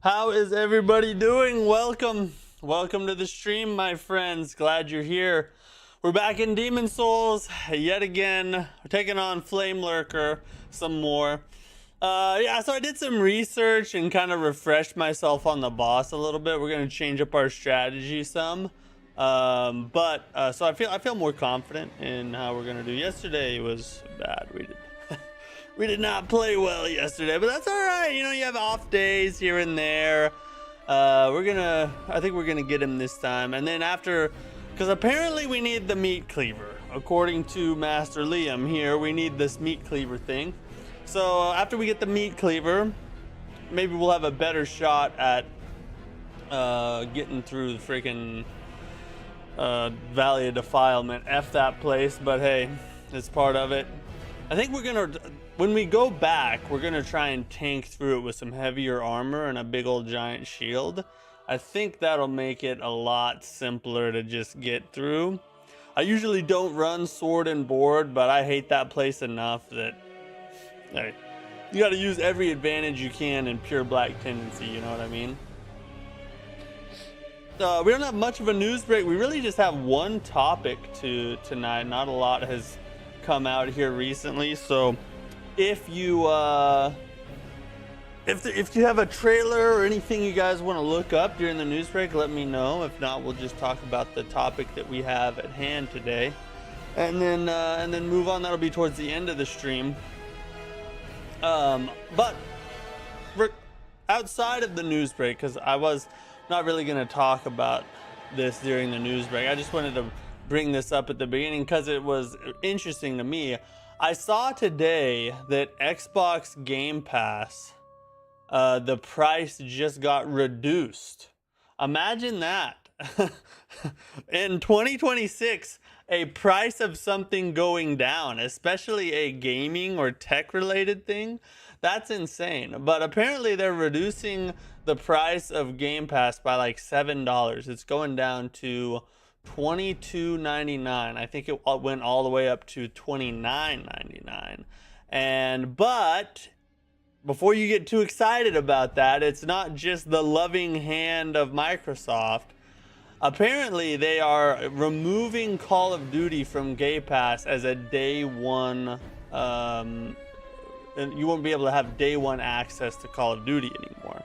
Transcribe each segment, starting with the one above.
How is everybody doing? Welcome to the stream, my friends. Glad you're here. We're back in Demon Souls yet again. We're taking on Flamelurker some more. Yeah, so I did some research and kind of refreshed myself on the boss a little bit. We're gonna change up our strategy some. So I feel more confident in how we're gonna do. Yesterday was bad. We did not play well yesterday, but that's all right. You know, you have off days here and there. I think we're gonna get him this time, and then after, because apparently we need the meat cleaver. According to Master Liam here, we need this meat cleaver thing. So after we get the meat cleaver, maybe we'll have a better shot at getting through the freaking Valley of Defilement. F that place, but hey, it's part of it. I think when we go back, we're gonna try and tank through it with some heavier armor and a big old giant shield. I think that'll make it a lot simpler to just get through. I usually don't run sword and board, but I hate that place enough that, hey, you gotta use every advantage you can in pure black tendency, you know what I mean? We don't have much of a news break. We really just have one topic tonight. Not a lot has come out here recently, so if you if you have a trailer or anything you guys want to look up during the news break, let me know. If not, we'll just talk about the topic that we have at hand today, and then move on. That'll be towards the end of the stream. But outside of the news break, because I was not really going to talk about this during the news break, I just wanted to bring this up at the beginning because it was interesting to me. I saw today that Xbox Game Pass, the price just got reduced. Imagine that. In 2026, a price of something going down, especially a gaming or tech related thing, that's insane. But apparently they're reducing the price of Game Pass by like $7. It's going down to $22.99. I think it went all the way up to $29.99. But before you get too excited about that, it's not just the loving hand of Microsoft. Apparently they are removing Call of Duty from Game Pass as a day one, and you won't be able to have day one access to Call of Duty anymore.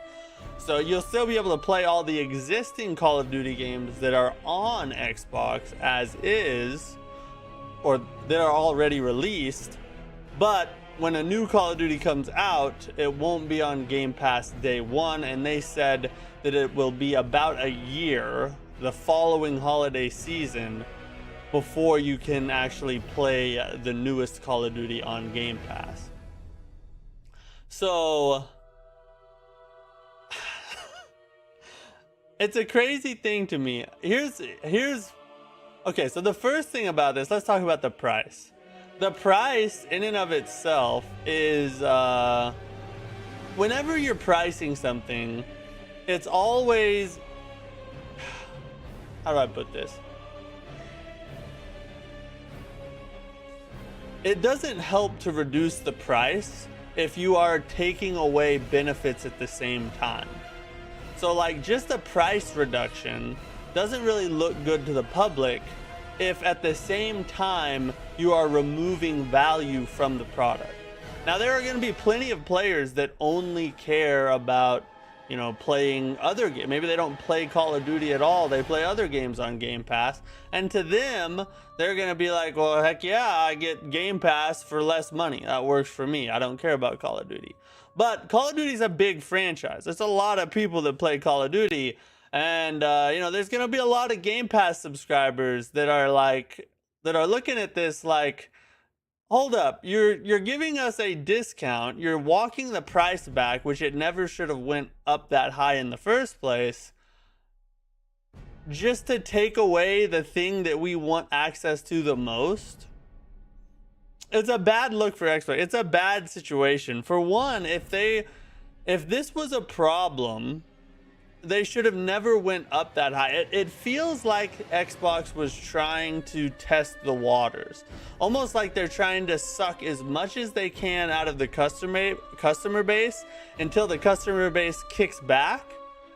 So you'll still be able to play all the existing Call of Duty games that are on Xbox as is, or that are already released. But when a new Call of Duty comes out, it won't be on Game Pass day one. And they said that it will be about a year, the following holiday season, before you can actually play the newest Call of Duty on Game Pass. So it's a crazy thing to me. Okay, so the first thing about this, let's talk about the price. The price in and of itself is, whenever you're pricing something, it's always, how do I put this? It doesn't help to reduce the price if you are taking away benefits at the same time. So like just a price reduction doesn't really look good to the public if at the same time you are removing value from the product. Now there are going to be plenty of players that only care about, you know, playing other games. Maybe they don't play Call of Duty at all. They play other games on Game Pass. And to them, they're going to be like, well, heck yeah, I get Game Pass for less money. That works for me. I don't care about Call of Duty. But Call of Duty is a big franchise. There's a lot of people that play Call of Duty. And, you know, there's going to be a lot of Game Pass subscribers that are looking at this like, hold up, you're giving us a discount. You're walking the price back, which it never should have went up that high in the first place, just to take away the thing that we want access to the most. It's a bad look for Xbox. It's a bad situation. For one, if this was a problem they should have never went up that high. It feels like Xbox was trying to test the waters, almost like they're trying to suck as much as they can out of the customer base until the customer base kicks back,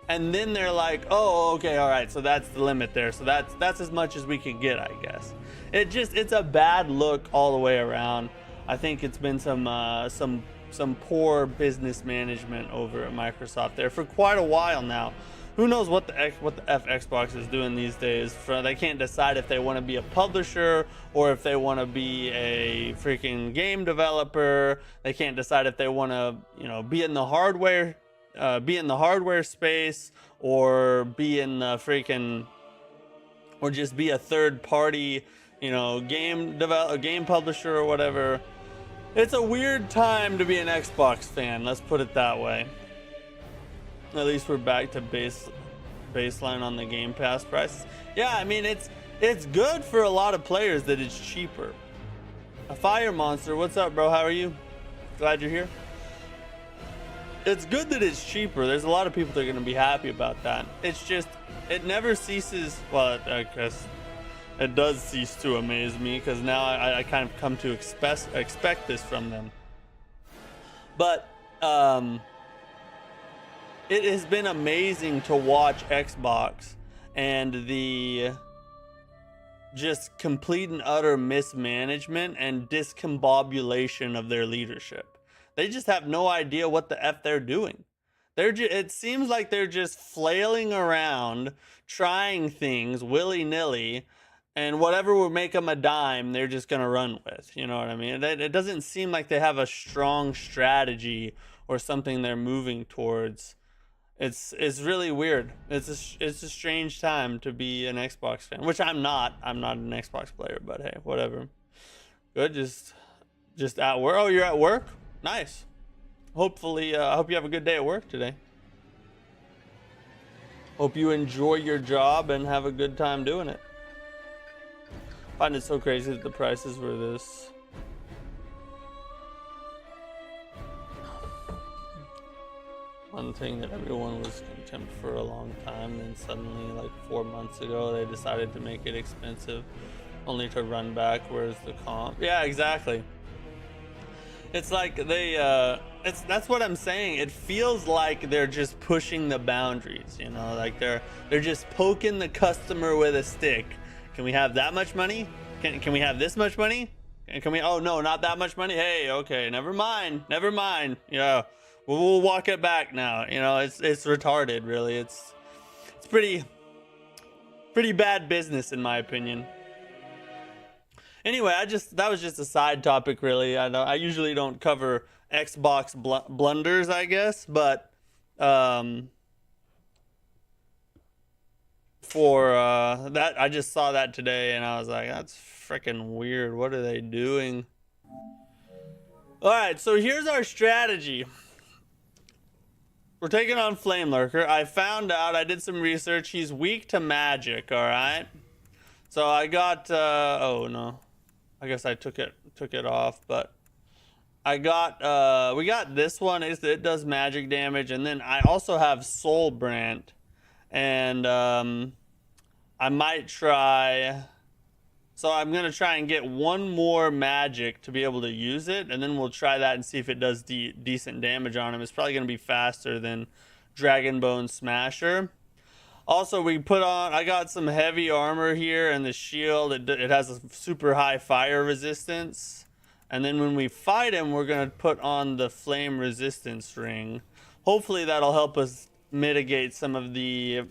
and then they're like, oh, okay, all right, so that's the limit there, so that's as much as we can get, I guess. It's a bad look all the way around. I think it's been some poor business management over at Microsoft there for quite a while now. Who knows what the F Xbox is doing these days? They can't decide if they want to be a publisher or if they want to be a freaking game developer. They can't decide if they want to, you know, be in the hardware space, or be in the freaking, or just be a third party, you know, game publisher or whatever. It's a weird time to be an Xbox fan, let's put it that way. At least we're back to baseline on the Game Pass prices. Yeah, I mean, it's good for a lot of players that it's cheaper. A Fire Monster, what's up, bro? How are you? Glad you're here. It's good that it's cheaper. There's a lot of people that are going to be happy about that. It's just, it never ceases. Well, I guess it does cease to amaze me, because now I kind of come to expect this from them. But it has been amazing to watch Xbox and the just complete and utter mismanagement and discombobulation of their leadership. They just have no idea what the F they're doing. It seems like they're just flailing around, trying things willy-nilly, and whatever will make them a dime, they're just going to run with. You know what I mean? It doesn't seem like they have a strong strategy or something they're moving towards. It's really weird. It's a strange time to be an Xbox fan, which I'm not. I'm not an Xbox player, but hey, whatever. Good, just at work. Oh, you're at work? Nice. Hopefully, I hope you have a good day at work today. Hope you enjoy your job and have a good time doing it. I find it so crazy that the prices were this. One thing that everyone was content for a long time, then suddenly, like 4 months ago, they decided to make it expensive, only to run back. Where's the comp? Yeah, exactly. It's like that's what I'm saying. It feels like they're just pushing the boundaries, you know, like they're just poking the customer with a stick. Can we have that much money? Can we have this much money? And can we, oh no, not that much money? Hey, okay, never mind. Yeah, we'll walk it back now. You know, it's retarded, really. It's pretty bad business, in my opinion. Anyway, that was just a side topic, really. I usually don't cover Xbox blunders, I guess, but for that, I just saw that today and I was like, that's freaking weird. What are they doing? All right, so here's our strategy. We're taking on Flamelurker. I found out, I did some research, he's weak to magic, all right? So I got, oh no, I guess I took it off, but I got, we got this one, it does magic damage, and then I also have Soul Brand, and I might try, so I'm gonna try and get one more magic to be able to use it, and then we'll try that and see if it does decent damage on him. It's probably gonna be faster than Dragonbone Smasher. Also, we put on, I got some heavy armor here, and the shield, it has a super high fire resistance. And then when we fight him, we're gonna put on the flame resistance ring. Hopefully that'll help us mitigate some of the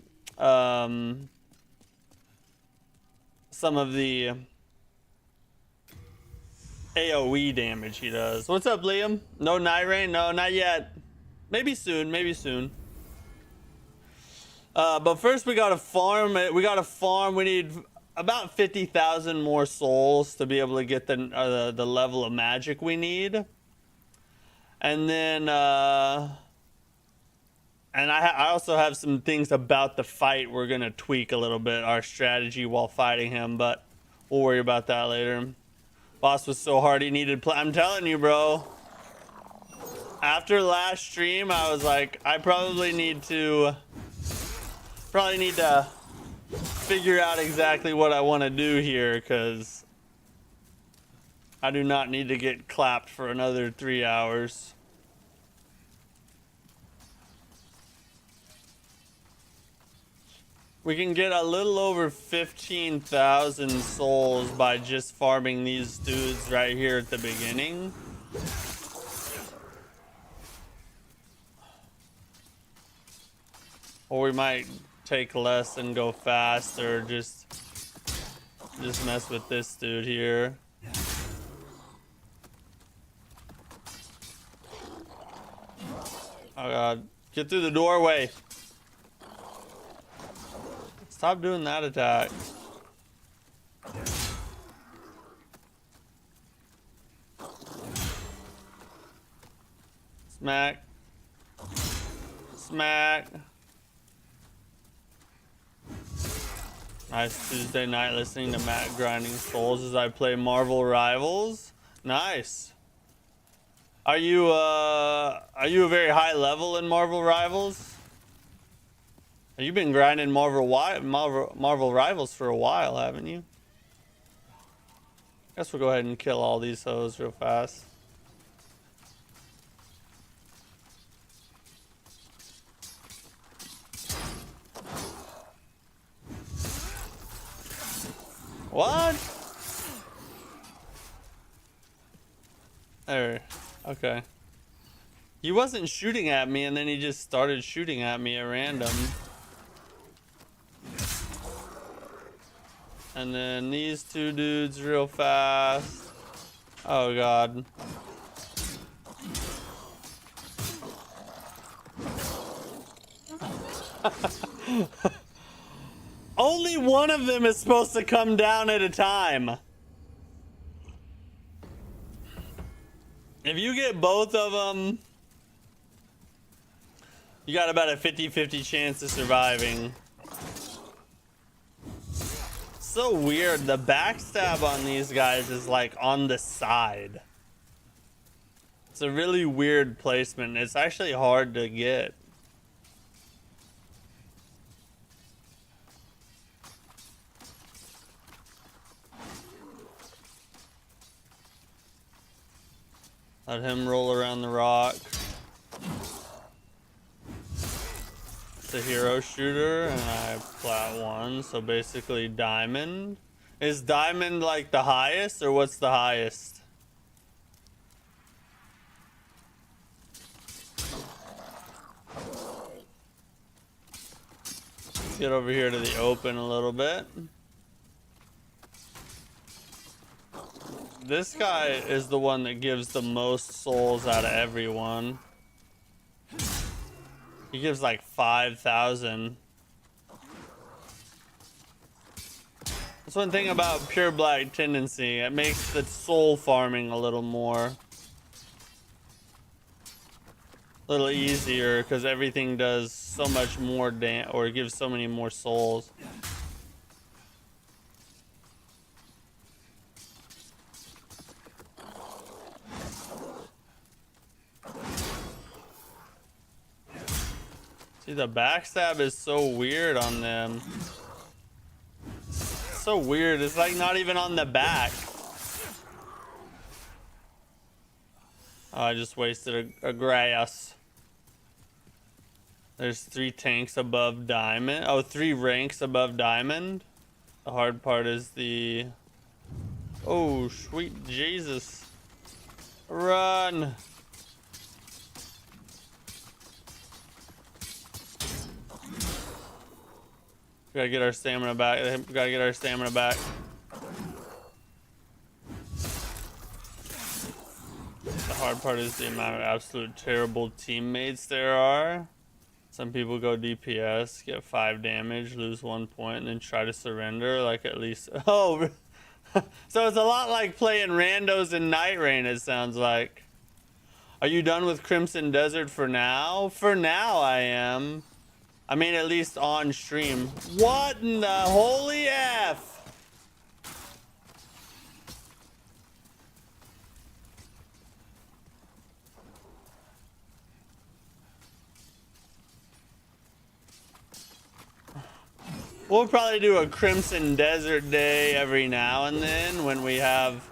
AoE damage he does. What's up, Liam? No Nirain? No, not yet. Maybe soon, maybe soon. But first we gotta farm it. We gotta farm. We need about 50,000 more souls to be able to get the level of magic we need. And then, and I also have some things about the fight we're gonna tweak a little bit, our strategy while fighting him, but we'll worry about that later. Boss was so hard he needed I'm telling you, bro. After last stream, I was like, I probably need to Probably need to figure out exactly what I want to do here, because I do not need to get clapped for another 3 hours. We can get a little over 15,000 souls by just farming these dudes right here at the beginning. Or we might take less and go faster, just mess with this dude here. Oh god, get through the doorway. Stop doing that attack. Smack. Smack. Nice Tuesday night listening to Matt grinding souls as I play Marvel Rivals. Nice. Are you a very high level in Marvel Rivals? You've been grinding Marvel Rivals for a while, haven't you? Guess we'll go ahead and kill all these hoes real fast. What? There. Okay. He wasn't shooting at me, and then he just started shooting at me at random. And then these two dudes real fast. Oh god. Only one of them is supposed to come down at a time. If you get both of them, you got about a 50-50 chance of surviving. So weird. The backstab on these guys is like on the side. It's a really weird placement. It's actually hard to get. Let him roll around the rock. A hero shooter, and I plat one, so basically diamond. Is diamond like the highest, or what's the highest? Let's get over here to the open a little bit. This guy is the one that gives the most souls out of everyone. He gives like 5,000. That's one thing about pure black tendency. It makes the soul farming a little easier, because everything does so much more or gives so many more souls. See, the backstab is so weird on them. It's so weird. It's like not even on the back. Oh, I just wasted a grass. There's 3 tanks above diamond. Oh, 3 ranks above diamond. The hard part is the... Oh, sweet Jesus. Run. We gotta get our stamina back. We gotta get our stamina back. The hard part is the amount of absolute terrible teammates there are. Some people go DPS, get 5 damage, lose 1 point, and then try to surrender. Like at least... Oh! So it's a lot like playing randos in Night Rain, it sounds like. Are you done with Crimson Desert for now? For now, I am. I mean, at least on stream. What in the holy F? We'll probably do a Crimson Desert day every now and then when we have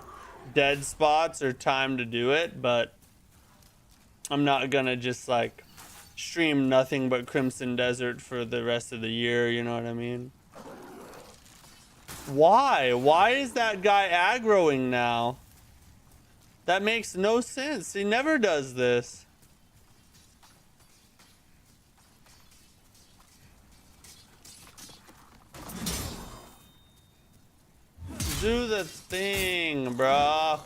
dead spots or time to do it, but I'm not gonna just like stream nothing but Crimson Desert for the rest of the year, you know what I mean? Why? Why is that guy aggroing now? That makes no sense. He never does this. Do the thing, bruh.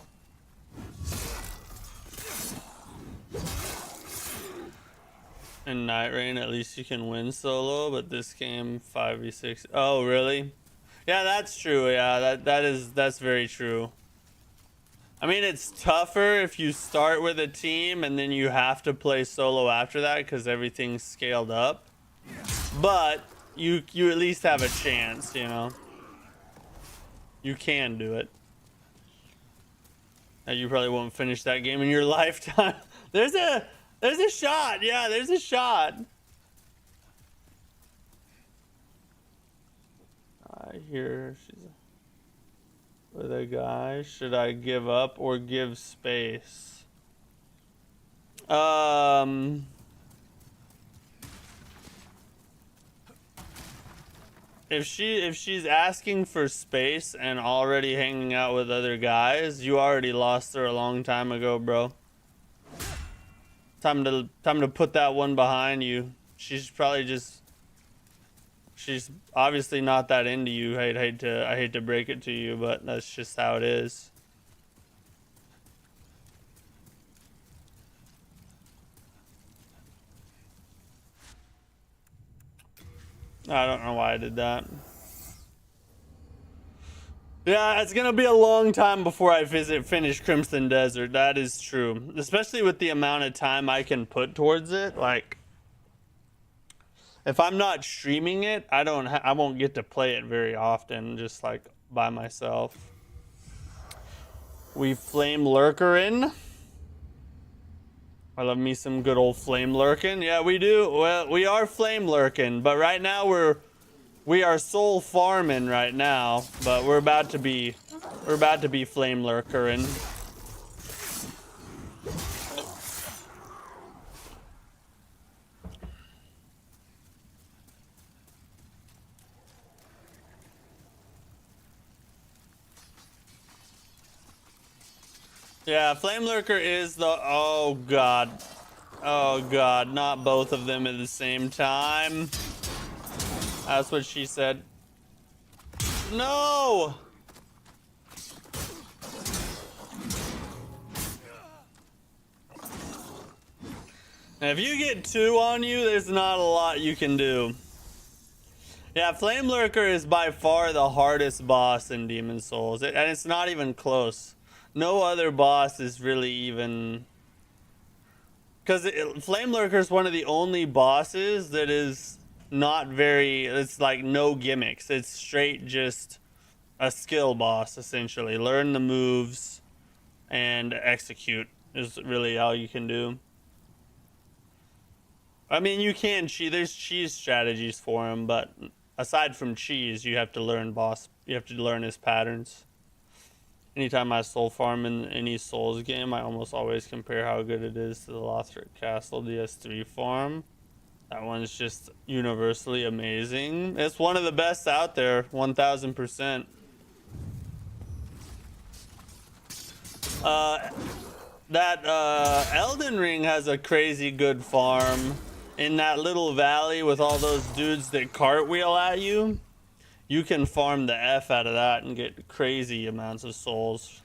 In Night Rain, at least you can win solo, but this game 5v6. Oh, really? Yeah, that's true. Yeah, that's very true. I mean, it's tougher if you start with a team and then you have to play solo after that because everything's scaled up. But you at least have a chance, you know. You can do it. You probably won't finish that game in your lifetime. There's a shot. Yeah, there's a shot. I hear she's with a guy. Should I give up or give space? If she's asking for space and already hanging out with other guys, you already lost her a long time ago, bro. Time to put that one behind you. She's probably just, she's obviously not that into you. I hate to break it to you, but that's just how it is. I don't know why I did that. Yeah, it's gonna be a long time before I finish Crimson Desert. That is true, especially with the amount of time I can put towards it. Like, if I'm not streaming it, I won't get to play it very often, just like by myself. We Flamelurker in. I love me some good old Flamelurking. Yeah, we do. Well, we are Flamelurking, but right now we are soul farming right now, but we're about to be Flamelurkering. Yeah, Flamelurker is the, oh god, not both of them at the same time. That's what she said. No! And if you get 2 on you, there's not a lot you can do. Yeah, Flamelurker is by far the hardest boss in Demon Souls, and it's not even close. No other boss is really even... Because Flamelurker is one of the only bosses that is not very... It's like no gimmicks. It's straight just a skill boss, essentially. Learn the moves and execute is really all you can do. I mean, you can cheese. There's cheese strategies for him, but aside from cheese, you have to learn You have to learn his patterns. Anytime I soul farm in any Souls game, I almost always compare how good it is to the Lothric Castle DS3 farm. That one's just universally amazing. It's one of the best out there, 1000%. Elden Ring has a crazy good farm. In that little valley with all those dudes that cartwheel at you, you can farm the F out of that and get crazy amounts of souls.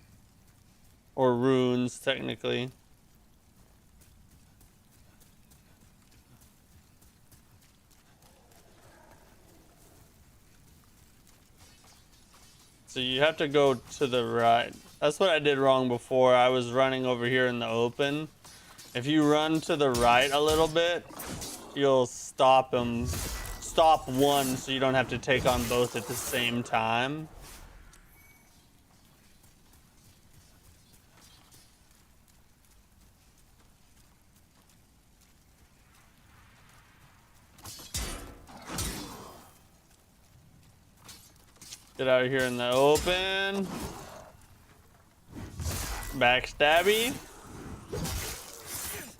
Or runes, technically. So you have to go to the right. That's what I did wrong before. I was running over here in the open. If you run to the right a little bit, you'll stop them. Stop one so you don't have to take on both at the same time. Get out of here in the open. Backstabby.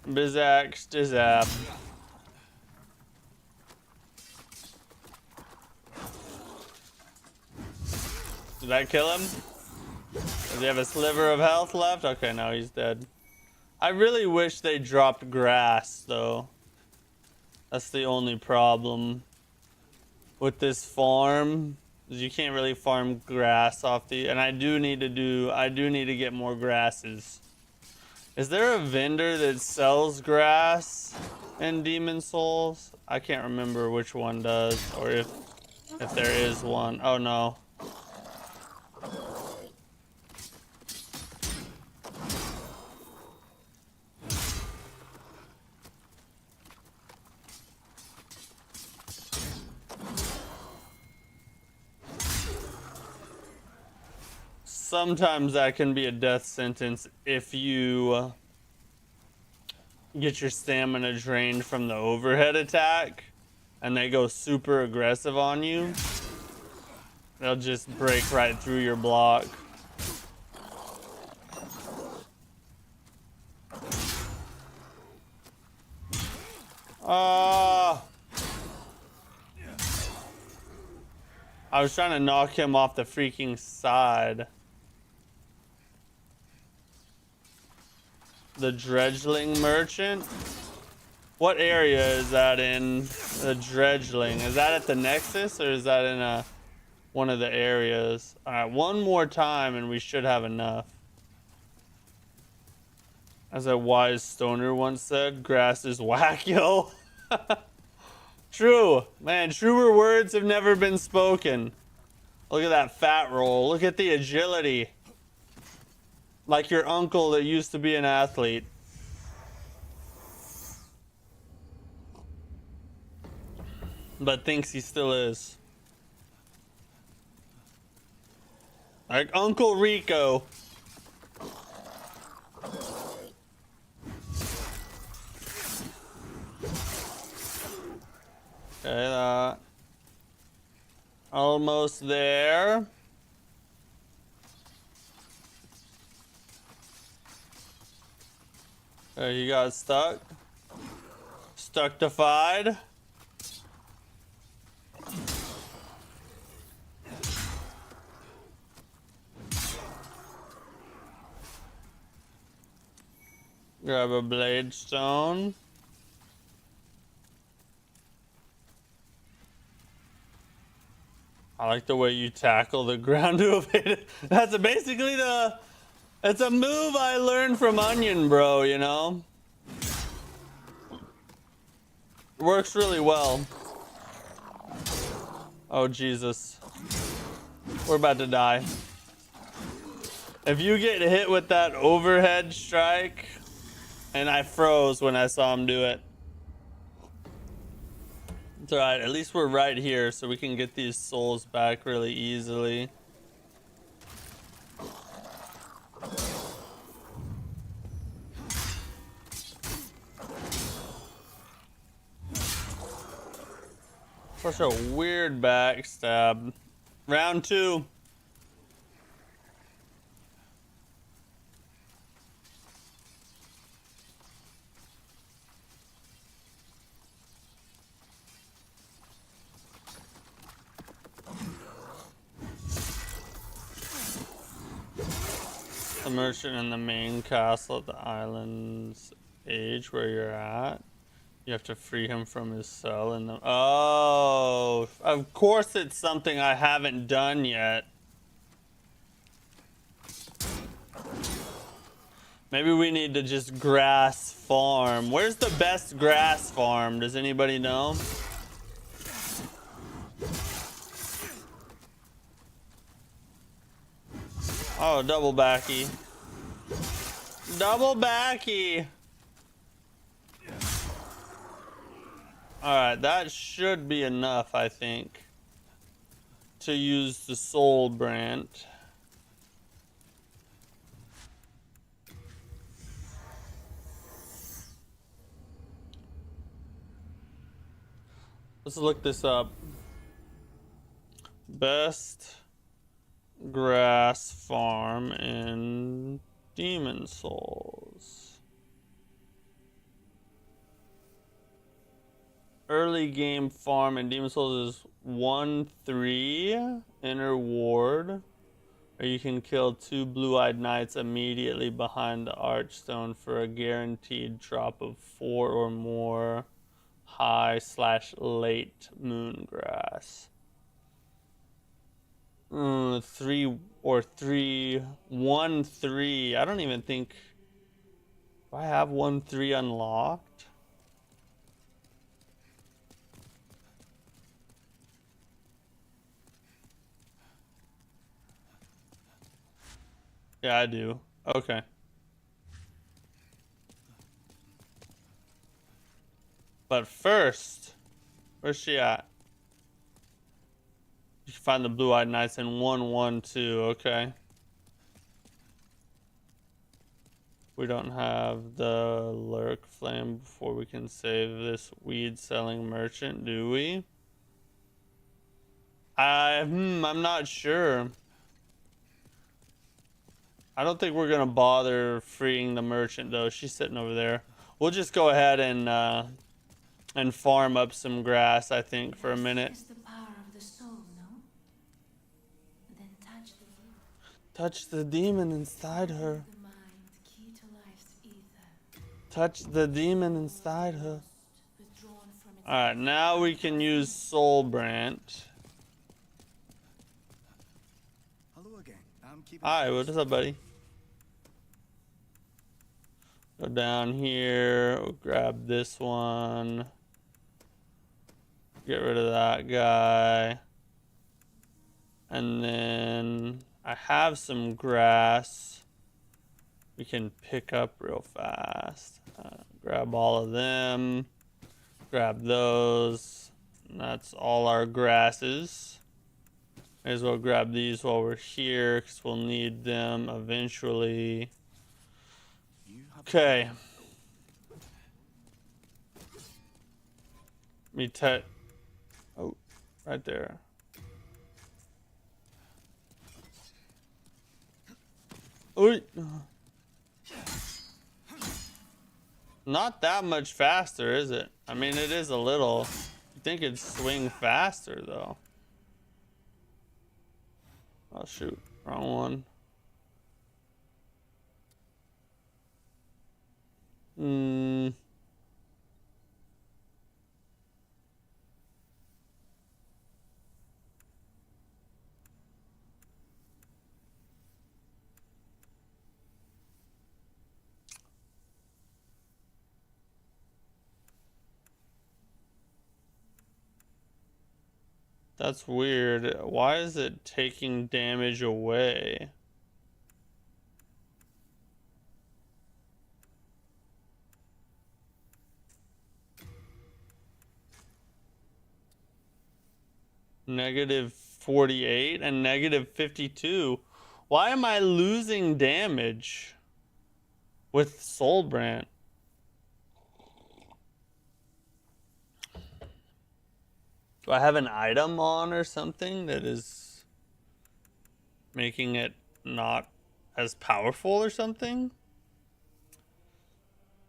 Bizax, Dizab. Did that kill him? Does he have a sliver of health left? Okay, no, he's dead. I really wish they dropped grass, though. That's the only problem with this farm. Is you can't really farm grass off the... And I do need to get more grasses. Is there a vendor that sells grass in Demon Souls? I can't remember which one does, or if there is one. Oh no. Sometimes that can be a death sentence if you get your stamina drained from the overhead attack and they go super aggressive on you. They'll just break right through your block. I was trying to knock him off the freaking side. The Dredgeling Merchant? What area is that in? The Dredgeling. Is that at the Nexus or is that in one of the areas? Alright, one more time and we should have enough. As a wise stoner once said, grass is whack, yo. True. Man, truer words have never been spoken. Look at that fat roll. Look at the agility. Like your uncle that used to be an athlete. But thinks he still is. Like Uncle Rico. Okay, almost there. Okay, you got stuck. Stuctified. Grab a blade stone. I like the way you tackle the ground to evade it. That's basically it's a move I learned from Onion Bro, you know? It works really well. Oh, Jesus. We're about to die. If you get hit with that overhead strike, and I froze when I saw him do it. It's alright, at least we're right here so we can get these souls back really easily. Such a weird backstab. Round 2. The merchant in the main castle at the island's edge where you're at. You have to free him from his cell in the... Oh, of course it's something I haven't done yet. Maybe we need to just grass farm. Where's the best grass farm? Does anybody know? Oh, double backy. Double backy. Alright, that should be enough, I think, to use the soul brand. Let's look this up. Best grass farm in Demon Souls. Early game farm in Demon Souls is 1-3 inner ward. Or you can kill 2 blue-eyed knights immediately behind the archstone for a guaranteed drop of 4 or more high/late moongrass. 3 or 3, 1-3. I don't even think. Do I have 1-3 unlocked? Yeah, I do. Okay. But first, where's she at? You can find the blue-eyed knights in 1-1-2. Okay. We don't have the lurk flame before we can save this weed-selling merchant, do we? I'm not sure. I don't think we're gonna bother freeing the merchant though. She's sitting over there. We'll just go ahead and farm up some grass, I think, for a minute. The power of the soul, no? Then touch the demon inside her. the mind, key to life's ether. Touch the demon inside her. Withdrawn from its Alright, now we can use Soul Branch. Hello again. I'm keeping. Hi, what is up, buddy? Go down here, we'll grab this one. Get rid of that guy. And then I have some grass we can pick up real fast. Grab all of them. Grab those. And that's all our grasses. May as well grab these while we're here because we'll need them eventually. Okay. Oh, right there. Ooh. Not that much faster, is it? I mean, it is a little. You think it'd swing faster, though. Oh, shoot. Wrong one. That's weird. Why is it taking damage away? -48 and -52. Why am I losing damage with Soul Brand? Do I have an item on or something that is making it not as powerful or something?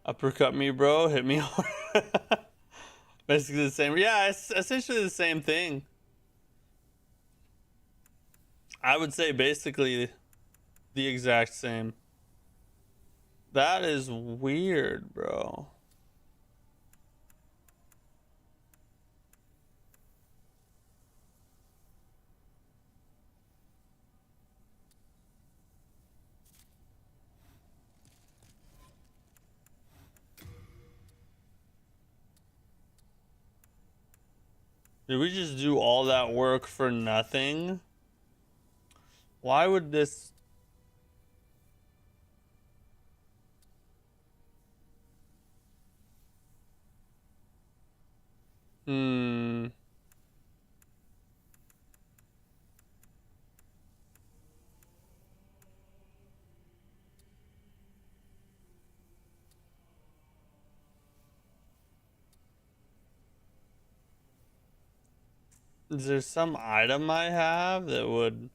Uppercut me, bro. Hit me hard. Basically the same. Yeah, it's essentially the same thing. I would say basically the exact same. That is weird, bro. Did we just do all that work for nothing? Why would this... Is there some item I have that would...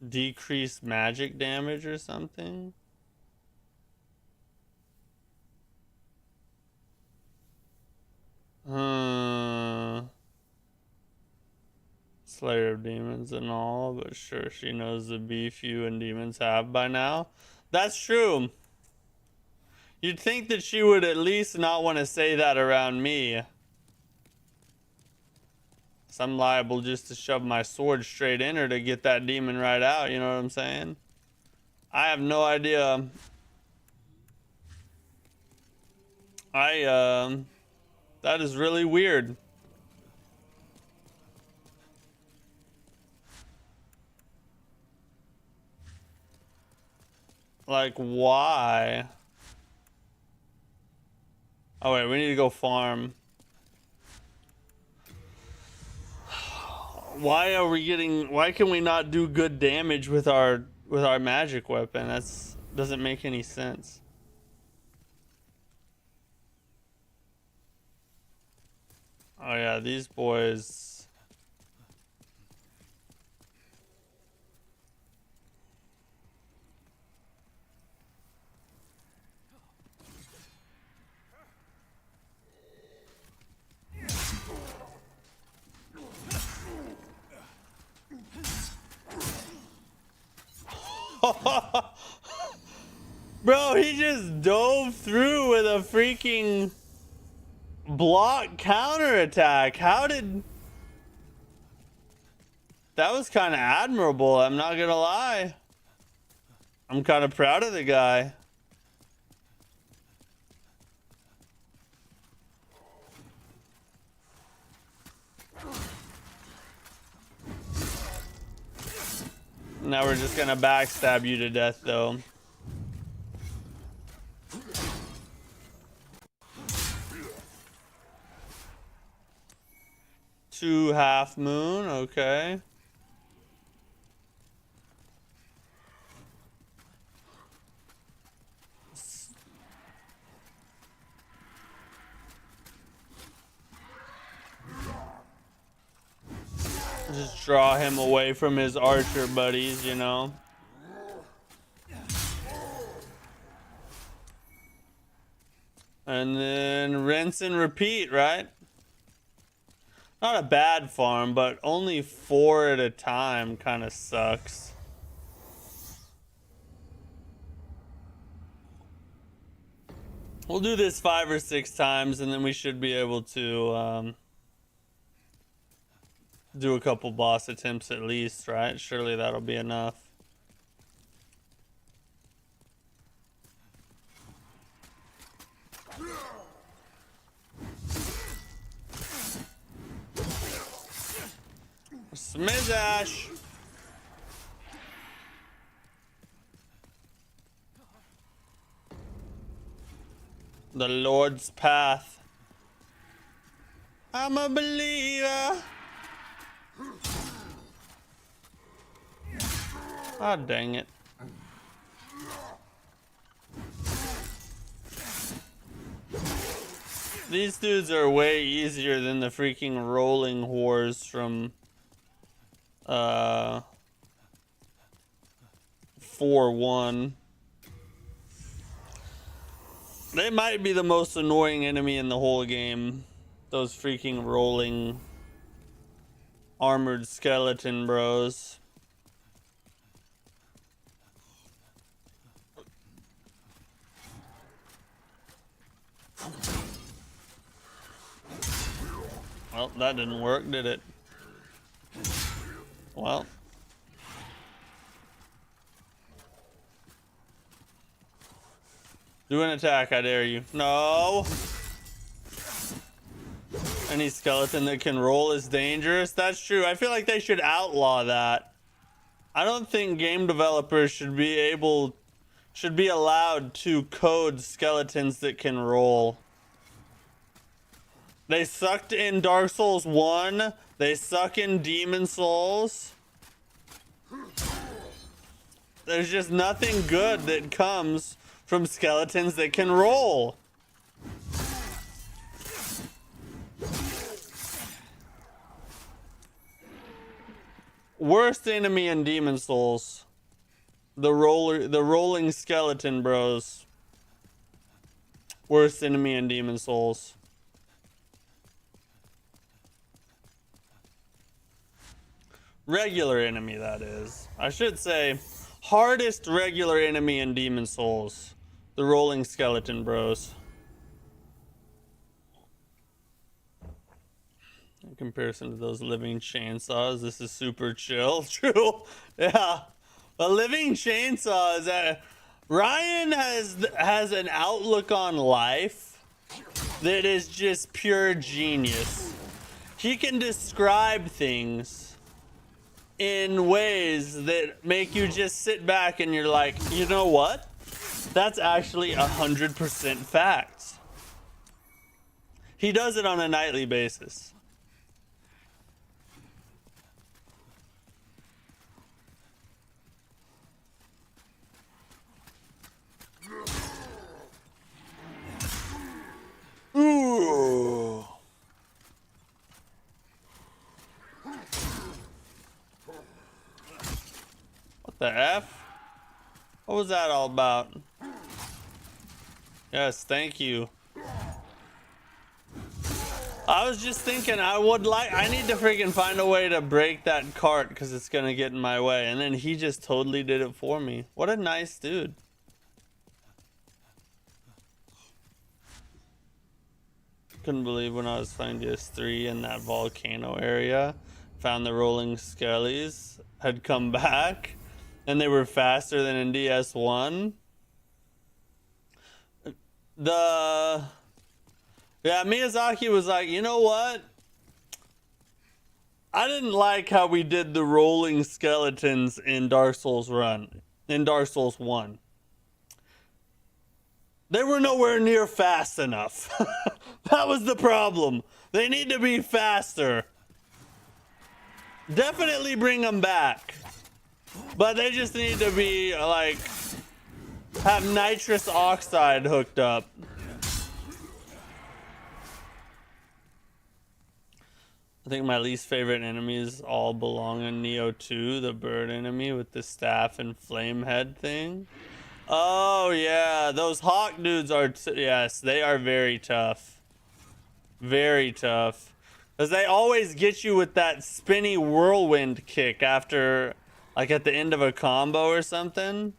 Decrease magic damage or something. Slayer of demons and all, but sure, she knows the beef you and demons have by now. That's true. You'd think that she would at least not want to say that around me. So I'm liable just to shove my sword straight in her to get that demon right out, you know what I'm saying? I have no idea. That is really weird. Like, why? Oh wait, we need to go farm. Why can we not do good damage with our magic weapon? That's doesn't make any sense. Oh yeah, these boys. Bro, he just dove through with a freaking block counterattack. How did... That was kind of admirable, I'm not gonna lie. I'm kind of proud of the guy. Now we're just gonna backstab you to death, though. Two half moon, okay. Just draw him away from his archer buddies, you know. And then rinse and repeat, right? Not a bad farm, but only 4 at a time kind of sucks. We'll do this 5 or 6 times, and then we should be able to do a couple boss attempts at least, right? Surely that'll be enough. Smizash! The Lord's path. I'm a believer. Ah, dang it. These dudes are way easier than the freaking rolling whores from 4-1. They might be the most annoying enemy in the whole game. Those freaking rolling armored skeleton bros. Well, that didn't work, did it? Well. Do an attack, I dare you. No! Any skeleton that can roll is dangerous. That's true. I feel like they should outlaw that. I don't think game developers should be allowed to code skeletons that can roll. They sucked in Dark Souls 1. They suck in Demon Souls. There's just nothing good that comes from skeletons that can roll. Worst enemy in Demon Souls. The rolling skeleton bros. Worst enemy in Demon Souls. Regular enemy, that is. I should say, hardest regular enemy in Demon Souls. The rolling skeleton bros. In comparison to those living chainsaws, this is super chill. True. Yeah. A living chainsaw is Ryan has an outlook on life that is just pure genius. He can describe things in ways that make you just sit back and you're like, you know what? That's actually 100% facts. He does it on a nightly basis. Ooh. What the F? What was that all about? Yes, thank you. I was just thinking I need to freaking find a way to break that cart because it's gonna get in my way, and then he just totally did it for me. What a nice dude. Couldn't believe when I was playing DS3 in that volcano area, found the rolling skellies had come back and they were faster than in DS1. Yeah, Miyazaki was like, you know what? I didn't like how we did the rolling skeletons in Dark Souls 1. They were nowhere near fast enough. That was the problem. They need to be faster. Definitely bring them back. But they just need to be, like, have nitrous oxide hooked up. I think my least favorite enemies all belong in Neo 2, the bird enemy with the staff and flame head thing. Oh yeah, those hawk dudes are, yes, they are very tough. Very tough. Because they always get you with that spinny whirlwind kick after, like at the end of a combo or something.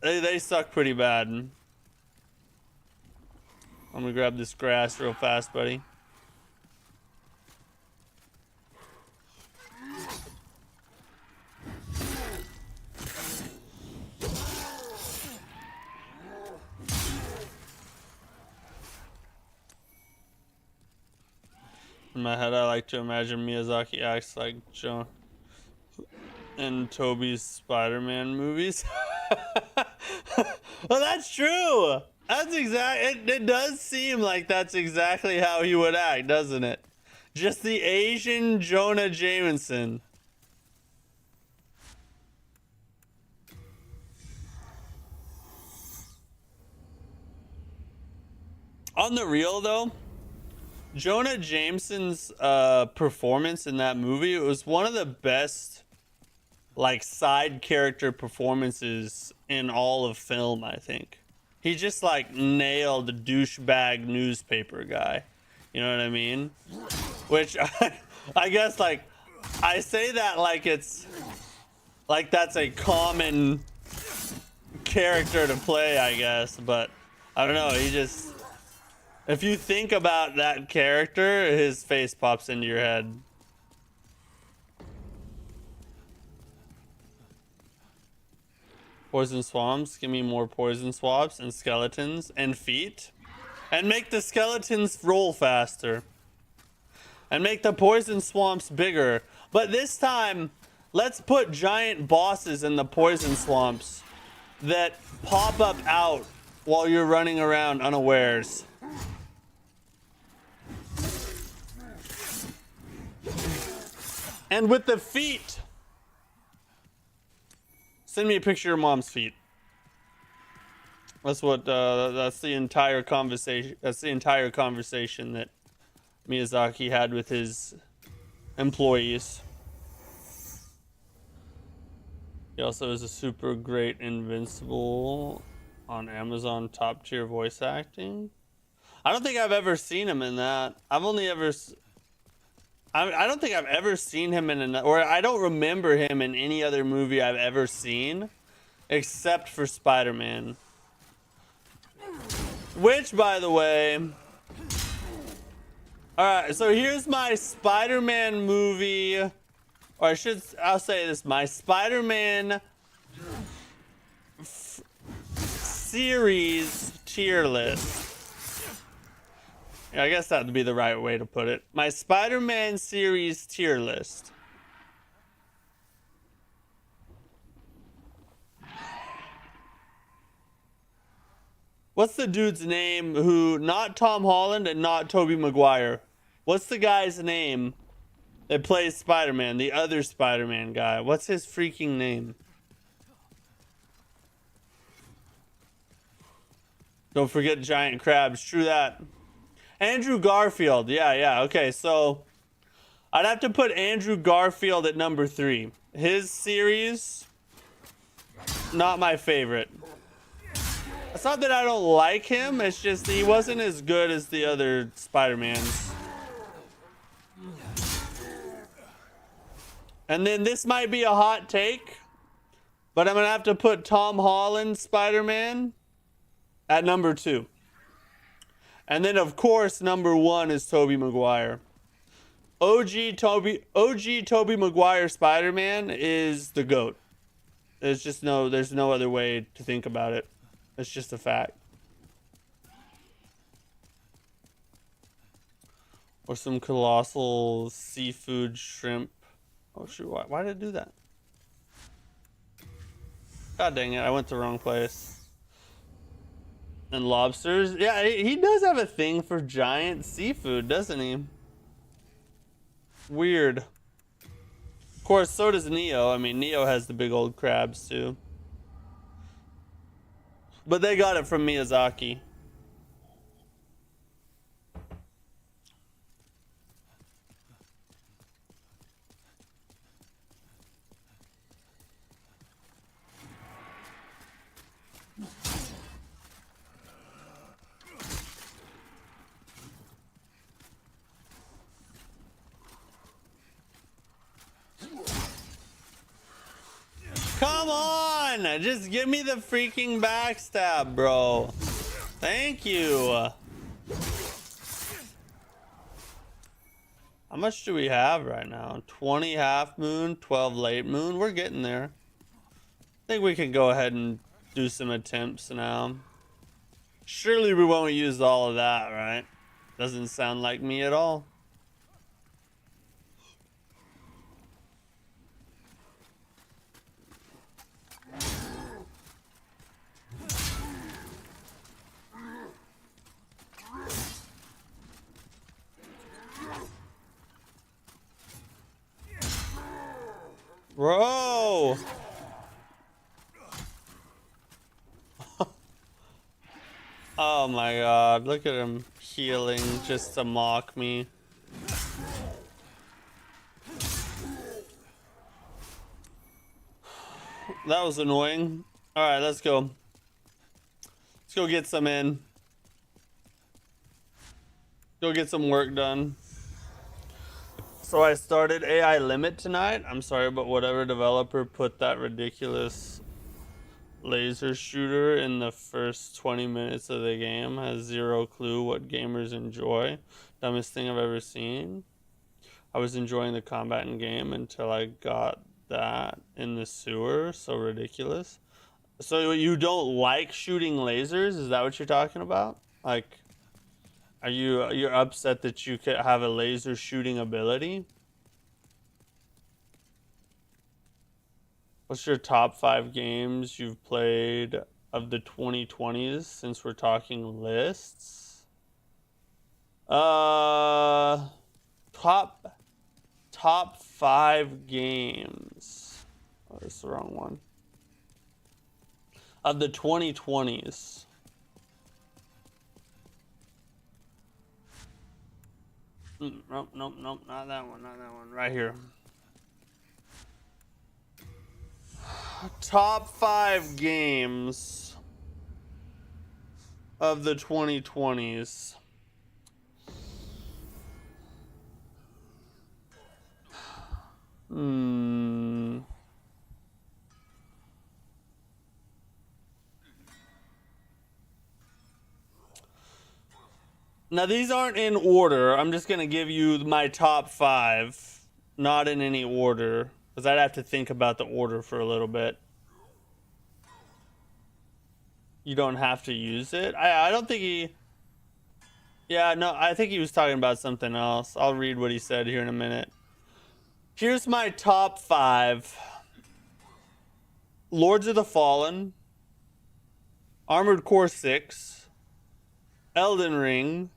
They suck pretty bad. I'm gonna grab this grass real fast, buddy. In my head, I like to imagine Miyazaki acts like Joe in Toby's Spider-Man movies. Well, that's true. That's it does seem like that's exactly how he would act, doesn't it? Just the Asian Jonah Jameson. On the real, though, Jonah Jameson's performance in that movie, it was one of the best, like, side character performances in all of film, I think. He just, like, nailed the douchebag newspaper guy. You know what I mean? Which, I guess, like, I say that like it's, like that's a common character to play, I guess. But, I don't know, he just... If you think about that character, his face pops into your head. Poison swamps. Give me more poison swamps and skeletons and feet. And make the skeletons roll faster. And make the poison swamps bigger. But this time, let's put giant bosses in the poison swamps that pop up out while you're running around unawares. And with the feet, send me a picture of your mom's feet. That's what. That's the entire conversation. That's the entire conversation that Miyazaki had with his employees. He also is a super great Invincible on Amazon top tier voice acting. I don't think I've ever seen him in that. I've only ever... I don't think I've ever seen him in an... Or I don't remember him in any other movie I've ever seen. Except for Spider-Man. Which, by the way... Alright, so here's my Spider-Man movie... Or I'll say this. My Spider-Man... series tier list. Yeah, I guess that would be the right way to put it. My Spider-Man series tier list. What's the dude's name who, not Tom Holland and not Tobey Maguire? What's the guy's name that plays Spider-Man? The other Spider-Man guy. What's his freaking name? Don't forget giant crabs. True that. Andrew Garfield. Yeah. Okay, so I'd have to put Andrew Garfield at number 3. His series, not my favorite. It's not that I don't like him. It's just he wasn't as good as the other Spider-Mans. And then this might be a hot take, but I'm going to have to put Tom Holland Spider-Man at number 2. And then, of course, number 1 is Tobey Maguire. OG Tobey Maguire Spider-Man is the GOAT. There's no other way to think about it. It's just a fact. Or some colossal seafood shrimp. Oh shoot, why did I do that? God dang it, I went the wrong place. And lobsters. Yeah, he does have a thing for giant seafood, doesn't he? Weird. Of course, so does Neo. I mean, Neo has the big old crabs too. But they got it from Miyazaki. Come on! Just give me the freaking backstab, bro. Thank you. How much do we have right now? 20 half moon, 12 late moon. We're getting there. I think we can go ahead and do some attempts now. Surely we won't use all of that, right? Doesn't sound like me at all. Bro! Oh my god, look at him healing just to mock me. That was annoying. Alright, let's go. Let's go get some in. Go get some work done. So I started AI Limit tonight. I'm sorry, but whatever developer put that ridiculous laser shooter in the first 20 minutes of the game has zero clue what gamers enjoy. Dumbest thing I've ever seen. I was enjoying the combat in game until I got that in the sewer. So ridiculous. So you don't like shooting lasers? Is that what you're talking about? Like, you're upset that you could have a laser shooting ability? What's your top 5 games you've played of the 2020s since we're talking lists? Top 5 games. Oh, that's the wrong one. Of the 2020s. Nope, not that one, not that one. Right here. top 5 games of the 2020s. Now these aren't in order. I'm just gonna give you my top 5, not in any order, because I'd have to think about the order for a little bit. You don't have to use it. I don't think he. Yeah, no, I think he was talking about something else. I'll read what he said here in a minute. Here's my top 5. Lords of the Fallen, Armored Core 6, Elden Ring,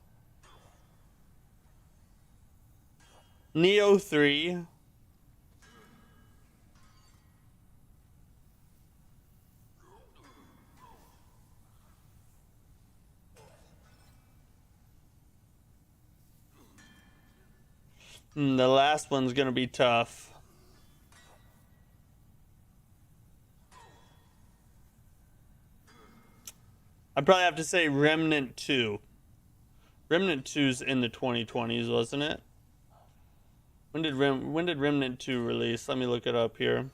Neo 3, the last one's gonna be tough. I'd probably have to say Remnant 2. Remnant 2's in the 2020s, wasn't it? When did Remnant 2 release? Let me look it up here.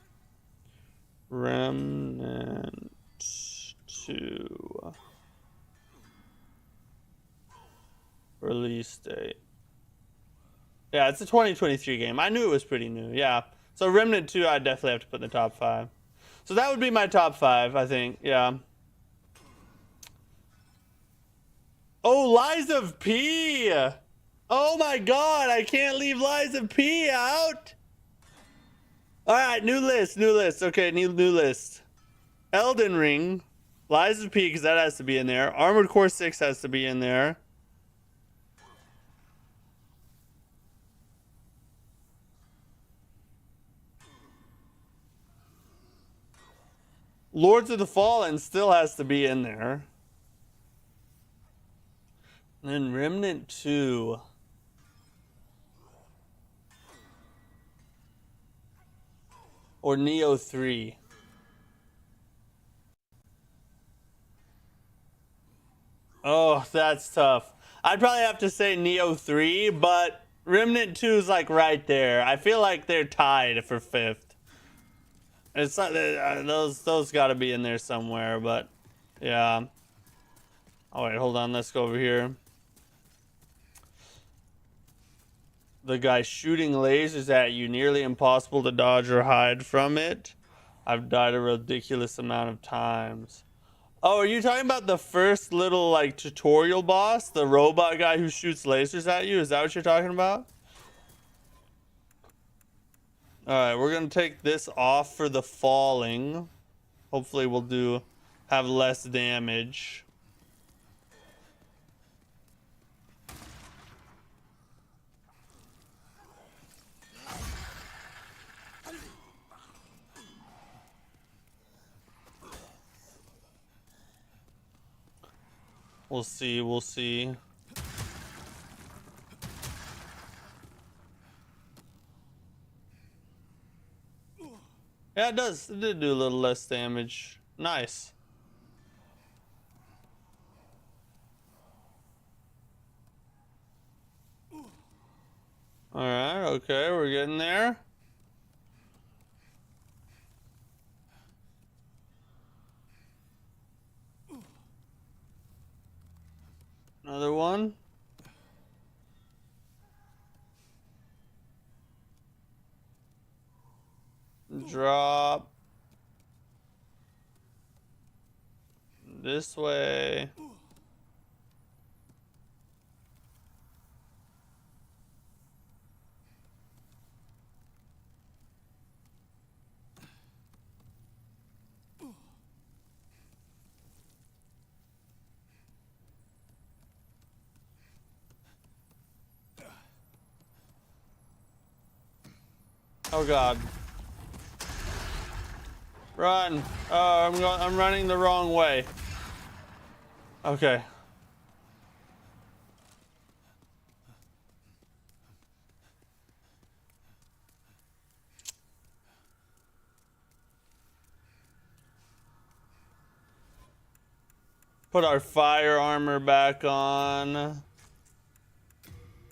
Remnant 2 release date. Yeah, it's a 2023 game. I knew it was pretty new. Yeah. So Remnant 2 I'd definitely have to put in the top 5. So that would be my top 5, I think. Yeah. Oh, Lies of P! Oh my god, I can't leave Lies of P out! Alright, new list. Okay, new list. Elden Ring, Lies of P, because that has to be in there. Armored Core 6 has to be in there. Lords of the Fallen still has to be in there. And then Remnant 2. Or Neo 3. Oh, that's tough. I'd probably have to say Neo 3, but Remnant 2 is like right there. I feel like they're tied for 5th. It's not those got to be in there somewhere, but yeah. Oh wait, hold on. Let's go over here. The guy shooting lasers at you, nearly impossible to dodge or hide from it. I've died a ridiculous amount of times. Oh, are you talking about the first little like tutorial boss, the robot guy who shoots lasers at you? Is that what you're talking about? Alright, we're gonna take this off for the falling. Hopefully we'll have less damage. We'll see. Yeah, it does. It did do a little less damage. Nice. Alright, okay, we're getting there. Another one. Drop. This way. Oh god. Run. Oh, I'm running the wrong way. Okay. Put our fire armor back on.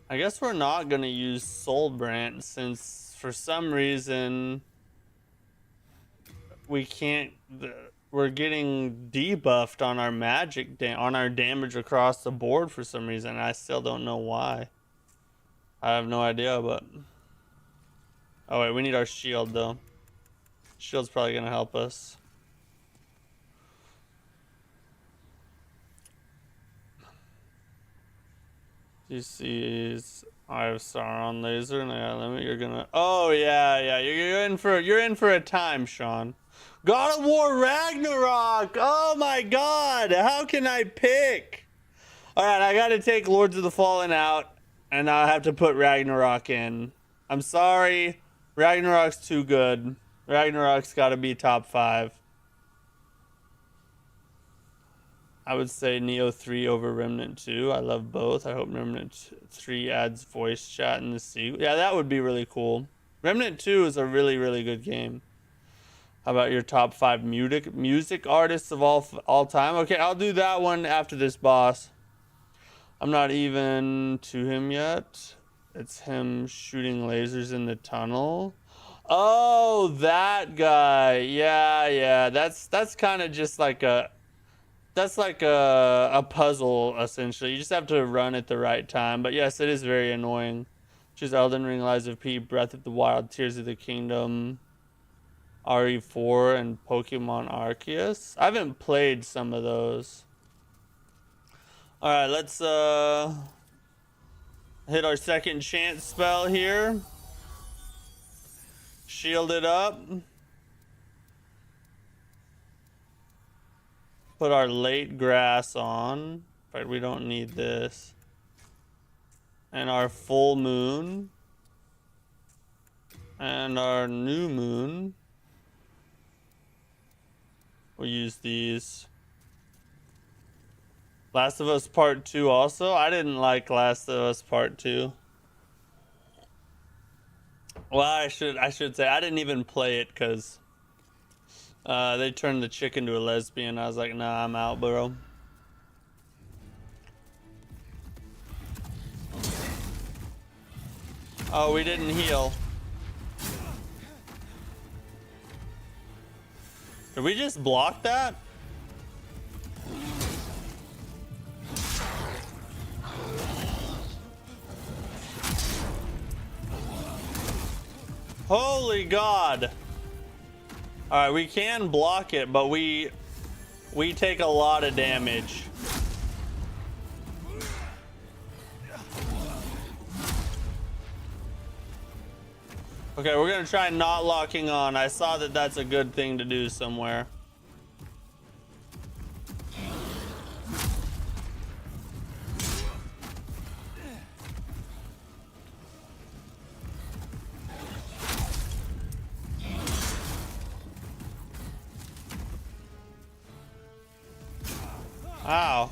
I guess we're not gonna use Soulbrand since for some reason we can't. We're getting debuffed on our magic on our damage across the board for some reason. I still don't know why. I have no idea, but oh wait, we need our shield though. Shield's probably gonna help us. DC's I have Sauron laser and I limit. You're gonna. Oh yeah, you're in for a time, Sean. God of War Ragnarok. Oh my God, how can I pick? All right, I gotta take Lords of the Fallen out, and I have to put Ragnarok in. I'm sorry, Ragnarok's too good. Ragnarok's gotta be top 5. I would say Neo 3 over Remnant 2. I love both. I hope Remnant 3 adds voice chat in the sequel. Yeah, that would be really cool. Remnant 2 is a really, really good game. How about your top 5 music artists of all time? Okay, I'll do that one after this boss. I'm not even to him yet. It's him shooting lasers in the tunnel. Oh, that guy. Yeah. That's kind of just like a... That's like a puzzle, essentially. You just have to run at the right time. But yes, it is very annoying. Choose Elden Ring, Lies of P, Breath of the Wild, Tears of the Kingdom, RE4, and Pokemon Arceus. I haven't played some of those. Alright, let's hit our second chance spell here. Shield it up. Put our late grass on, but we don't need this. And our full moon. And our new moon. We'll use these. Last of Us Part 2 also. I didn't like Last of Us Part 2. Well, I should say I didn't even play it because they turned the chick into a lesbian. I was like, nah, I'm out, bro. Oh, we didn't heal. Did we just block that? Holy God. Alright, we can block it, but we take a lot of damage. Okay, we're gonna try not locking on. I saw that that's a good thing to do somewhere. Ow.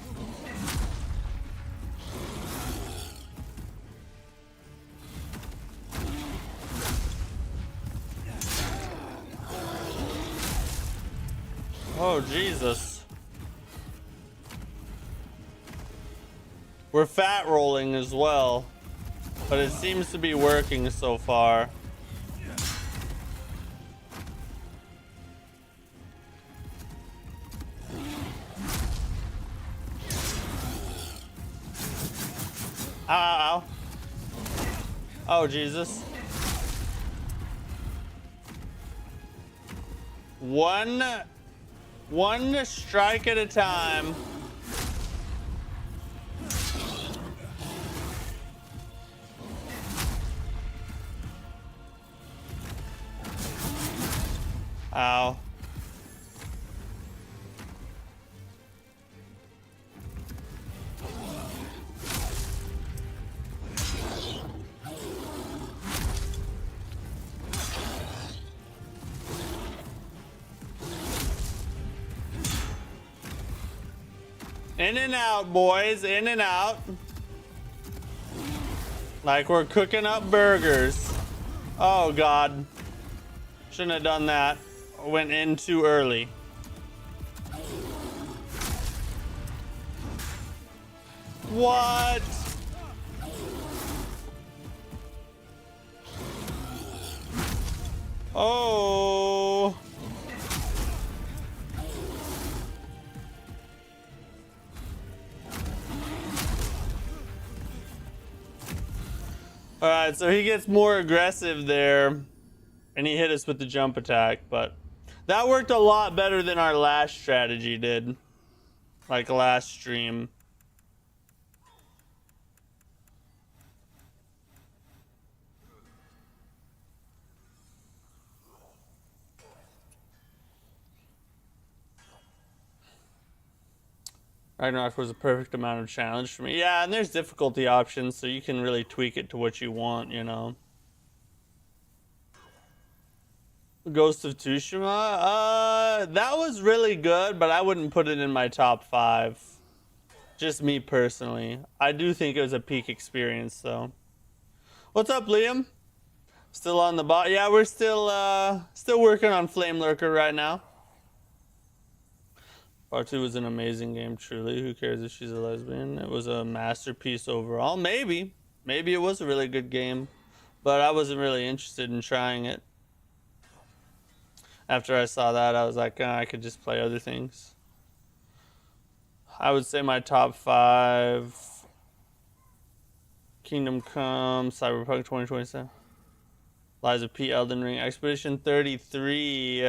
Oh, Jesus. We're fat rolling as well, but it seems to be working so far. Ow. Oh, Jesus. One strike at a time. Ow. In and out, boys. In and out. Like we're cooking up burgers. Oh, God. Shouldn't have done that. Went in too early. What? Oh. All right, so he gets more aggressive there, and he hit us with the jump attack, but that worked a lot better than our last strategy did, like last stream. Ragnarok was a perfect amount of challenge for me. Yeah, and there's difficulty options, so you can really tweak it to what you want, you know. Ghost of Tsushima, that was really good, but I wouldn't put it in my top 5. Just me personally. I do think it was a peak experience, though. What's up, Liam? Still on the bot? Yeah, we're still working on Flamelurker right now. Part 2 was an amazing game, truly. Who cares if she's a lesbian? It was a masterpiece overall. Maybe it was a really good game, but I wasn't really interested in trying it. After I saw that, I was like, I could just play other things. I would say my top 5: Kingdom Come, Cyberpunk 2027, Lies of P, Elden Ring, Expedition 33,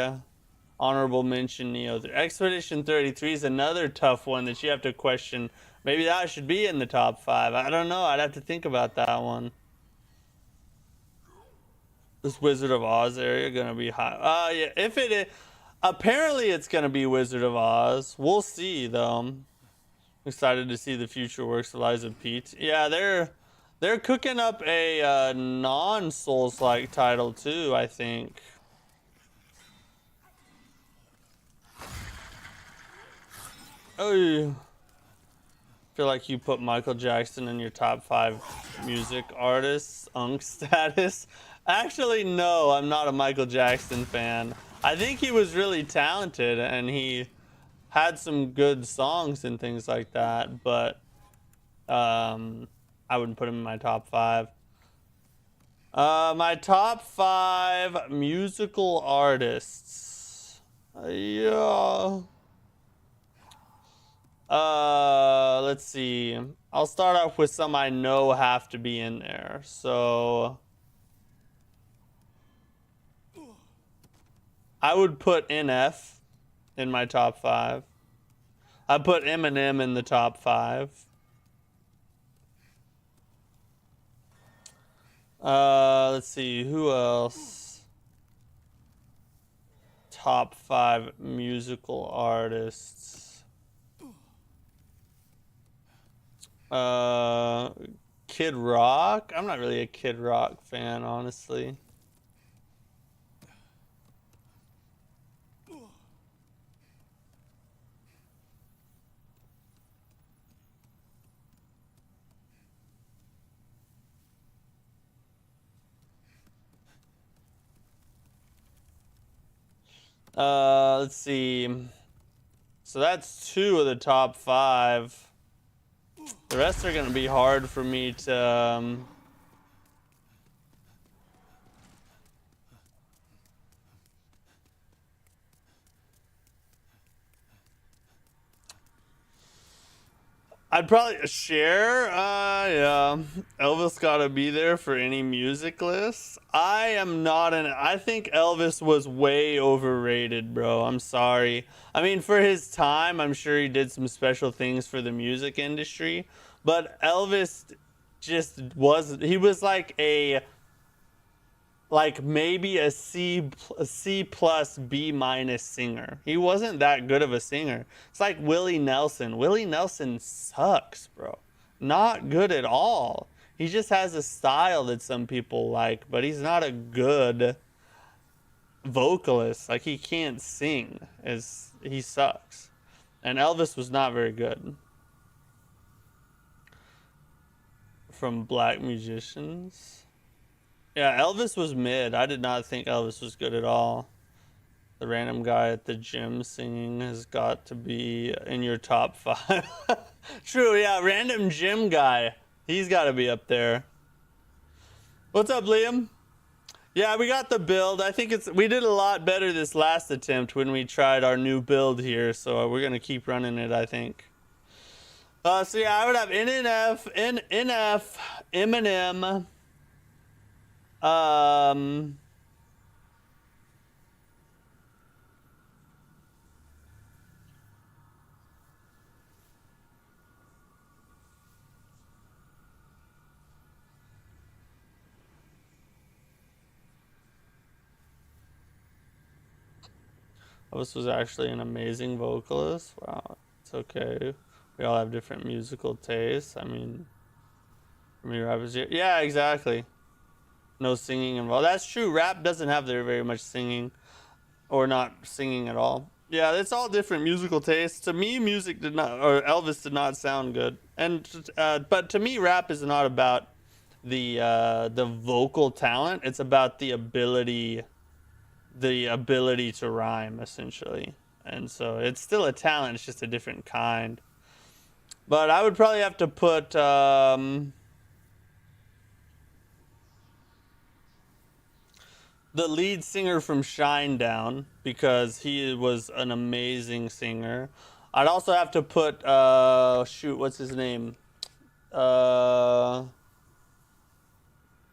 honorable mention Neo. Expedition 33 is another tough one that you have to question. Maybe that should be in the top 5. I don't know. I'd have to think about that one. This Wizard of Oz area gonna be high. Yeah, if it is, apparently it's gonna be Wizard of Oz. We'll see though. I'm excited to see the future works of Lies of Pete. Yeah, they're cooking up a non-Souls-like title too, I think. Oh, I feel like you put Michael Jackson in your top 5 music artists, Unk status. Actually, no, I'm not a Michael Jackson fan. I think he was really talented and he had some good songs and things like that, but I wouldn't put him in my top 5. My top 5 musical artists. Yeah. Let's see. I'll start off with some I know have to be in there. So I would put NF in my top 5. I put Eminem in the top 5. Let's see, who else? Top 5 musical artists. Kid Rock? I'm not really a Kid Rock fan, honestly. Let's see. So that's 2 of the top 5. The rest are gonna be hard for me to I'd probably share. Yeah, Elvis gotta be there for any music list. I think Elvis was way overrated, bro. I'm sorry. I mean, for his time, I'm sure he did some special things for the music industry, but Elvis just he was like maybe a C plus B minus singer. He wasn't that good of a singer. It's like Willie Nelson. Willie Nelson sucks, bro. Not good at all. He just has a style that some people like, but he's not a good vocalist. Like, he can't sing. He sucks. And Elvis was not very good. From black musicians. Yeah, Elvis was mid. I did not think Elvis was good at all. The random guy at the gym singing has got to be in your top 5. True, yeah, random gym guy. He's got to be up there. What's up, Liam? Yeah, we got the build. I think we did a lot better this last attempt when we tried our new build here, so we're going to keep running it, I think. So yeah, I would have NF, Eminem, Elvis was actually an amazing vocalist. Wow, it's okay. We all have different musical tastes. I mean, for me, rap is... Yeah, exactly. No singing involved. That's true. Rap doesn't have very much singing. Or not singing at all. Yeah, it's all different musical tastes. To me, music did not... Or Elvis did not sound good. And but to me, rap is not about the vocal talent. It's about the ability to rhyme, essentially. And so it's still a talent, it's just a different kind. But I would probably have to put the lead singer from Shinedown, because he was an amazing singer. I'd also have to put shoot, what's his name?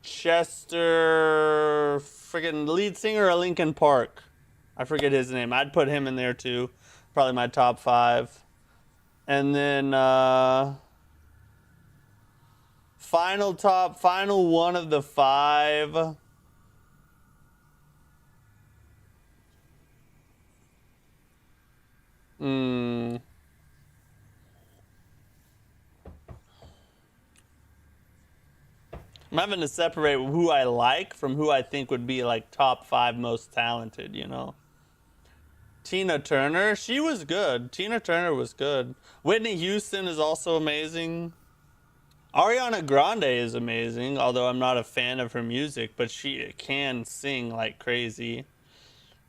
Chester, friggin' lead singer of Linkin Park. I forget his name. I'd put him in there too. Probably my top 5. And then final one of the 5. I'm having to separate who I like from who I think would be like top 5 most talented, you know. Tina Turner, she was good. Tina Turner was good. Whitney Houston is also amazing. Ariana Grande is amazing, although I'm not a fan of her music, but she can sing like crazy.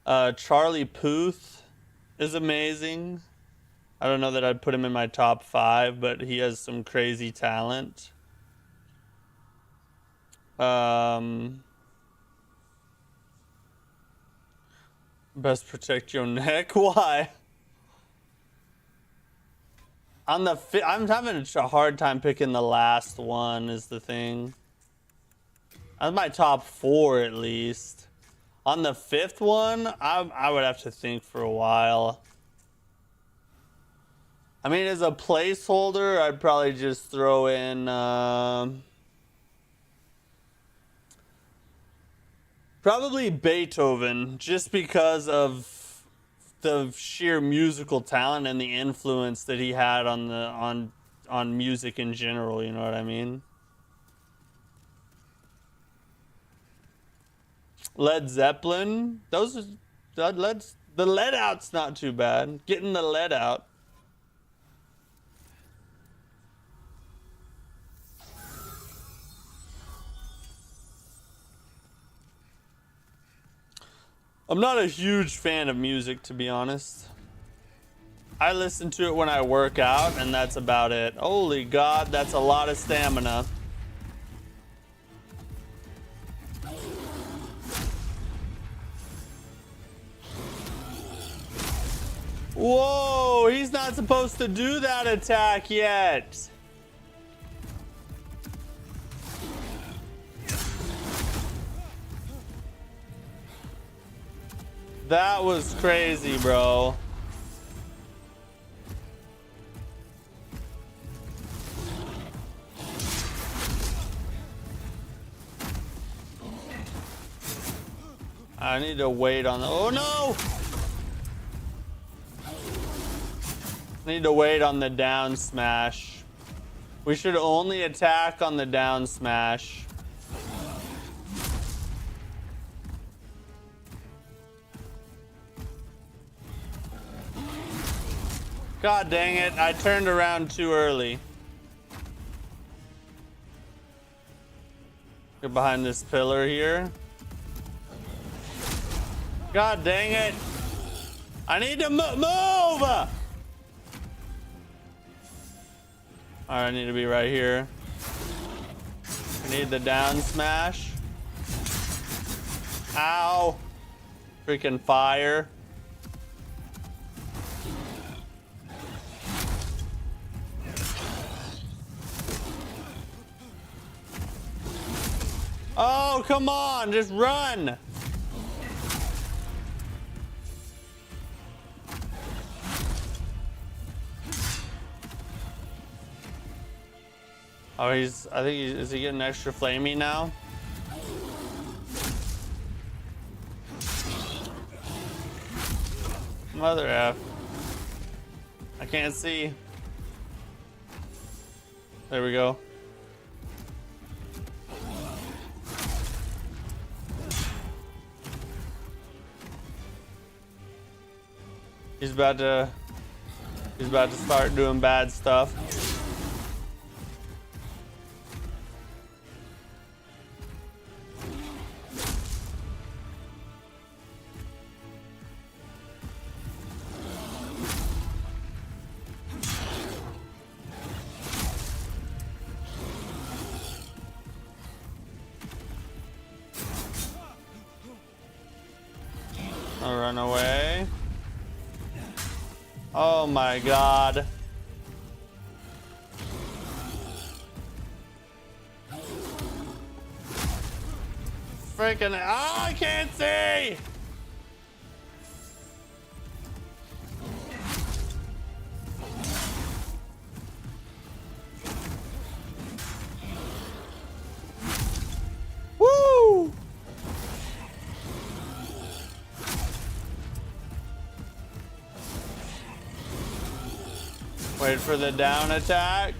Charlie Puth is amazing. I don't know that I'd put him in my top 5, but he has some crazy talent. Best protect your neck. Why? I'm having a hard time picking the last one is the thing. That's my top 4 at least. On the 5th one, I would have to think for a while. I mean, as a placeholder, I'd probably just throw in probably Beethoven, just because of the sheer musical talent and the influence that he had on music in general, you know what I mean? Led Zeppelin, the lead out's not too bad. Getting the lead out. I'm not a huge fan of music, to be honest. I listen to it when I work out, and that's about it. Holy God, that's a lot of stamina. Whoa, he's not supposed to do that attack yet. That was crazy, bro. I need to wait on the... Oh, no! I need to wait on the down smash. We should only attack on the down smash. God dang it, I turned around too early. Get behind this pillar here. God dang it. I need to move! Alright, I need to be right here. I need the down smash. Ow! Freaking fire. Oh, come on, just run. Oh, I think is he getting extra flamey now? Mother F. I can't see. There we go. He's about to start doing bad stuff. I'll run away. Oh my god. Freaking, oh, I can't see. Woo! Wait for the down attack.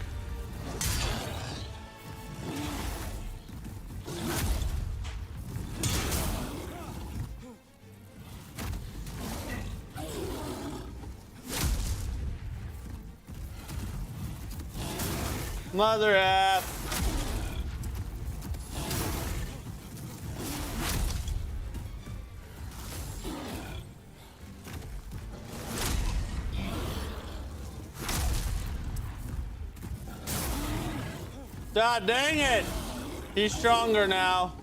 Mother F. God dang it! He's stronger now.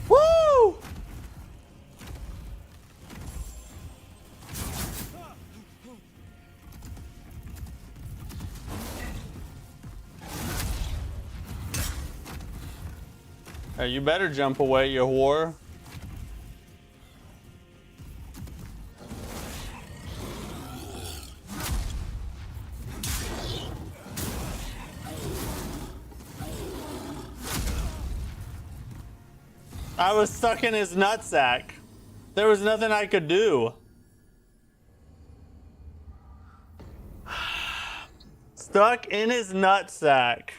Woo! Hey, you better jump away, you whore. I was stuck in his nutsack. There was nothing I could do. Stuck in his nutsack.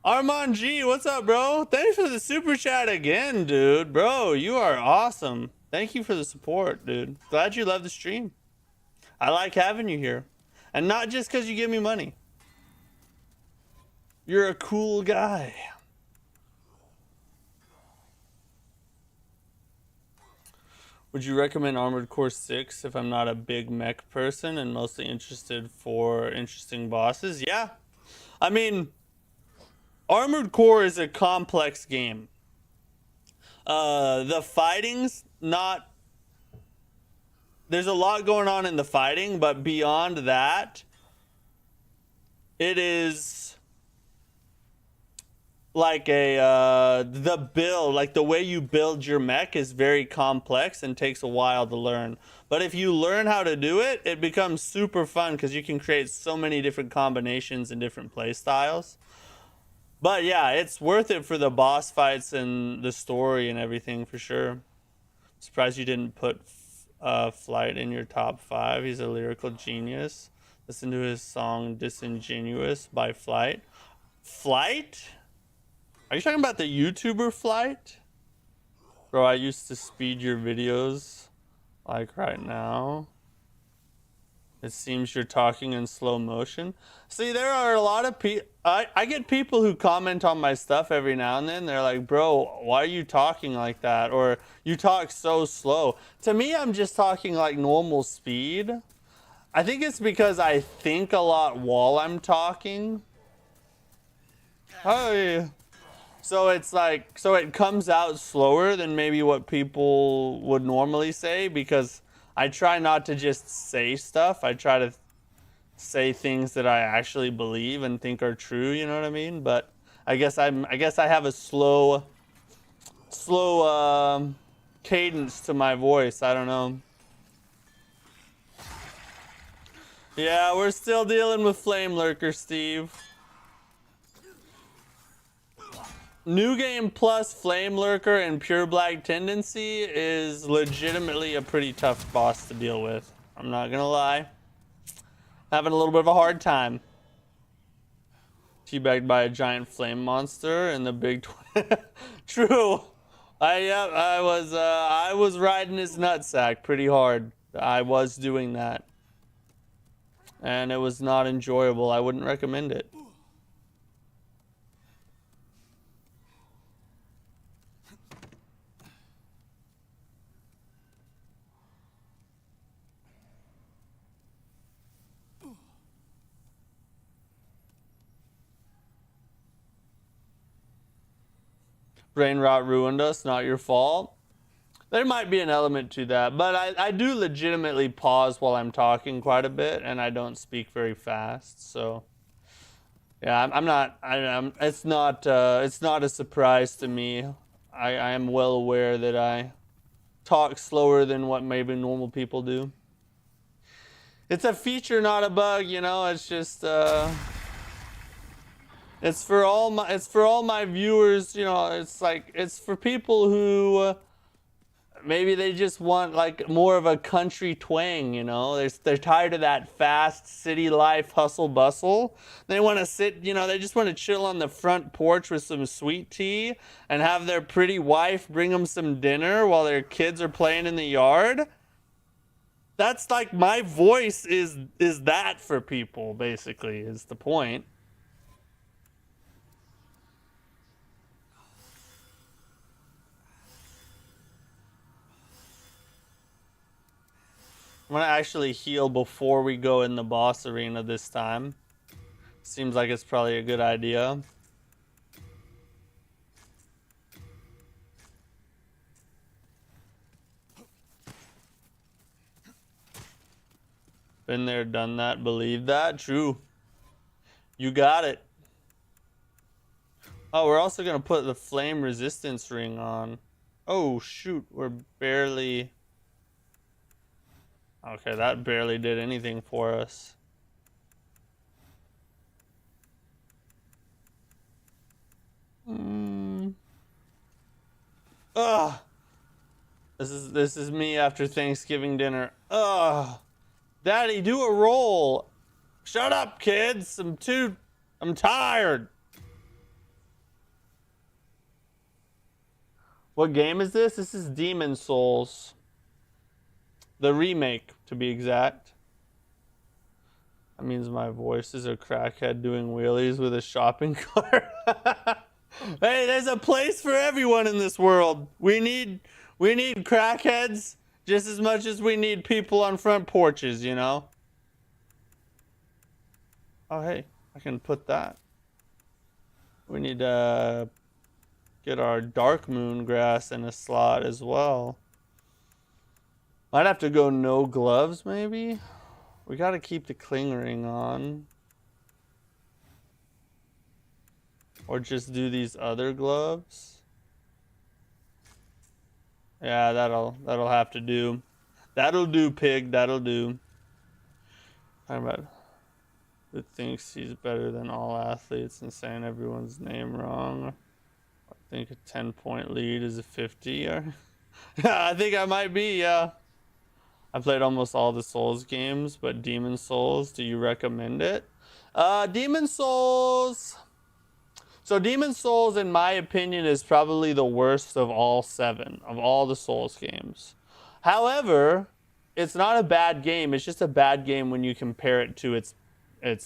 Armand G, what's up, bro? Thanks for the super chat again, dude. Bro, you are awesome. Thank you for the support, dude. Glad you love the stream. I like having you here. And not just because you give me money. You're a cool guy. Would you recommend Armored Core 6 if I'm not a big mech person and mostly interested for interesting bosses? Yeah. I mean, Armored Core is a complex game. The fighting's not... There's a lot going on in the fighting, but beyond that, it is... like the build, like the way you build your mech is very complex and takes a while to learn. But if you learn how to do it, it becomes super fun because you can create so many different combinations and different play styles. But yeah, it's worth it for the boss fights and the story and everything for sure. Surprised you didn't put Flight in your top 5. He's a lyrical genius. Listen to his song Disingenuous by Flight. Flight? Are you talking about the YouTuber Flight? Bro, I used to speed your videos like right now. It seems you're talking in slow motion. See, there are a lot of people. I get people who comment on my stuff every now and then. They're like, bro, why are you talking like that? Or you talk so slow. To me, I'm just talking like normal speed. I think it's because I think a lot while I'm talking. Hey. So it's like, so it comes out slower than maybe what people would normally say, because I try not to just say stuff. I try to say things that I actually believe and think are true, you know what I mean? But I guess I have a slow cadence to my voice. I don't know. Yeah, we're still dealing with Flamelurker, Steve. New Game Plus Flamelurker and Pure Black Tendency is legitimately a pretty tough boss to deal with. I'm not gonna lie. Having a little bit of a hard time. Teabagged by a giant flame monster in the big True. I was riding his nutsack pretty hard. I was doing that. And it was not enjoyable. I wouldn't recommend it. Brain rot ruined us, not your fault. There might be an element to that, but I do legitimately pause while I'm talking quite a bit, and I don't speak very fast, so yeah, it's not a surprise to me. I am well aware that I talk slower than what maybe normal people do. It's a feature, not a bug, you know. It's just it's for all my viewers, you know. It's like, it's for people who maybe they just want like more of a country twang, you know. They're tired of that fast city life hustle bustle. They want to sit, you know, they just want to chill on the front porch with some sweet tea and have their pretty wife bring them some dinner while their kids are playing in the yard. That's like, my voice is that for people, basically, is the point. I'm gonna actually heal before we go in the boss arena this time. Seems like it's probably a good idea. Been there, done that, believe that. True. You got it. Oh, we're also gonna put the flame resistance ring on. Oh shoot, we're barely... Okay, that barely did anything for us. Ugh. This is me after Thanksgiving dinner. Ugh. Daddy, do a roll. Shut up, kids. I'm tired. What game is this? This is Demon Souls. The remake, to be exact. That means my voice is a crackhead doing wheelies with a shopping cart. Hey, there's a place for everyone in this world. We need crackheads just as much as we need people on front porches, you know? Oh, hey, I can put that. We need to get our dark moon grass in a slot as well. Might have to go no gloves, maybe? We gotta keep the cling ring on. Or just do these other gloves. Yeah, that'll have to do. That'll do, pig, that'll do. Talking about who thinks he's better than all athletes and saying everyone's name wrong. I think a 10-point lead is a 50. Or yeah, I think I might be, yeah. I played almost all the Souls games, but Demon Souls, do you recommend it? Demon Souls... So Demon Souls, in my opinion, is probably the worst of all 7, of all the Souls games. However, it's not a bad game. It's just a bad game when you compare it to its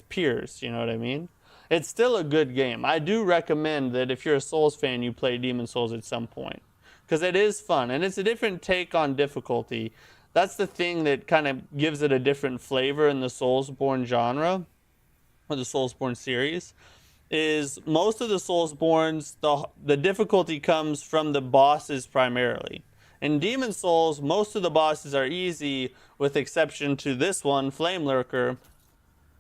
peers. You know what I mean? It's still a good game. I do recommend that if you're a Souls fan, you play Demon's Souls at some point, because it is fun and it's a different take on difficulty. That's the thing that kind of gives it a different flavor in the Soulsborne genre, or the Soulsborne series. Is most of the Soulsborns, the difficulty comes from the bosses primarily. In Demon's Souls, most of the bosses are easy, with exception to this one, Flamelurker.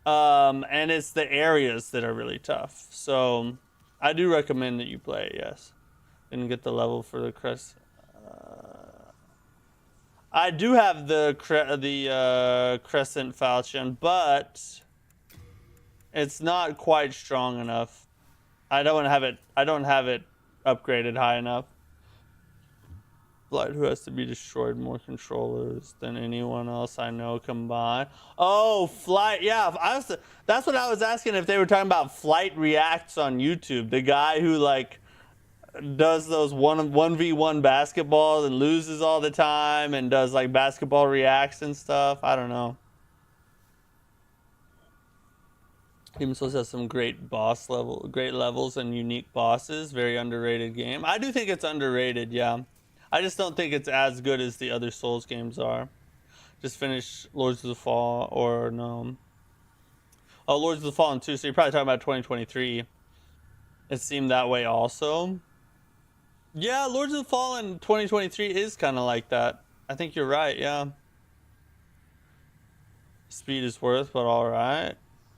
And it's the areas that are really tough. So I do recommend that you play it, yes. Didn't get the level for the crest. I do have the Crescent Falchion, but it's not quite strong enough. I don't have it upgraded high enough. Blight who has to be destroyed more controllers than anyone else I know combined. Oh, Flight. Yeah, that's what I was asking, if they were talking about Flight Reacts on YouTube. The guy who like does those 1v1 basketballs and loses all the time and does like basketball reacts and stuff. I don't know. Demon's Souls has some great levels and unique bosses. Very underrated game. I do think it's underrated, yeah. I just don't think it's as good as the other Souls games are. Just finished Lords of the Fall, or no. Oh, Lords of the Fallen 2, so you're probably talking about 2023. It seemed that way also. Yeah, Lords of the Fallen 2023 is kind of like that. I think you're right, yeah. Speed is worth, but alright.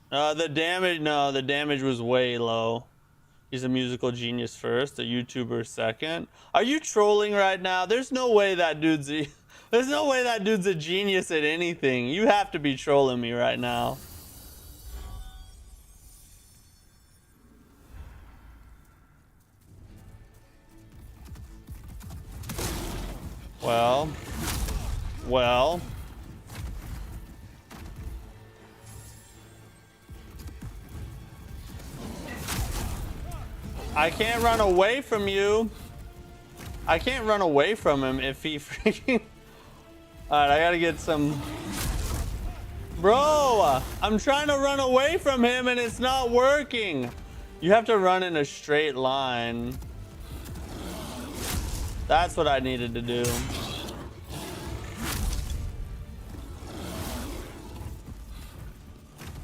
The damage was way low. He's a musical genius first, a YouTuber second. Are you trolling right now? There's no way that dude's a genius at anything. You have to be trolling me right now. Well. I can't run away from you. I can't run away from him if he freaking... Alright, I gotta get some... Bro, I'm trying to run away from him and it's not working. You have to run in a straight line. That's what I needed to do.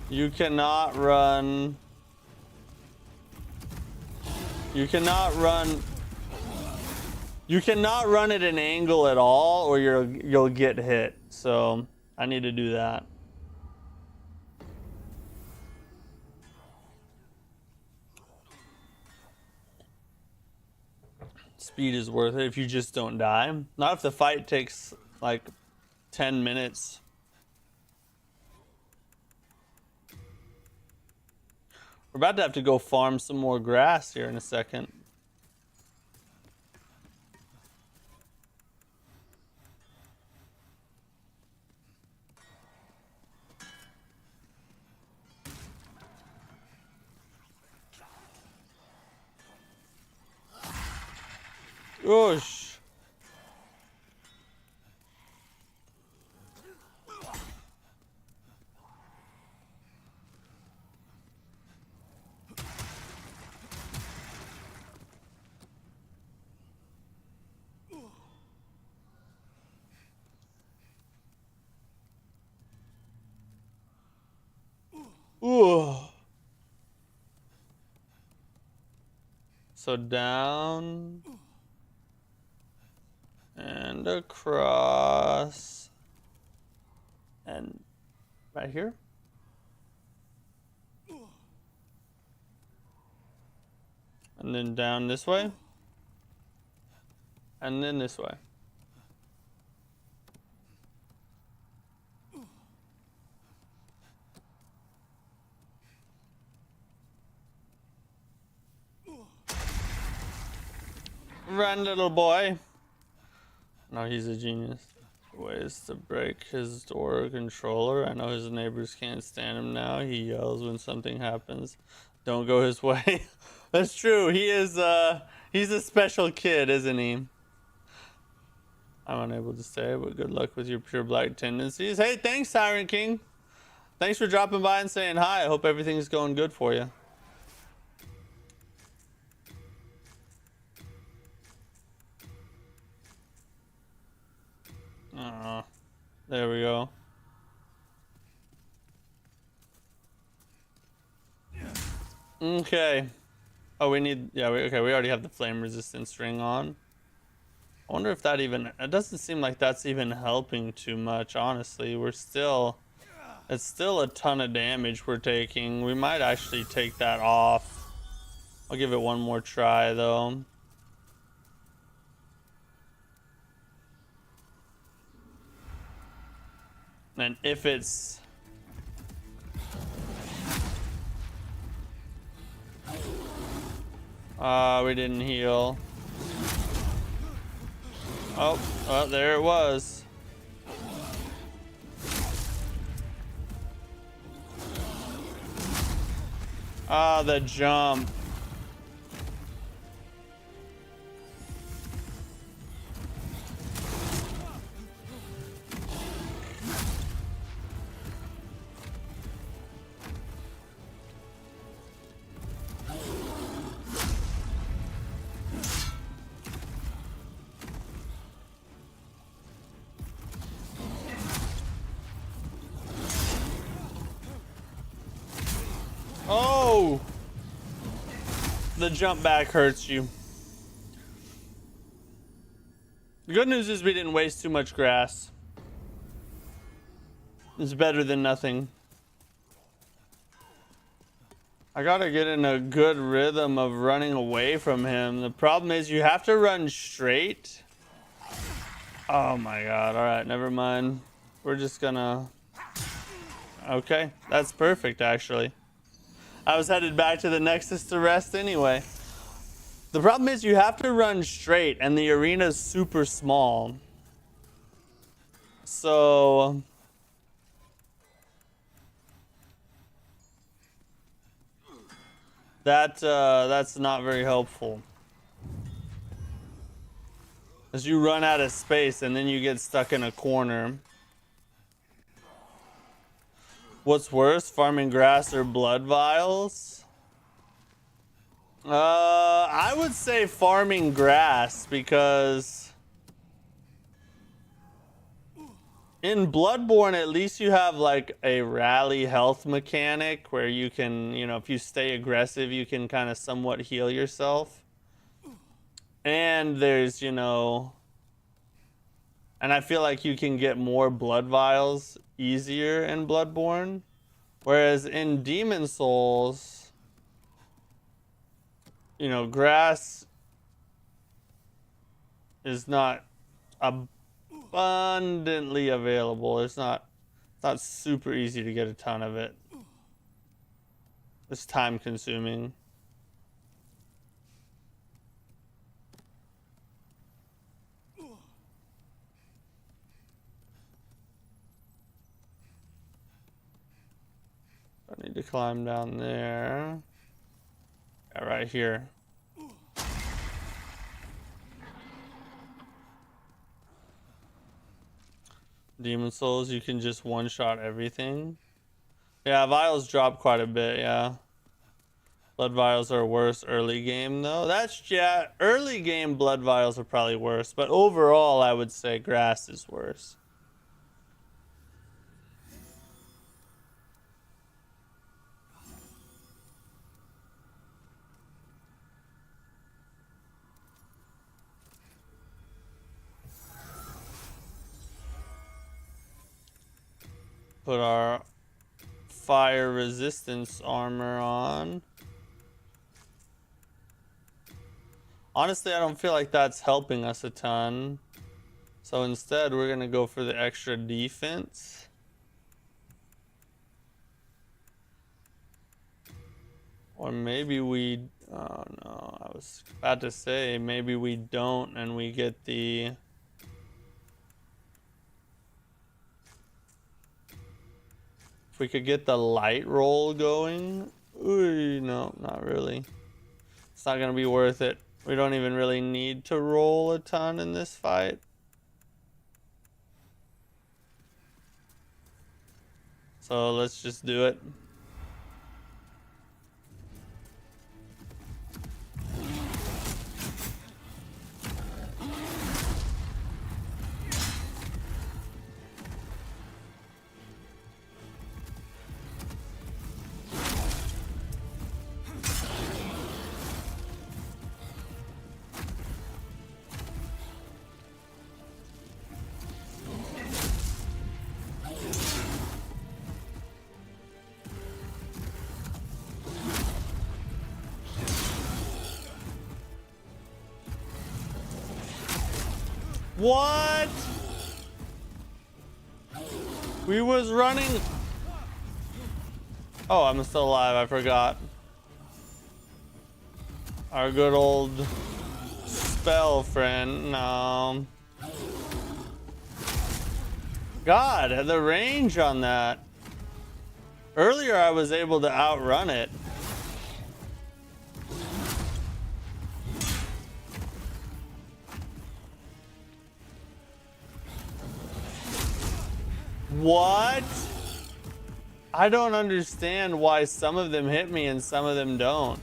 You cannot run... You cannot run at an angle at all, or you'll get hit. So I need to do that. Speed is worth it if you just don't die. Not if the fight takes like 10 minutes. We're about to have to go farm some more grass here in a second. Oosh. Ooh. So down and across and right here. And then down this way. And then this way. Run, little boy. No, he's a genius. Ways to break his door controller. I know his neighbors can't stand him now. He yells when something happens. Don't go his way. That's true. He is he's a special kid, isn't he? I'm unable to say, but good luck with your pure black tendencies. Hey, thanks, Siren King. Thanks for dropping by and saying hi. I hope everything's going good for you. There we go. Okay. Oh, we need, yeah, okay, we already have the flame resistance ring on. I wonder if that even, it doesn't seem like that's even helping too much, honestly. It's still a ton of damage we're taking. We might actually take that off. I'll give it one more try, though. And if it's... we didn't heal. Oh, well, there it was. Ah, the jump. Oh! The jump back hurts you. The good news is we didn't waste too much grass. It's better than nothing. I gotta get in a good rhythm of running away from him. The problem is you have to run straight. Oh my god, alright, never mind. We're just gonna... Okay, that's perfect actually. I was headed back to the Nexus to rest anyway. The problem is you have to run straight and the arena's super small. So... that's not very helpful. As you run out of space and then you get stuck in a corner. What's worse, farming grass or blood vials? I would say farming grass because in Bloodborne at least you have like a rally health mechanic where you can, you know, if you stay aggressive you can kind of somewhat heal yourself. And there's, you know, and I feel like you can get more blood vials easier in Bloodborne. Whereas in Demon Souls, you know, grass is not abundantly available. It's not super easy to get a ton of it. It's time consuming. I need to climb down there. Yeah, right here. Demon Souls, you can just one-shot everything. Yeah, vials drop quite a bit, yeah. Blood vials are worse early game, though. That's, yeah, early game blood vials are probably worse. But overall, I would say grass is worse. Put our fire resistance armor on. Honestly, I don't feel like that's helping us a ton. So instead, we're going to go for the extra defense. Or maybe we... Oh no, I was about to say maybe we don't and we get the... If we could get the light roll going. Ooh, no, not really. It's not going to be worth it. We don't even really need to roll a ton in this fight. So let's just do it. What? We was running. Oh, I'm still alive. I forgot. Our good old spell friend. No. God, the range on that. Earlier, I was able to outrun it. What? I don't understand why some of them hit me and some of them don't.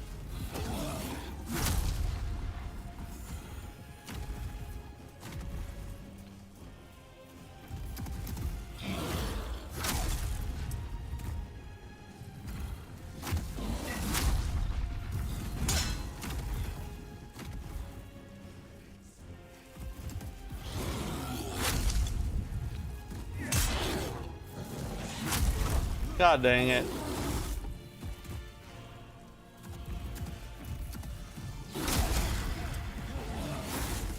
God dang it.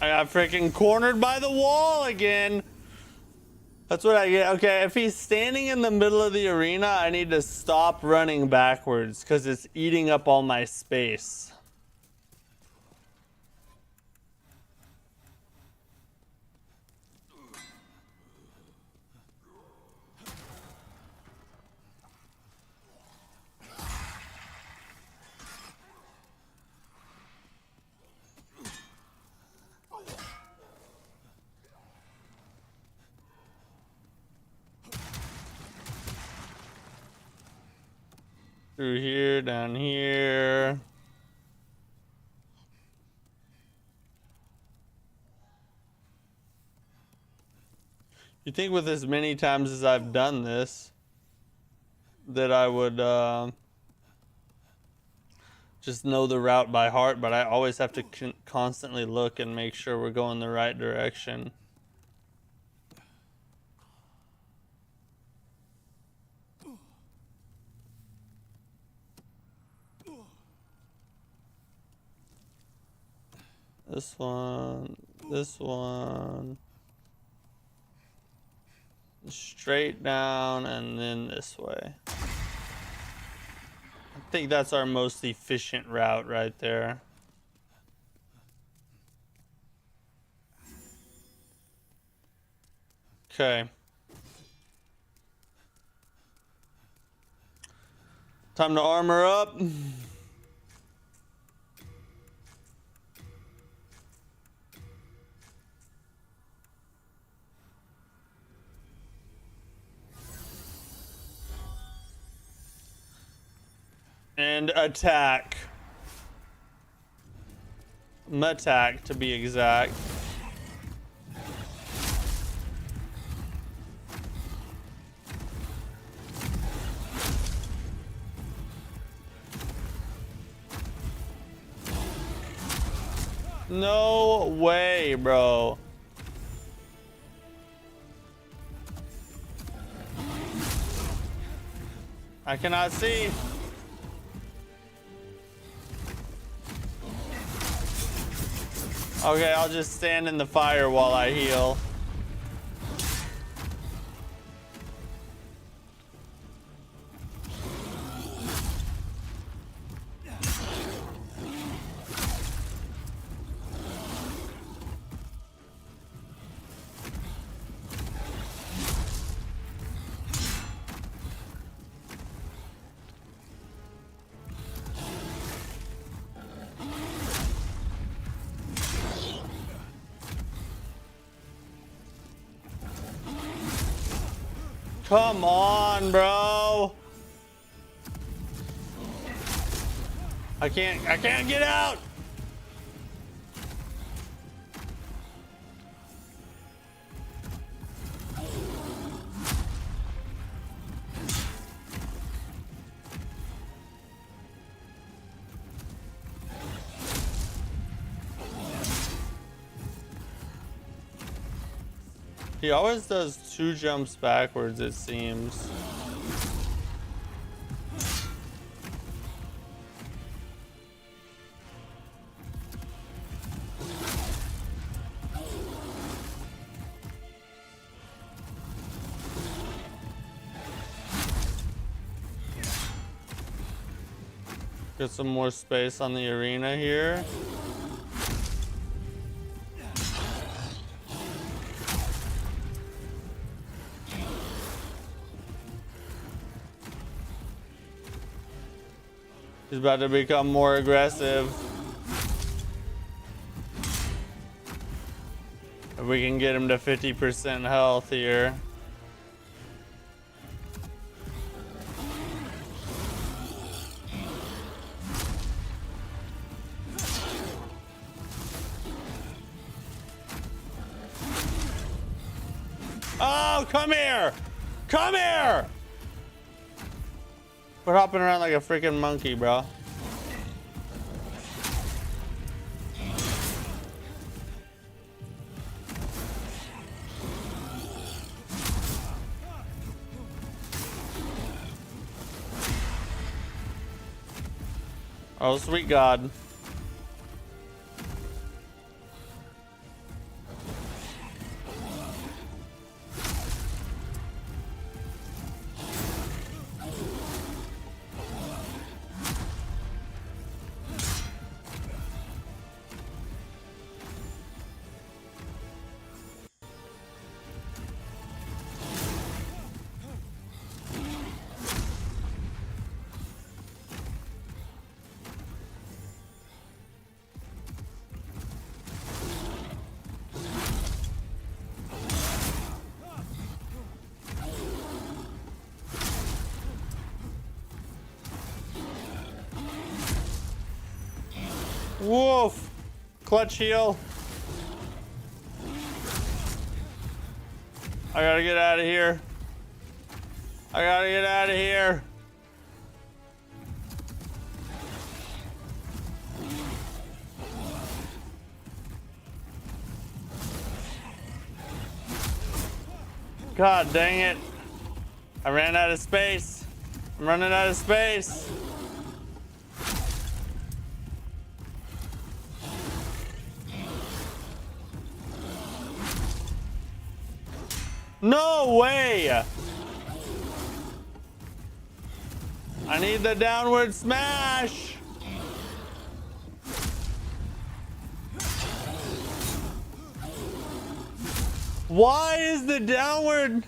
I got freaking cornered by the wall again. That's what I get. Okay, if he's standing in the middle of the arena, I need to stop running backwards because it's eating up all my space. Through here, down here. You think with as many times as I've done this, that I would just know the route by heart, but I always have to constantly look and make sure we're going the right direction. This one, straight down, and then this way. I think that's our most efficient route right there. Okay. Time to armor up. And attack. Mattack, to be exact. No way, bro. I cannot see. Okay, I'll just stand in the fire while I heal. Come on, bro. I can't get out. He always does 2 jumps backwards, it seems. Get some more space on the arena here. He's about to become more aggressive. If we can get him to 50% health here. Oh, come here! Come here! We're hopping around like a freaking monkey, bro. Oh, sweet God. Woof! Clutch heal. I gotta get out of here. I gotta get out of here. God dang it. I ran out of space. I'm running out of space. No way! I need the downward smash! Why is the downward...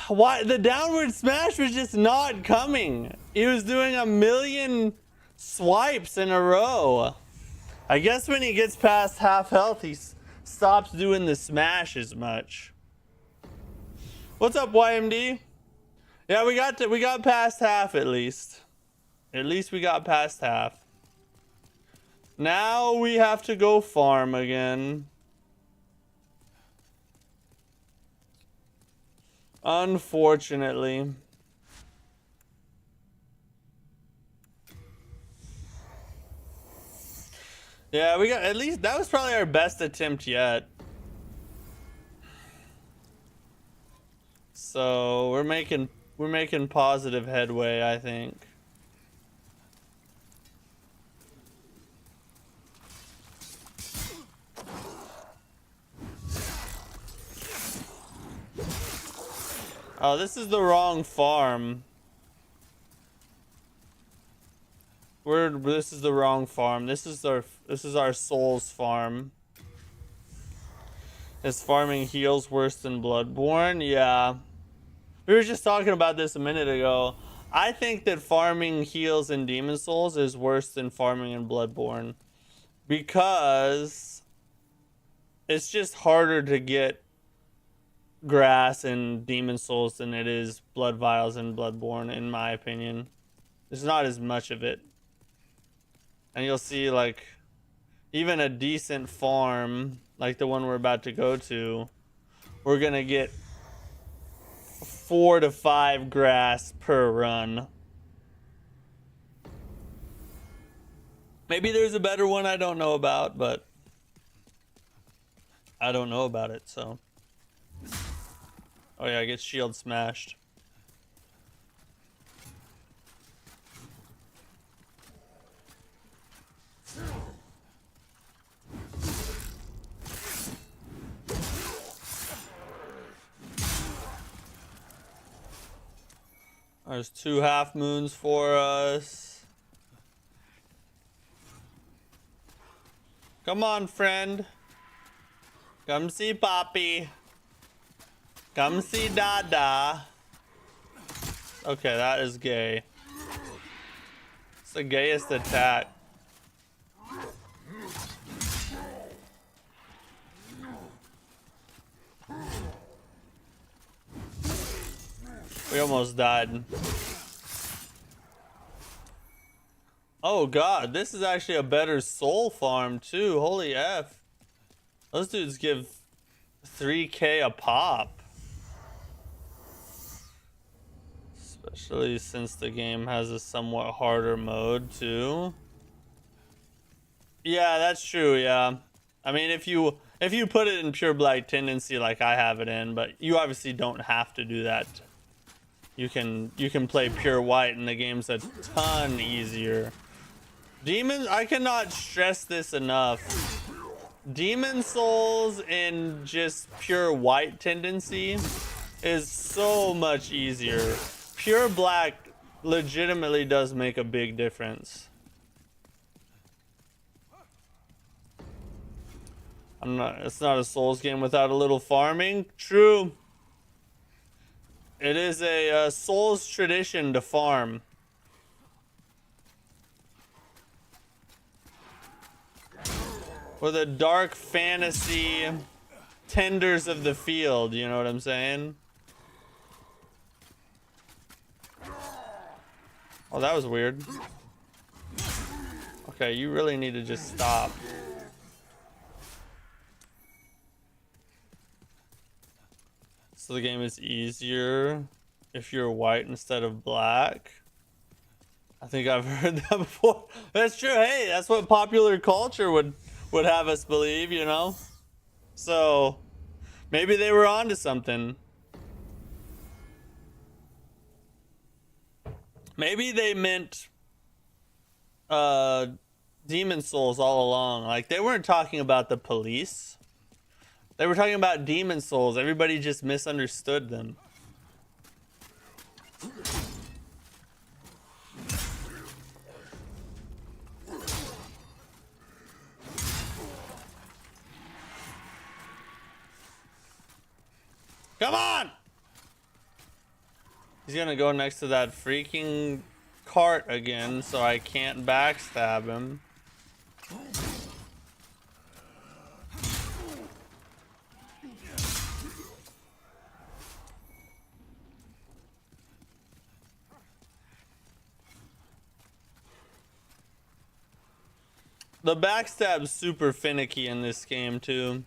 Why? The downward smash was just not coming. He was doing 1,000,000 swipes in a row. I guess when he gets past half health, he stops doing the smash as much. What's up, YMD? Yeah, we got past half at least. At least we got past half. Now we have to go farm again. Unfortunately. Yeah, we got at least that was probably our best attempt yet. So we're making positive headway, I think. Oh, this is the wrong farm. This is the wrong farm. This is our soul's farm. Is farming heals worse than Bloodborne? Yeah. We were just talking about this a minute ago. I think that farming heals in Demon Souls is worse than farming in Bloodborne. Because it's just harder to get grass in Demon Souls than it is Blood Vials and Bloodborne, in my opinion. There's not as much of it. And you'll see, like, even a decent farm, like the one we're about to go to, we're gonna get 4 to 5 grass per run. Maybe there's a better one I don't know about, but I don't know about it, so. Oh yeah, I get shield smashed. There's 2 half moons for us. Come on, friend. Come see Poppy. Come see Dada. Okay, that is gay. It's the gayest attack. We almost died. Oh god, this is actually a better soul farm too. Holy F. Those dudes give 3k a pop. Especially since the game has a somewhat harder mode too. Yeah, that's true, yeah. I mean, if you put it in pure black tendency like I have it in, but you obviously don't have to do that. You can play pure white and the game's a ton easier. Demons, I cannot stress this enough. Demon Souls in just pure white tendency is so much easier. Pure black legitimately does make a big difference. It's not a Souls game without a little farming. True. It is a Souls tradition to farm. Or the dark fantasy tenders of the field, you know what I'm saying? Oh, that was weird. Okay, you really need to just stop. So the game is easier if you're white instead of black. I think I've heard that before. That's true. Hey, that's what popular culture would have us believe, you know? So maybe they were onto something. Maybe they meant Demon Souls all along. Like, they weren't talking about the police. They were talking about Demon Souls. Everybody just misunderstood them. Come on! He's gonna go next to that freaking cart again, so I can't backstab him. The backstab's super finicky in this game too.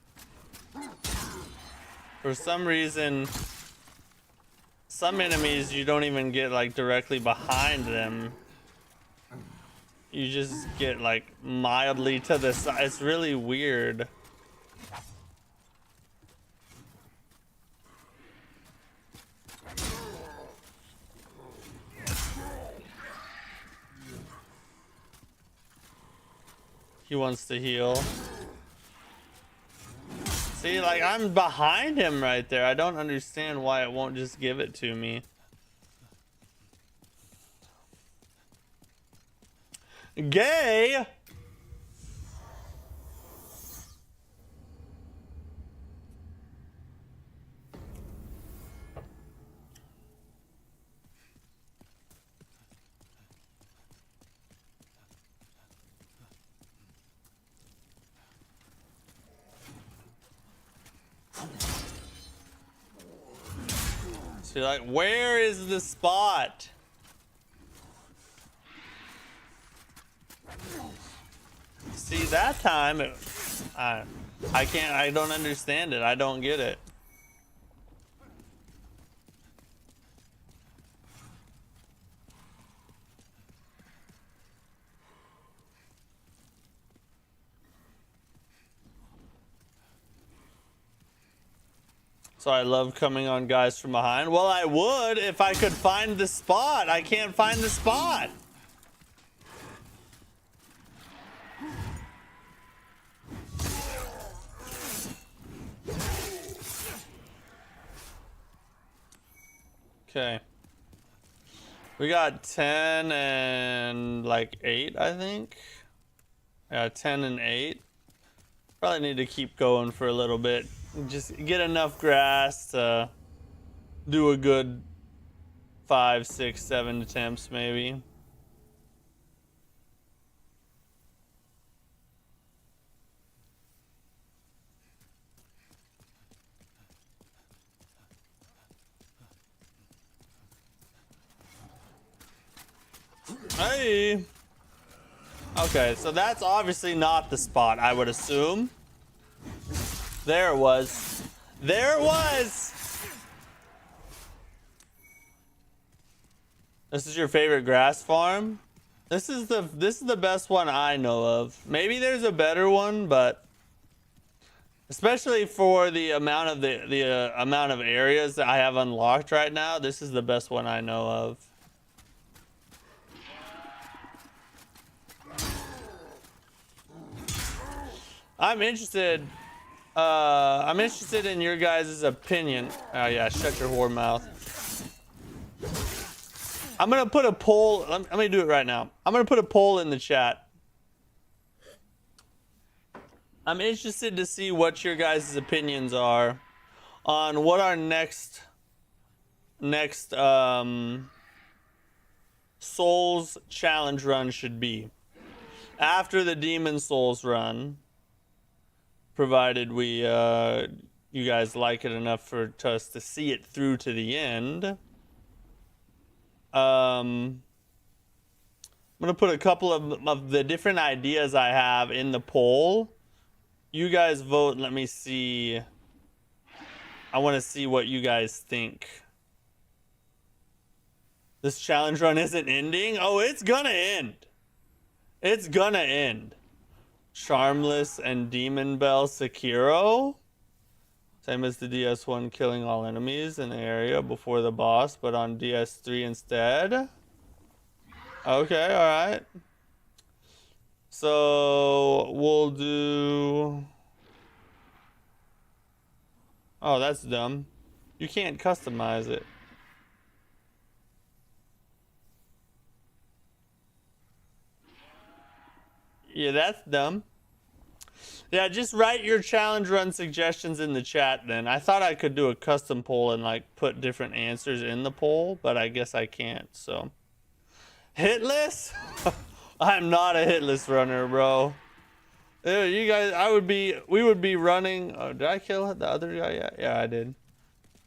For some reason, some enemies you don't even get like directly behind them. You just get like mildly to the side. It's really weird. He wants to heal. See, like, I'm behind him right there. I don't understand why it won't just give it to me. Gay! So you're like, where is the spot? See, that time, I don't understand it. I don't get it. So I love coming on guys from behind. Well, I would if I could find the spot. I can't find the spot. Okay. We got 10 and like 8, I think. Yeah, 10 and 8. Probably need to keep going for a little bit. Just get enough grass to do a good 5, 6, 7 attempts maybe. Hey. Okay, so that's obviously not the spot, I would assume. There it was. There it was. This is your favorite grass farm? This is the best one I know of. Maybe there's a better one, but especially for the amount of the amount of areas that I have unlocked right now, this is the best one I know of. I'm interested in your guys' opinion. Oh yeah, shut your whore mouth. I'm gonna put a poll. Let me do it right now. I'm gonna put a poll in the chat. I'm interested to see what your guys' opinions are on what our next Souls challenge run should be after the Demon Souls run. Provided we you guys like it enough for us to see it through to the end. I'm gonna put a couple of the different ideas I have in the poll. You guys vote and let me see. I want to see what you guys think. This challenge run isn't ending? Oh, it's gonna end. It's gonna end. Charmless and Demon Bell Sekiro. Same as the DS1, killing all enemies in the area before the boss, but on DS3 instead. Okay, alright. So we'll do... Oh, that's dumb. You can't customize it. Yeah, that's dumb. Yeah, just write your challenge run suggestions in the chat then. I thought I could do a custom poll and like put different answers in the poll, but I guess I can't, so. Hitless? I'm not a hitless runner, bro. Ew, you guys, we would be running, oh, did I kill the other guy? Yeah, I did.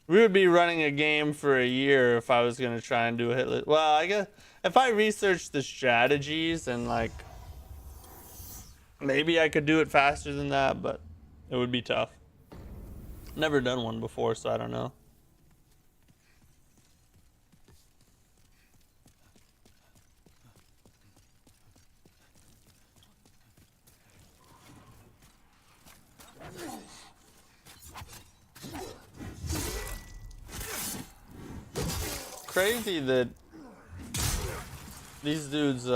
We would be running a game for a year if I was gonna try and do a hitless. Well, I guess if I researched the strategies and like, maybe I could do it faster than that, but it would be tough. Never done one before, so I don't know. Crazy that these dudes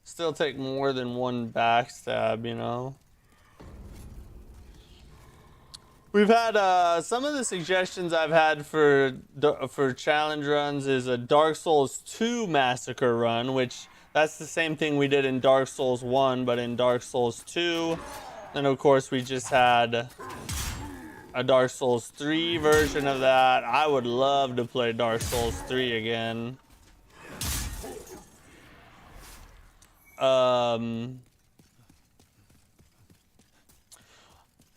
still take more than one backstab, you know. We've had some of the suggestions I've had for challenge runs is a Dark Souls 2 massacre run, which that's the same thing we did in Dark Souls 1, but in Dark Souls 2. And of course we just had a Dark Souls 3 version of that. I would love to play Dark Souls 3 again.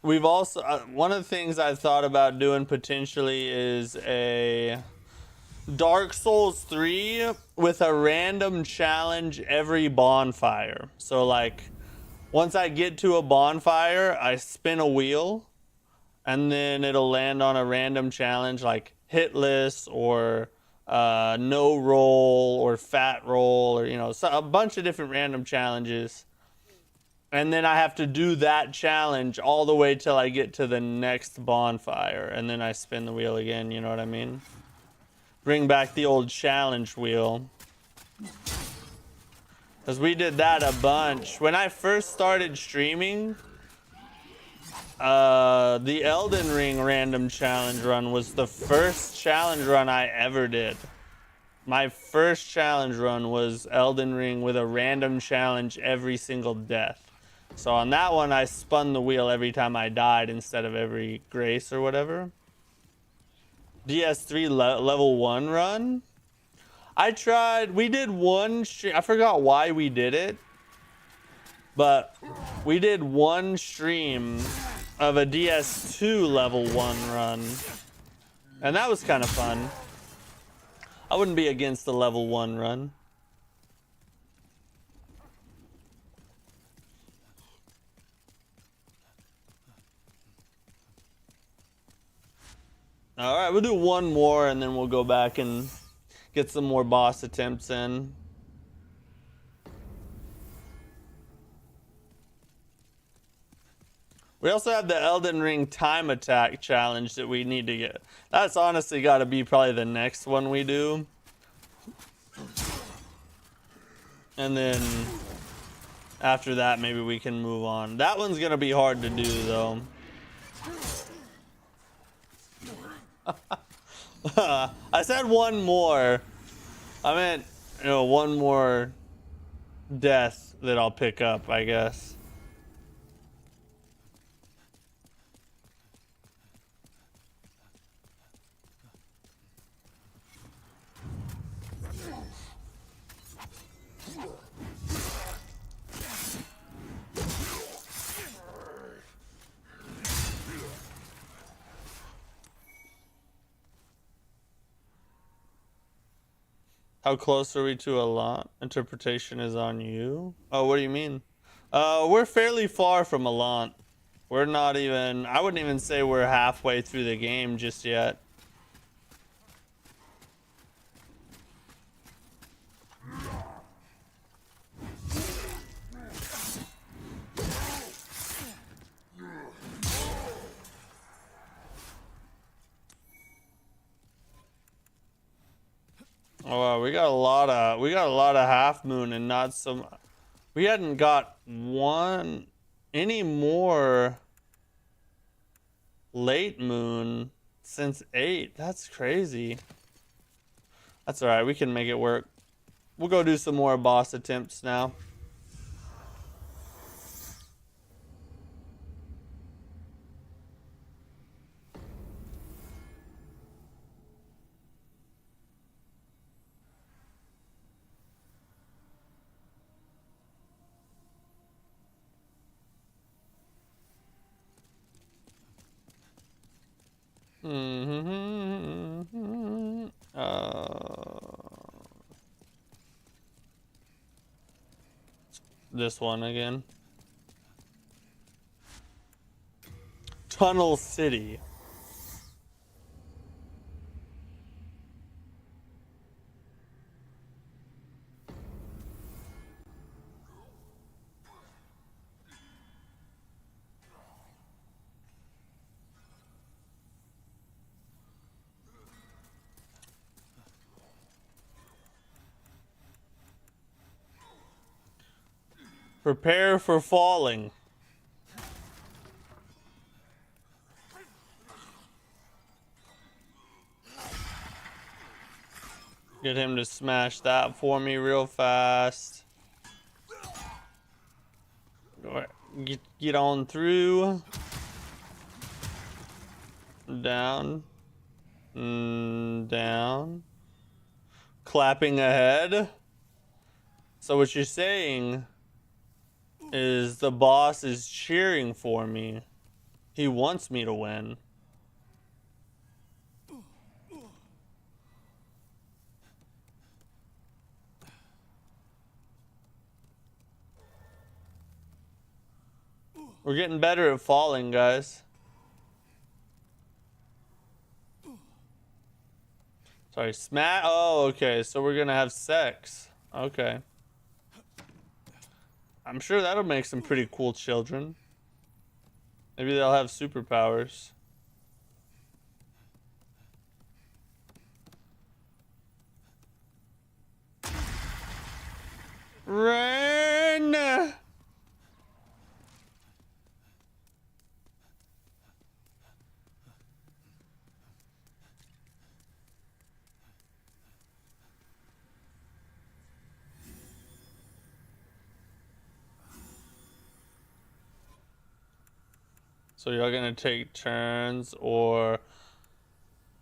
we've also one of the things I thought about doing potentially is a Dark Souls 3 with a random challenge every bonfire. So like once I get to a bonfire, I spin a wheel and then it'll land on a random challenge like hitless or no roll or fat roll, or you know, so a bunch of different random challenges. And then I have to do that challenge all the way till I get to the next bonfire, and then I spin the wheel again, you know what I mean? Bring back the old challenge wheel. Because we did that a bunch. When I first started streaming, the Elden Ring random challenge run was the first challenge run I ever did. My first challenge run was Elden Ring with a random challenge every single death. So on that one, I spun the wheel every time I died instead of every grace or whatever. DS3 level 1 run. I tried, we did one stream, I forgot why we did it, but we did one stream of a DS2 level 1 run, and that was kind of fun. I wouldn't be against the level 1 run. All right, we'll do one more and then we'll go back and get some more boss attempts in. We also have the Elden Ring time attack challenge that we need to get. That's honestly got to be probably the next one we do. And then after that, maybe we can move on. That one's going to be hard to do though. I said one more. I meant, you know, one more death that I'll pick up, I guess. How close are we to a lot? Interpretation is on you. Oh, what do you mean? We're fairly far from Alant. We're not even, I wouldn't even say we're halfway through the game just yet. Oh, wow, we got a lot of half moon and not some. We hadn't got any more late moon since 8. That's crazy. That's all right. We can make it work. We'll go do some more boss attempts now. This one again. Tunnel City. Prepare for falling. Get him to smash that for me real fast. Get on through. Down. Down. Clapping ahead. So what you're saying is the boss is cheering for me. He wants me to win. We're getting better at falling, guys. Sorry, smack. Oh, okay. So we're gonna have sex. Okay. I'm sure that'll make some pretty cool children. Maybe they'll have superpowers. Run! So you're gonna take turns, or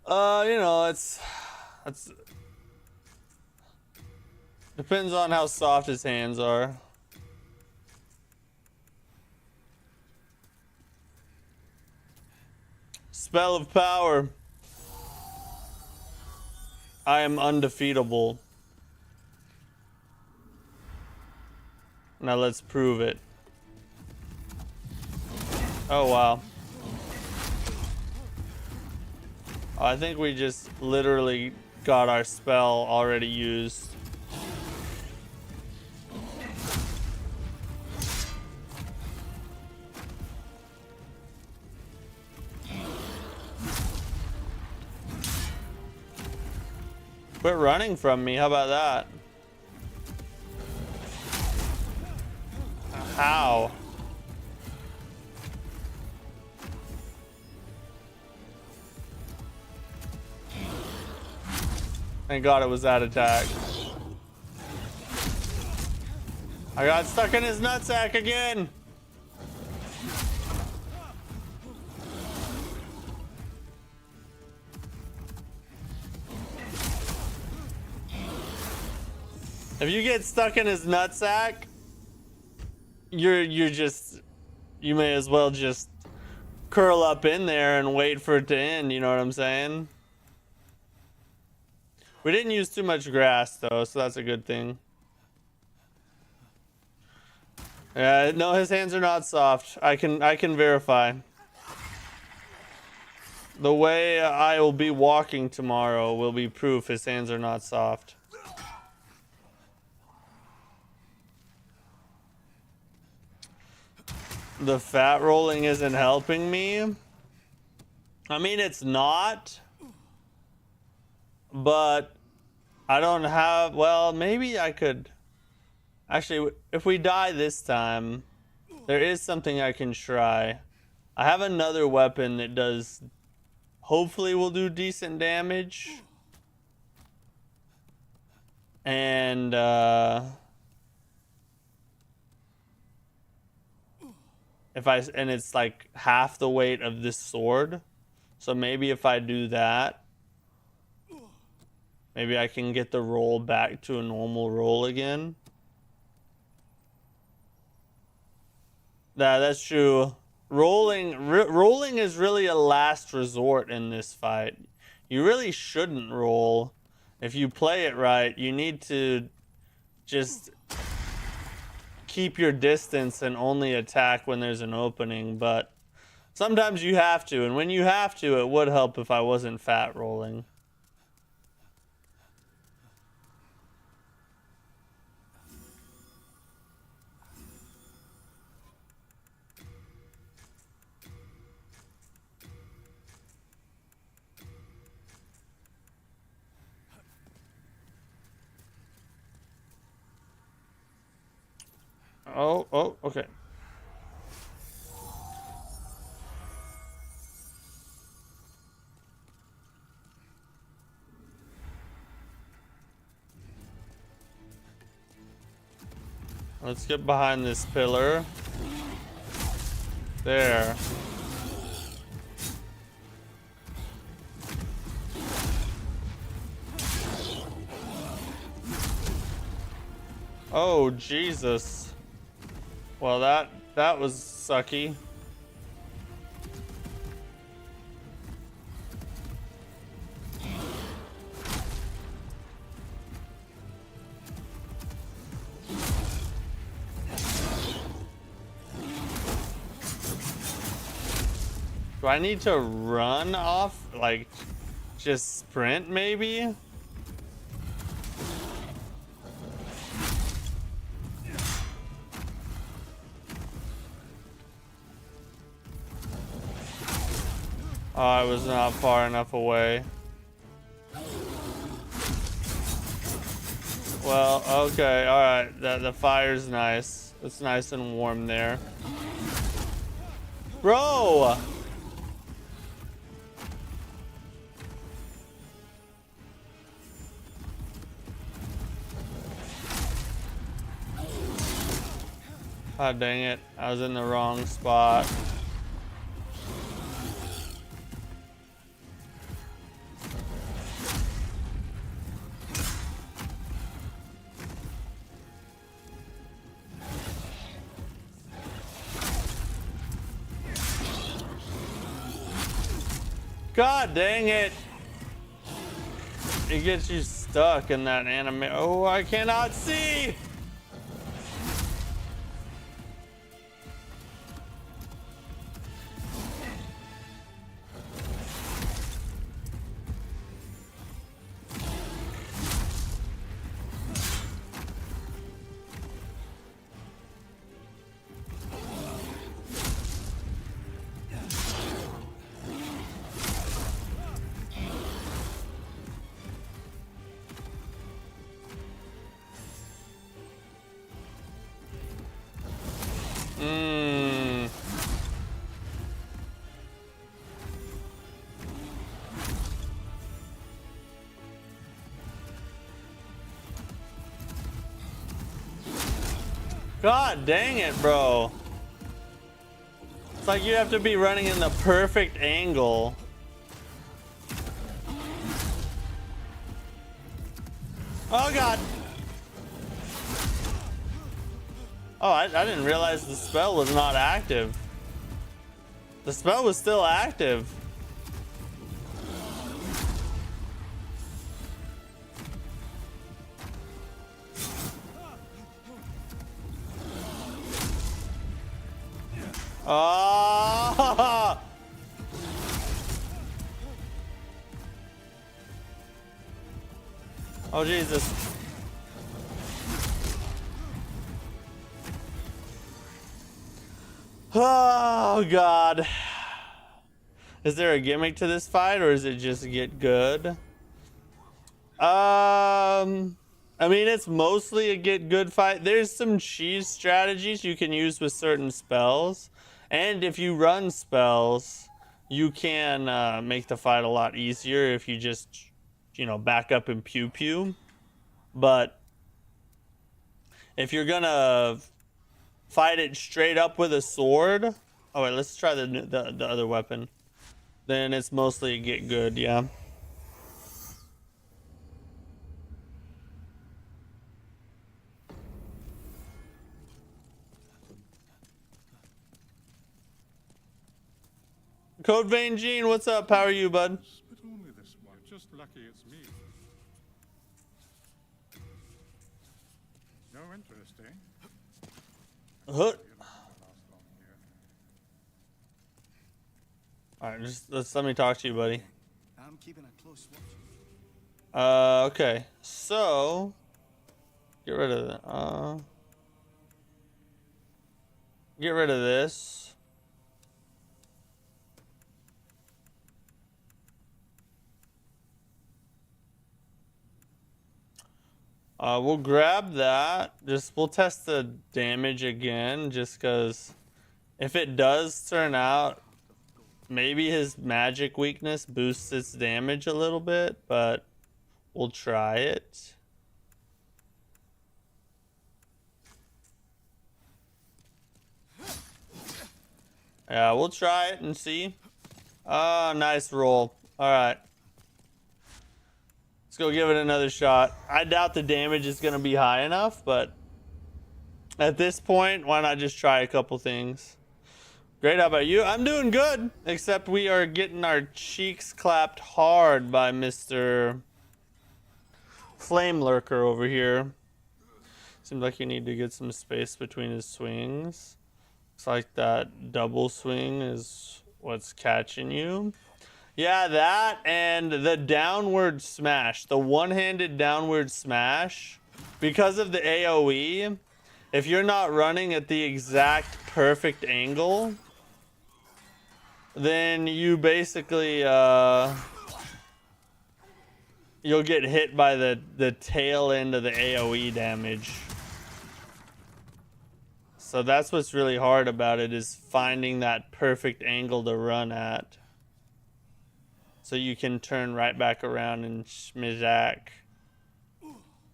you know, it's depends on how soft his hands are. Spell of power. I am undefeatable. Now let's prove it. Oh wow. I think we just literally got our spell already used. Quit running from me, how about that? How? Thank God it was that attack. I got stuck in his nutsack again. If you get stuck in his nutsack, you may as well just curl up in there and wait for it to end, you know what I'm saying? We didn't use too much grass though, so that's a good thing. Yeah, no, his hands are not soft. I can verify. The way I will be walking tomorrow will be proof his hands are not soft. The fat rolling isn't helping me. I mean, it's not. But I don't have, well, maybe I could. Actually, if we die this time, there is something I can try. I have another weapon that does, hopefully will do decent damage. And, and it's like half the weight of this sword. So maybe if I do that, maybe I can get the roll back to a normal roll again. That's true. Rolling is really a last resort in this fight. You really shouldn't roll. If you play it right, you need to just keep your distance and only attack when there's an opening. But sometimes you have to, and when you have to, it would help if I wasn't fat rolling. Oh, okay. Let's get behind this pillar. There. Oh, Jesus. Well, that was sucky. Do I need to run off? Like, just sprint maybe? Oh, I was not far enough away. Well, okay, alright. The fire's nice. It's nice and warm there. Bro! Oh, dang it. I was in the wrong spot. God dang it! It gets you stuck in that anime. Oh, I cannot see! God dang it, bro. It's like you have to be running in the perfect angle. Oh, God. Oh, I didn't realize the spell was not active. The spell was still active. Oh! Oh, Jesus. Oh, God. Is there a gimmick to this fight, or is it just get good? I mean, it's mostly a get good fight. There's some cheese strategies you can use with certain spells. And if you run spells, you can make the fight a lot easier if you just, you know, back up and pew pew. But if you're gonna fight it straight up with a sword, oh wait, let's try the other weapon. Then it's mostly a get good, yeah. Code Vein Gene, what's up? How are you, bud? But only this one. Just lucky it's me. No interest, eh? Hood. All right, just let me talk to you, buddy. I'm keeping a close watch. Okay. So, get rid of that. Get rid of this. We'll grab that. We'll test the damage again, just because if it does turn out, maybe his magic weakness boosts its damage a little bit, but we'll try it. Yeah, we'll try it and see. Oh, nice roll. All right. Let's go give it another shot. I doubt the damage is going to be high enough, but at this point, why not just try a couple things? Great, how about you? I'm doing good, except we are getting our cheeks clapped hard by Mr. Flamelurker over here. Seems like you need to get some space between his swings. Looks like that double swing is What's catching you? Yeah, that and the downward smash, the one-handed downward smash, because of the AoE, if you're not running at the exact perfect angle, then you basically you'll get hit by the tail end of the AoE damage. So that's what's really hard about it, is finding that perfect angle to run at, so you can turn right back around and schmizzack.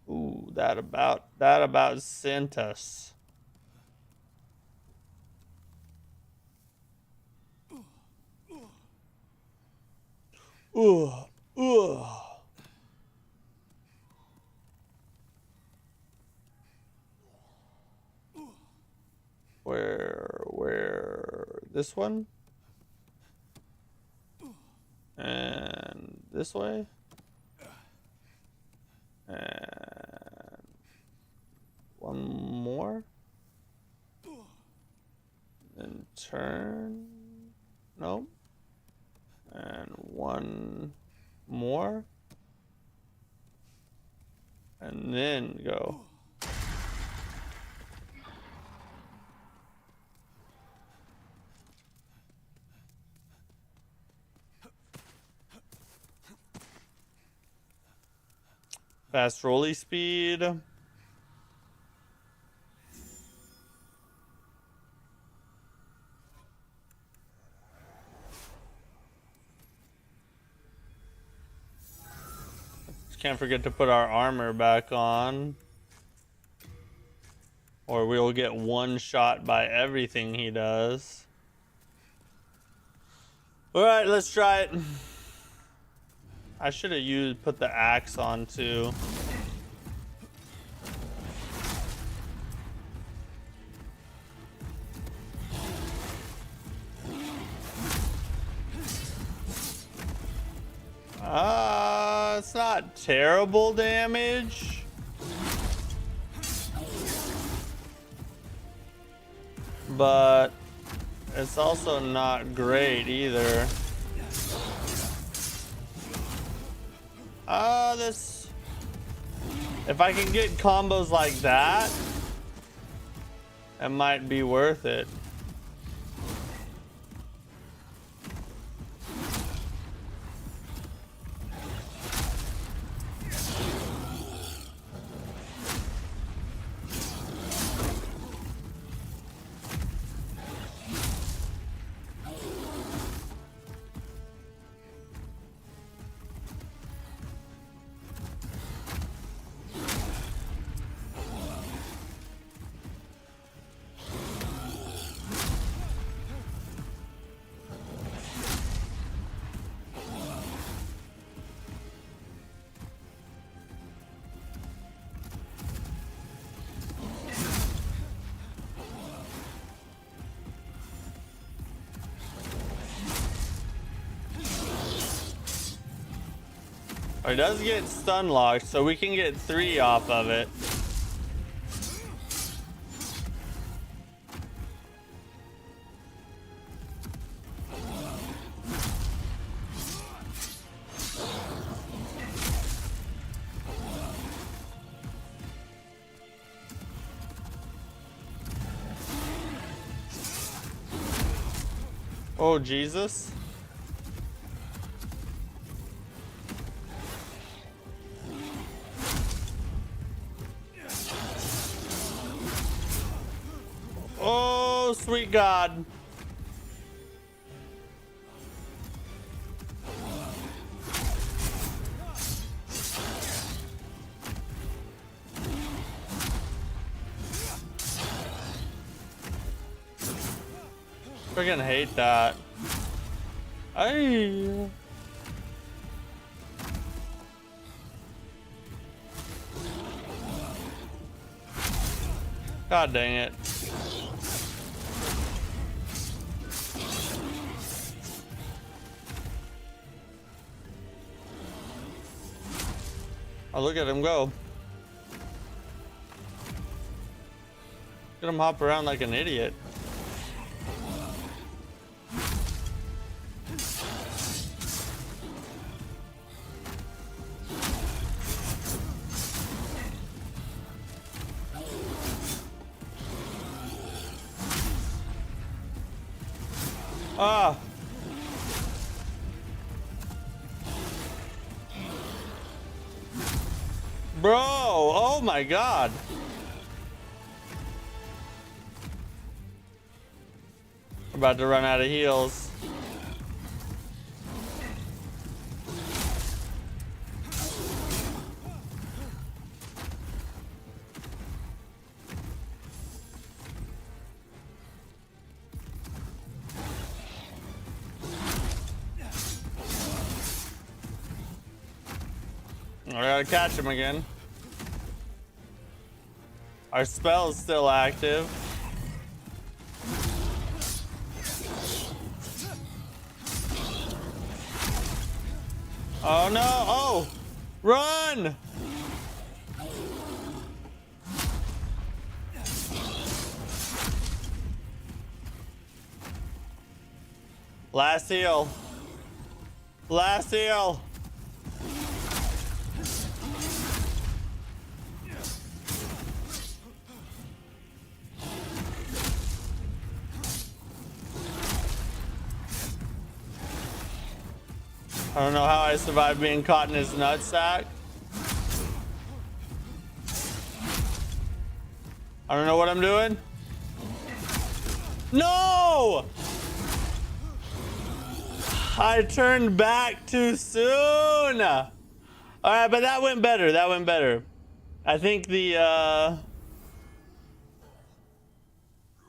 Ooh, that about sent us. Ooh, ooh. Where, this one? And this way? And one more? Then turn, no. And one more. And then go. Fast rolly speed. Can't forget to put our armor back on, or we'll get one shot by everything he does. All right, let's try it. I should have put the axe on too. It's not terrible damage, but it's also not great either. If I can get combos like that, it might be worth it. It does get stun locked, so we can get 3 off of it. Oh, Jesus. Oh, sweet God. Freaking hate that. Ay. God dang it. Oh, look at him go. Look at him hop around like an idiot. Ah. Bro, oh my god. We're about to run out of heals. I gotta catch him again. Our spell's still active. Oh no! Oh! Run! Last heal. Last heal. I don't know how I survived being caught in his nutsack. I don't know what I'm doing. No! I turned back too soon. All right, but that went better. That went better. I think the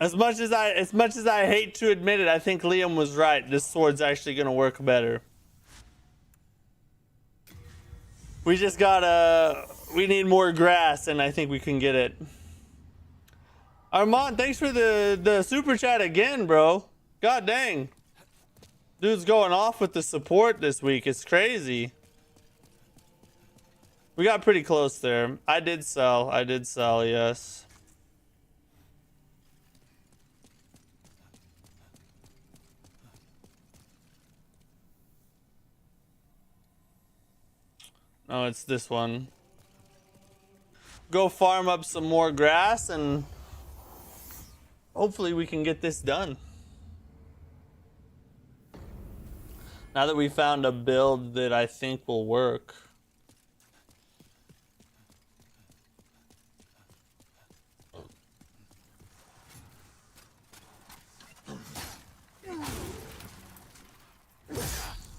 as much as I hate to admit it, I think Liam was right. This sword's actually gonna work better. We just gotta, we need more grass, and I think we can get it. Armand, thanks for the super chat again, bro. God dang. Dude's going off with the support this week. It's crazy. We got pretty close there. I did sell, yes. Oh, it's this one. Go farm up some more grass and hopefully we can get this done. Now that we found a build that I think will work.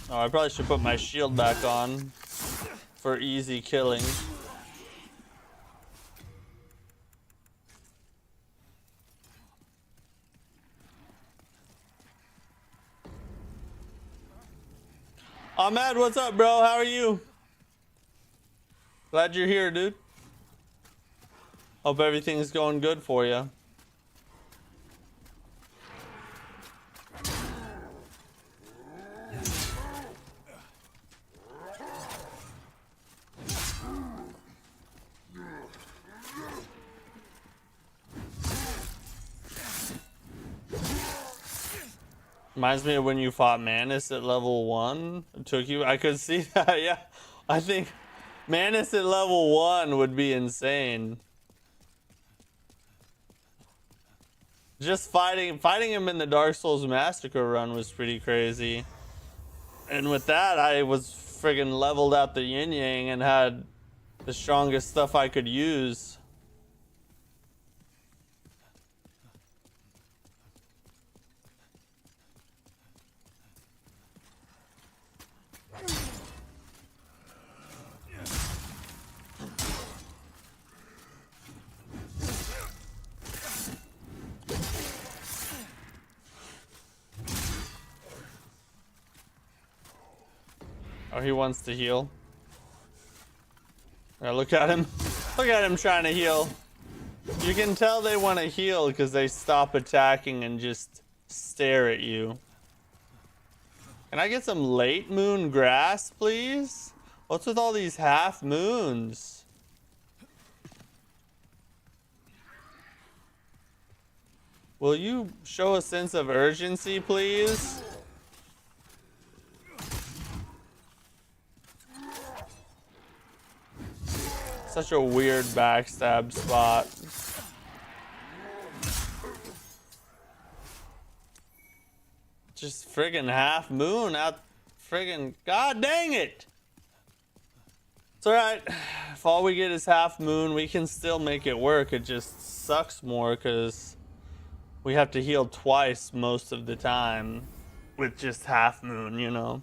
Oh, I probably should put my shield back on for easy killing. Ahmed, what's up, bro? How are you? Glad you're here, dude. Hope everything's going good for you. Reminds me of when you fought Manus at level 1. It took you. I could see that. Yeah, I think Manus at level 1 would be insane. Just fighting him in the Dark Souls Massacre run was pretty crazy. And with that, I was friggin' leveled out the yin yang and had the strongest stuff I could use. Oh, he wants to heal. Look at him. Look at him trying to heal. You can tell they want to heal because they stop attacking and just stare at you. Can I get some late moon grass, please? What's with all these half moons? Will you show a sense of urgency, please? Such a weird backstab spot. Just friggin' half moon out. Friggin' god dang it! It's alright. If all we get is half moon, we can still make it work. It just sucks more because we have to heal twice most of the time with just half moon, you know?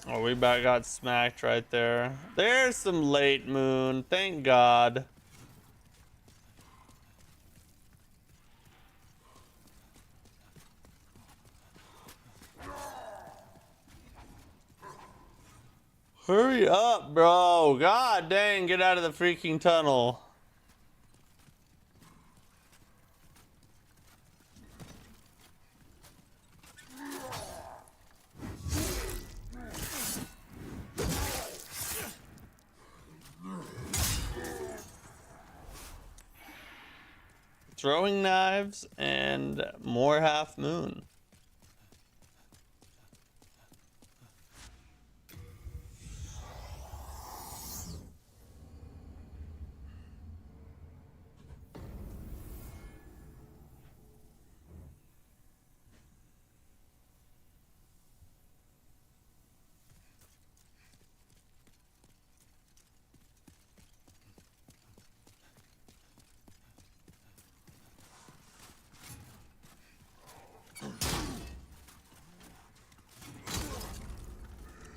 Oh, we about got smacked right there. There's some late moon. Thank God. Hurry up, bro. God dang, get out of the freaking tunnel. Throwing knives and more half moon.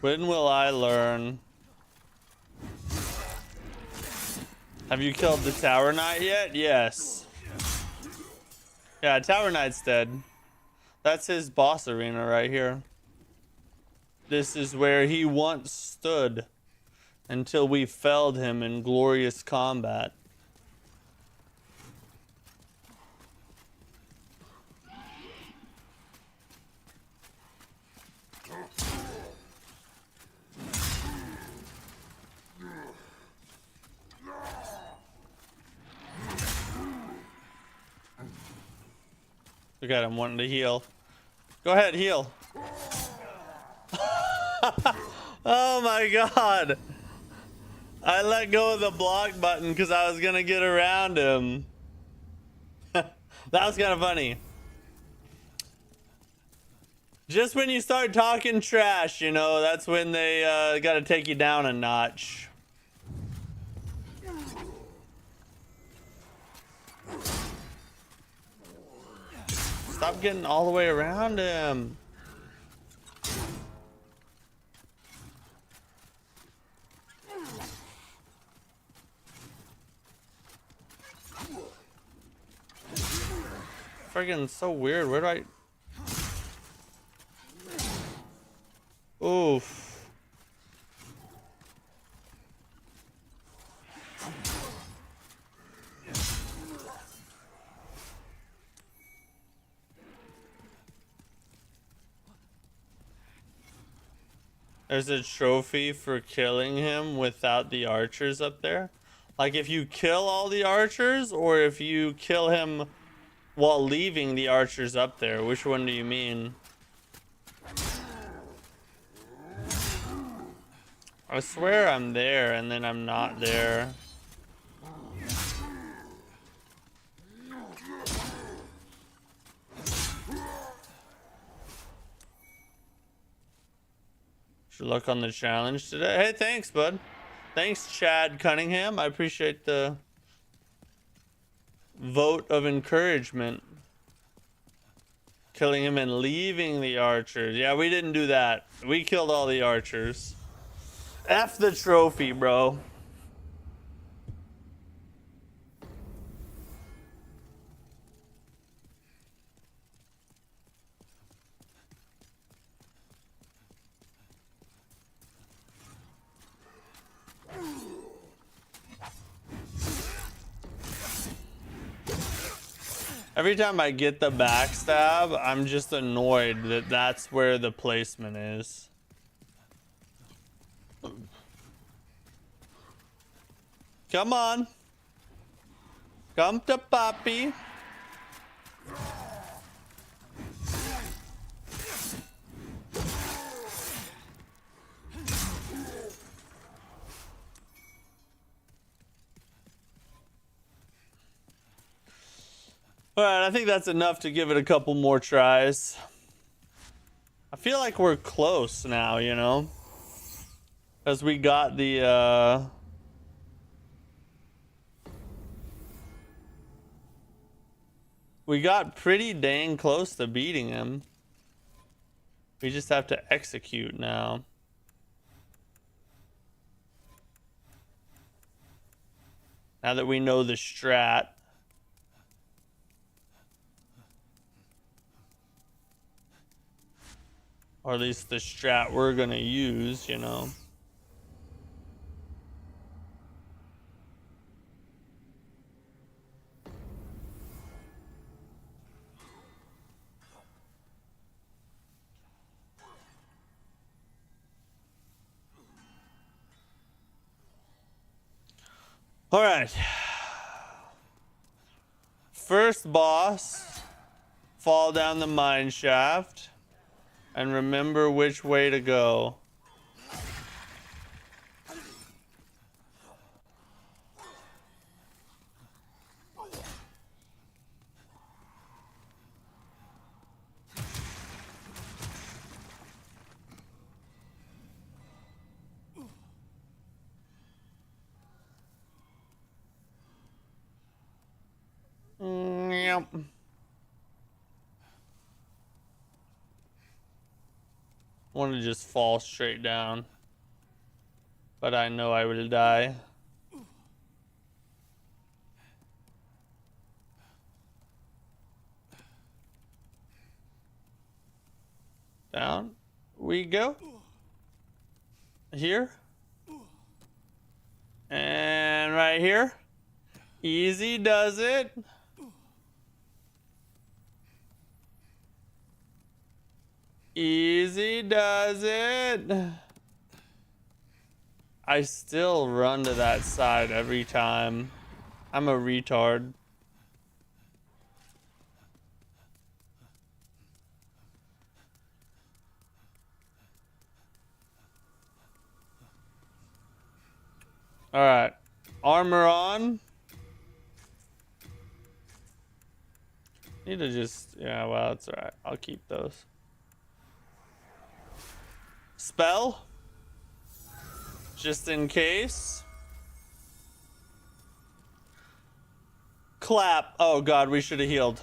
When will I learn? Have you killed the Tower Knight yet? Yes. Yeah, Tower Knight's dead. That's his boss arena right here. This is where he once stood until we felled him in glorious combat. Look at him wanting to heal. Go ahead, heal. Oh my God. I let go of the block button because I was gonna get around him. That was kind of funny. Just when you start talking trash, you know, that's when they gotta take you down a notch. Stop getting all the way around him. Friggin' so weird. Where do I... Oof. There's a trophy for killing him without the archers up there. Like if you kill all the archers or if you kill him while leaving the archers up there. Which one do you mean? I swear I'm there and then I'm not there. Should look on the challenge today. Hey, thanks, bud. Thanks, Chad Cunningham. I appreciate the vote of encouragement. Killing him and leaving the archers. Yeah, we didn't do that. We killed all the archers. F the trophy, bro. Every time I get the backstab, I'm just annoyed that that's where the placement is. Come on. Come to Poppy. Alright, I think that's enough to give it a couple more tries. I feel like we're close now, you know? Because we got the, we got pretty dang close to beating him. We just have to execute now. Now that we know the strat. Or at least the strat we're gonna use, you know. All right. First boss, fall down the mine shaft and remember which way to go. Yep. Want to just fall straight down, but I know I will die. Down we go. Here. And right here. Easy does it. Easy does it. I still run to that side every time. I'm a retard. All right, armor on. Need to just, yeah, well, it's all right. I'll keep those. Spell, just in case. Clap. Oh God, we should have healed.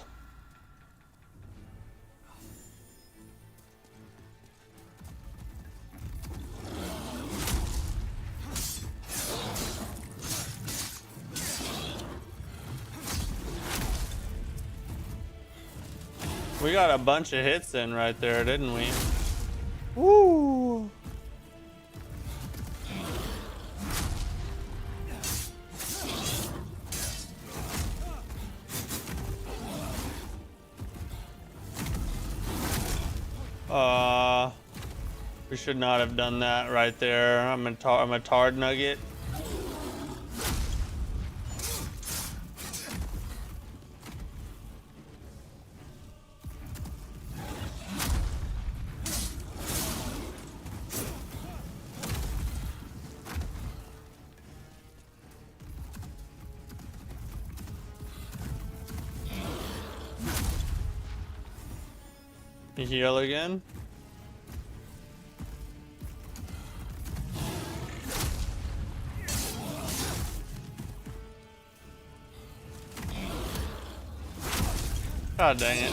We got a bunch of hits in right there, didn't we? Woo! We should not have done that right there. I'm a tard nugget. Heal again. God dang it.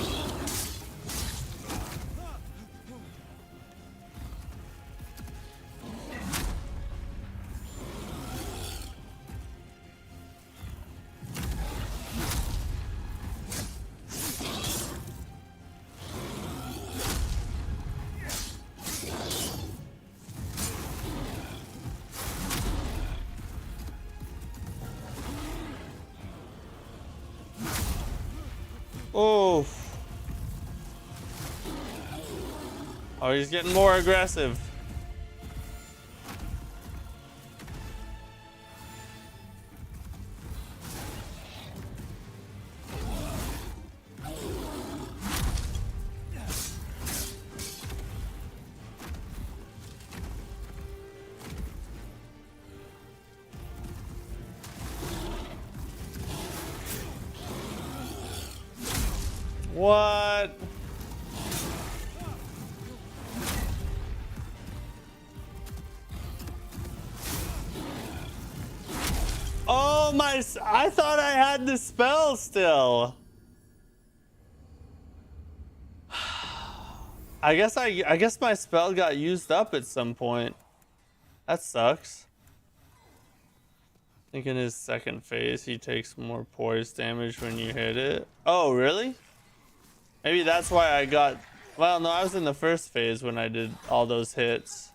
Oh. Oh, he's getting more aggressive. What? Oh my, I thought I had the spell still. I guess my spell got used up at some point. That sucks. I think in his second phase he takes more poise damage when you hit it. Oh, really? Maybe that's why I got... Well, no, I was in the first phase when I did all those hits.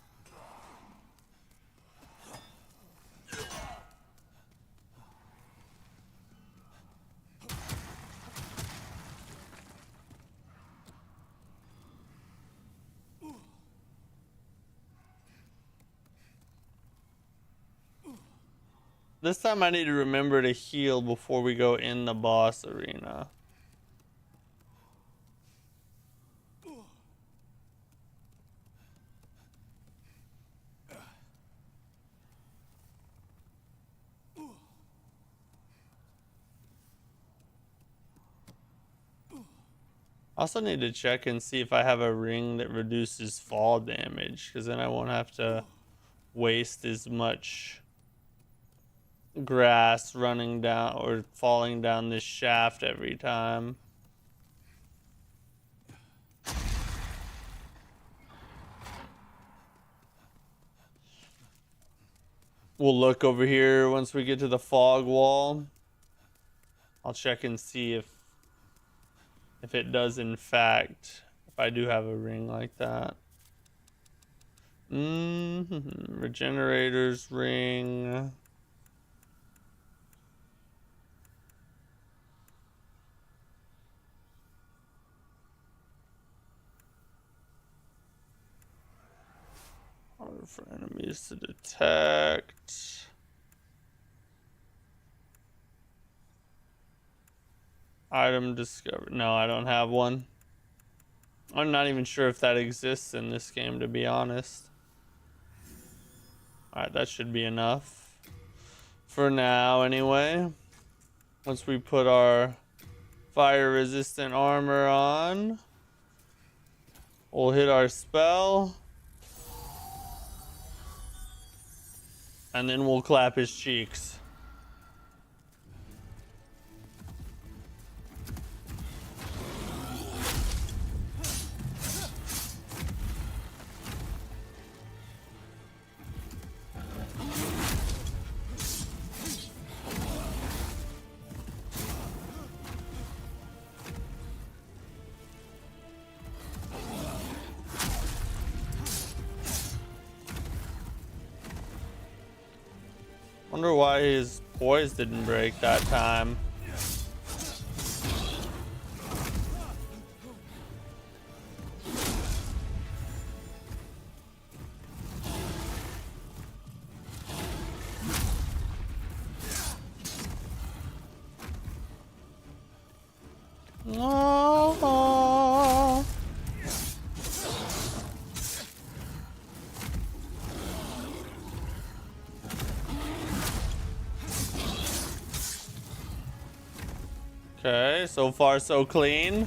This time I need to remember to heal before we go in the boss arena. I also need to check and see if I have a ring that reduces fall damage, because then I won't have to waste as much grass running down or falling down this shaft every time. We'll look over here once we get to the fog wall. I'll check and see if it does in fact, if I do have a ring like that. Regenerator's ring. Order for enemies to detect. Item discovered. No, I don't have one. I'm not even sure if that exists in this game, to be honest. Alright, that should be enough. For now, anyway. Once we put our fire-resistant armor on, we'll hit our spell. And then we'll clap his cheeks. Wonder why his poise didn't break that time. Oh. Okay, so far so clean.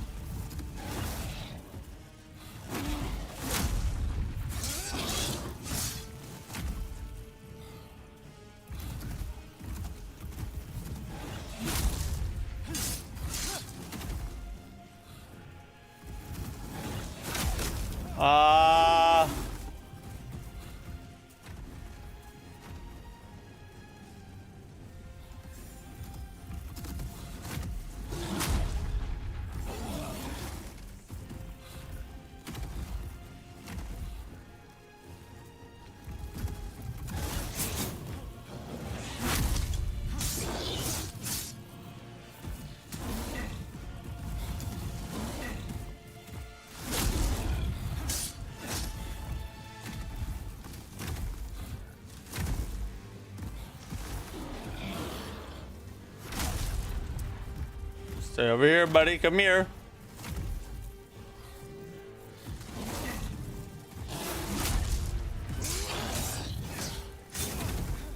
Stay over here, buddy. Come here.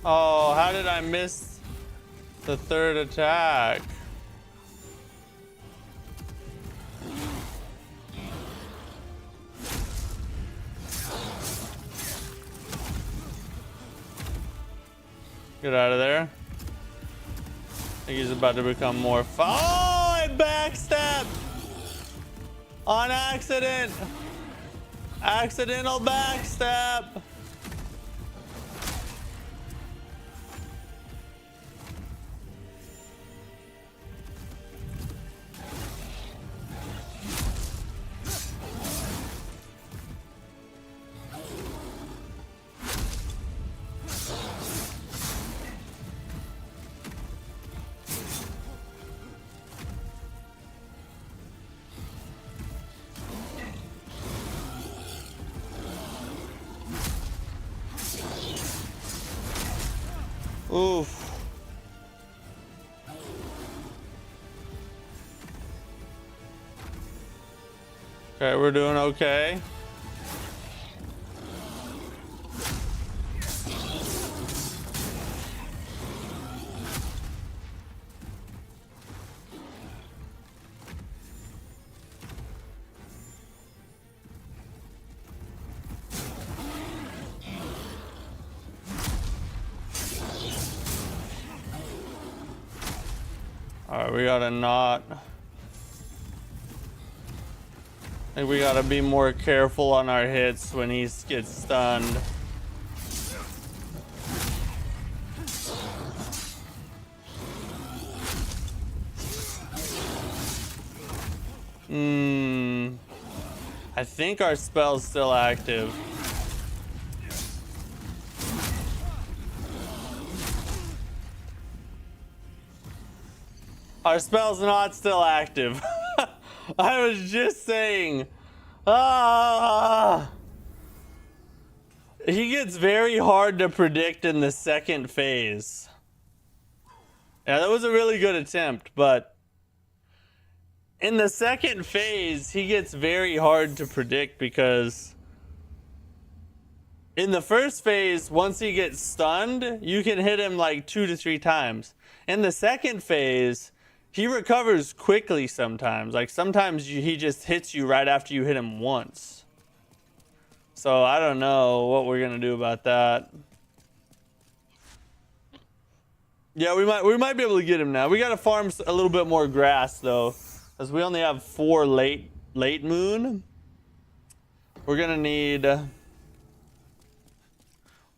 Oh, how did I miss the third attack? Get out of there. I think he's about to become more oh, I backstabbed! On accident! Accidental backstab! Oof. Okay, we're doing okay. Alright, we gotta not. I think we gotta be more careful on our hits when he gets stunned. I think our spell's still active. Our spell's not still active. I was just saying. He gets very hard to predict in the second phase. Yeah, that was a really good attempt, but in the second phase, he gets very hard to predict because in the first phase, once he gets stunned, you can hit him like 2 to 3 times. In the second phase, he recovers quickly sometimes. Like sometimes he just hits you right after you hit him once. So I don't know what we're gonna do about that. Yeah, we might be able to get him now. We gotta farm a little bit more grass though, because we only have 4 late moon. We're gonna need a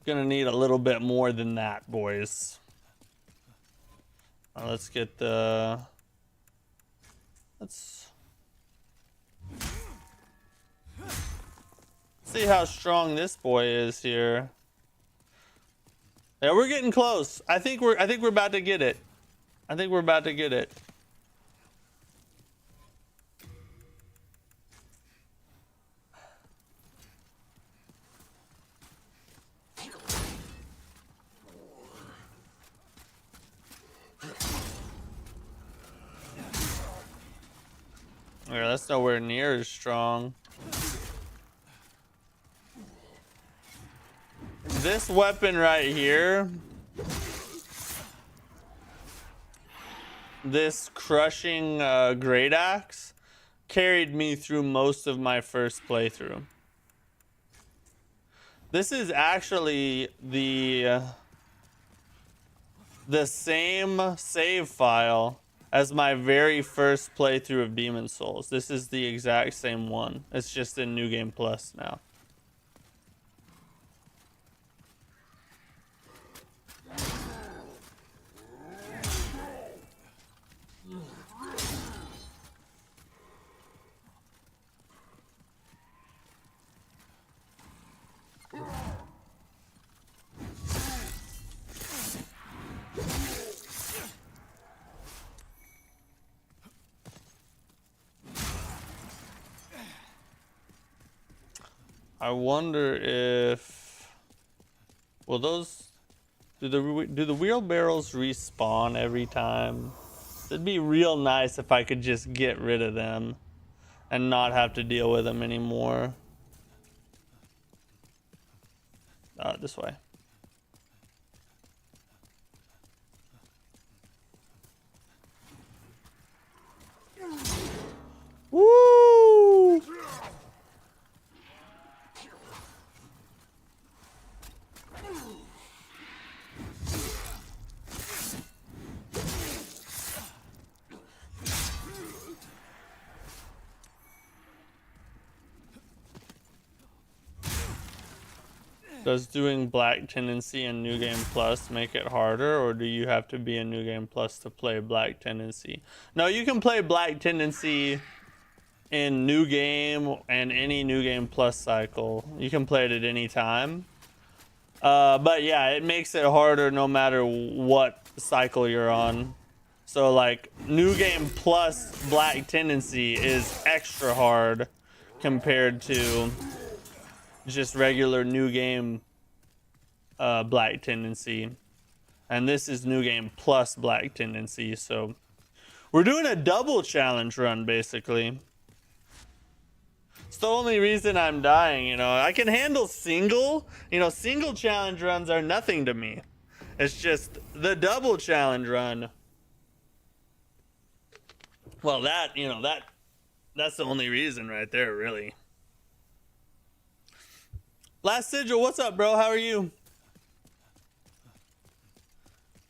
little bit more than that, boys. Let's get the. Let's see how strong this boy is here. Yeah, we're getting close. I think we're about to get it. I think we're about to get it. Yeah, that's nowhere near as strong. This weapon right here, this crushing great axe, carried me through most of my first playthrough. This is actually the same save file as my very first playthrough of Demon's Souls. This is the exact same one. It's just in New Game Plus now. I wonder if will those do the wheelbarrows respawn every time? It'd be real nice if I could just get rid of them and not have to deal with them anymore. This way. Woo! Does doing Black Tendency in New Game Plus make it harder, or do you have to be in New Game Plus to play Black Tendency? No, you can play Black Tendency in New Game and any New Game Plus cycle. You can play it at any time. But yeah, it makes it harder no matter what cycle you're on. So like New Game Plus Black Tendency is extra hard compared to just regular New Game Black Tendency. And this is New Game Plus Black Tendency. So we're doing a double challenge run basically. It's the only reason I'm dying, you know. I can handle single. You know, single challenge runs are nothing to me. It's just the double challenge run. Well, that, you know, that's the only reason right there, really. Last Sigil, what's up, bro? How are you?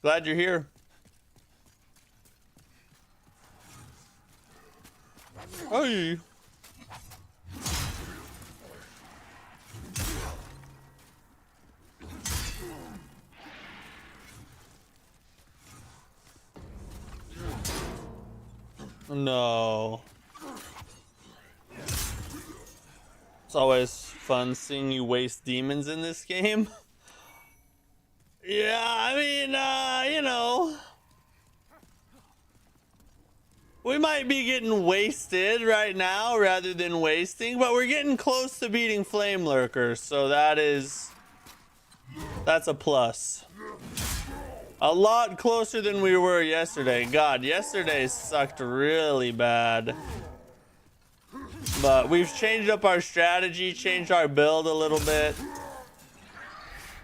Glad you're here. Hey. No. It's always fun seeing you waste demons in this game. Yeah, I mean, you know. We might be getting wasted right now rather than wasting, but we're getting close to beating Flamelurker, so that's a plus. A lot closer than we were yesterday. God, yesterday sucked really bad. But we've changed up our strategy, changed our build a little bit.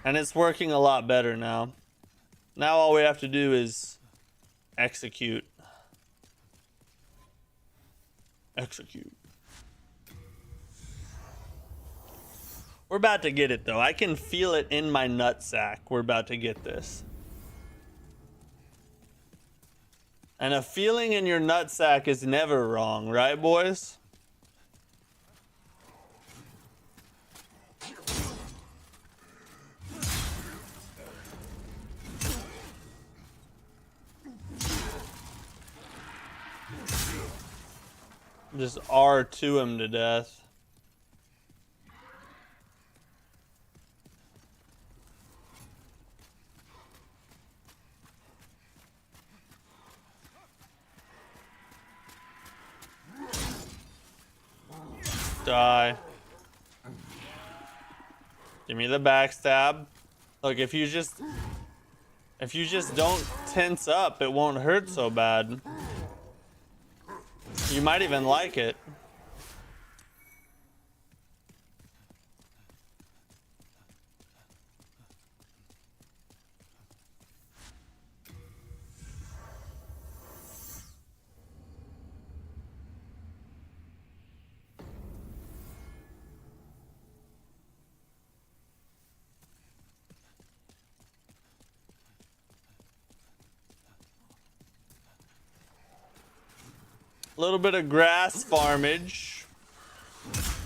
And it's working a lot better now. Now all we have to do is execute. Execute. We're about to get it though. I can feel it in my nutsack. We're about to get this. And a feeling in your nutsack is never wrong, right, boys? Just R2 him to death. Die. Give me the backstab. Look, if you just don't tense up, it won't hurt so bad. You might even like it. A little bit of grass farmage.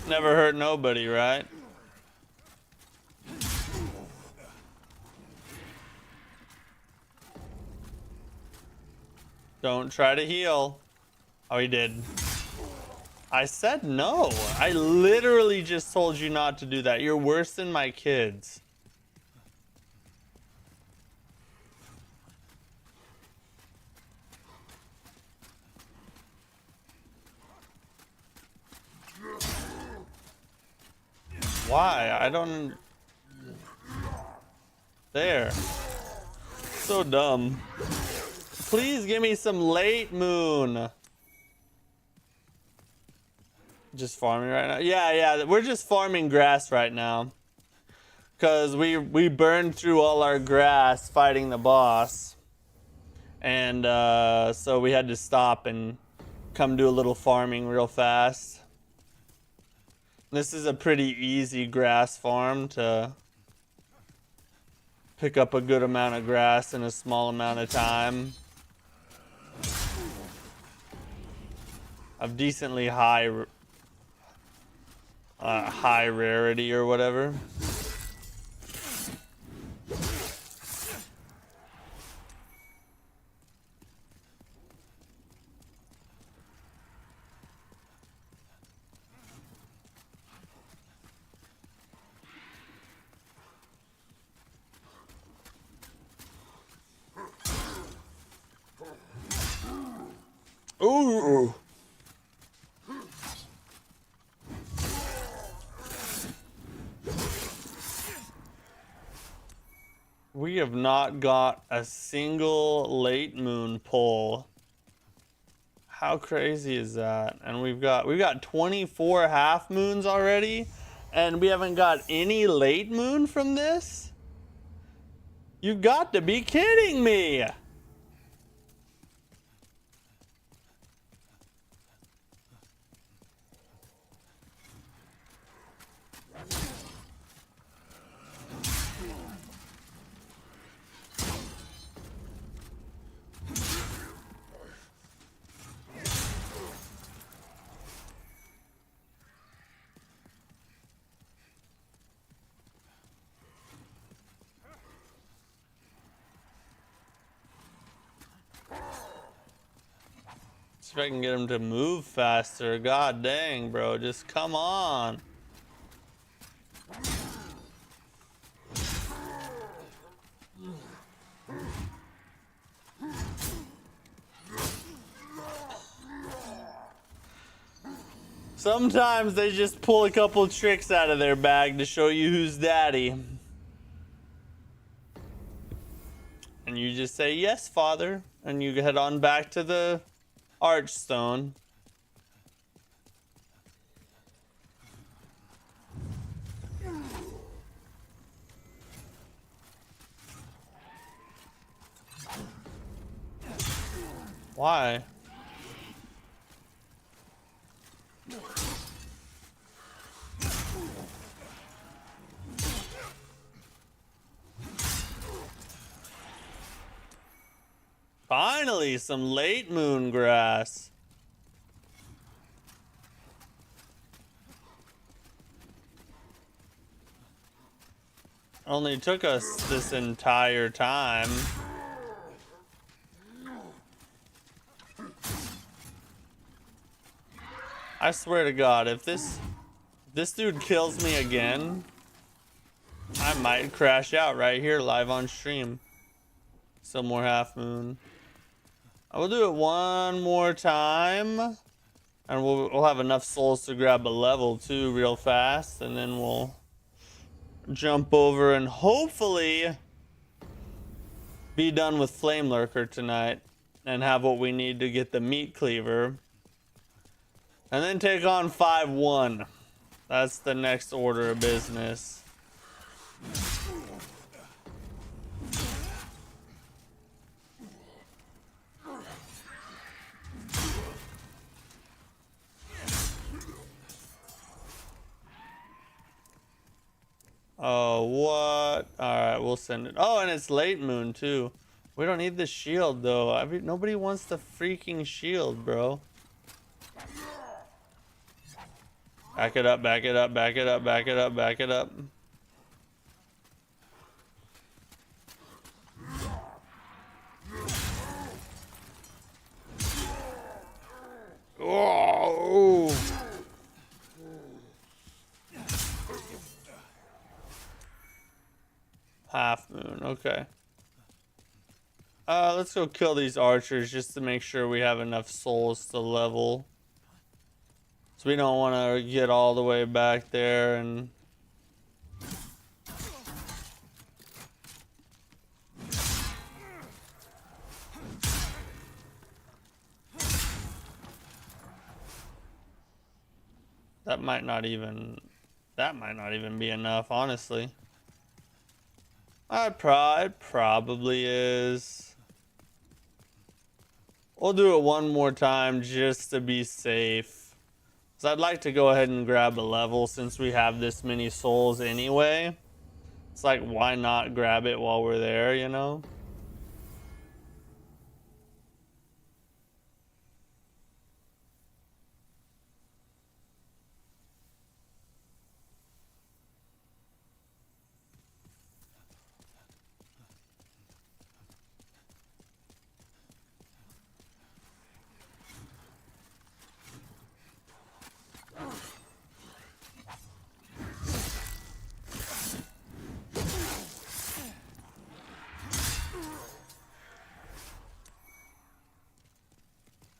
Never hurt nobody, right? Don't try to heal. Oh, he did. I said no. I literally just told you not to do that. You're worse than my kids. Why? I don't... There. So dumb. Please give me some late moon. Just farming right now? Yeah, we're just farming grass right now. Because we burned through all our grass fighting the boss. And so we had to stop and come do a little farming real fast. This is a pretty easy grass farm to pick up a good amount of grass in a small amount of time. Of decently high rarity or whatever. We have not got a single late moon pull. How crazy is that? And we've got 24 half moons already, and we haven't got any late moon from this? You got to be kidding me! See if I can get him to move faster. God dang, bro. Just come on. Sometimes they just pull a couple tricks out of their bag to show you who's daddy. And you just say, yes, father. And you head on back to the Archstone. Why? Finally, some late moon grass. Only took us this entire time. I swear to God, if this dude kills me again, I might crash out right here live on stream. Some more half moon. I will do it one more time, and we'll have enough souls to grab a level 2 real fast, and then we'll jump over and hopefully be done with Flamelurker tonight and have what we need to get the meat cleaver, and then take on 5-1. That's the next order of business. Oh, what? Alright, we'll send it. Oh, and it's late moon, too. We don't need the shield, though. Nobody wants the freaking shield, bro. Back it up, back it up, back it up, back it up, back it up. Oh! Half moon, okay. Let's go kill these archers just to make sure we have enough souls to level. So we don't want to get all the way back there and... That might not even be enough, honestly. It probably is. We'll do it one more time just to be safe. So I'd like to go ahead and grab a level since we have this many souls anyway. It's like, why not grab it while we're there, you know?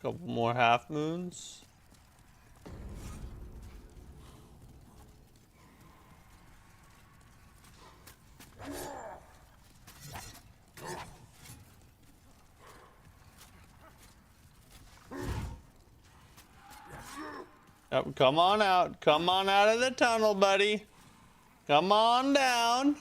Couple more half moons. Yep, come on out. Come on out of the tunnel, buddy. Come on down.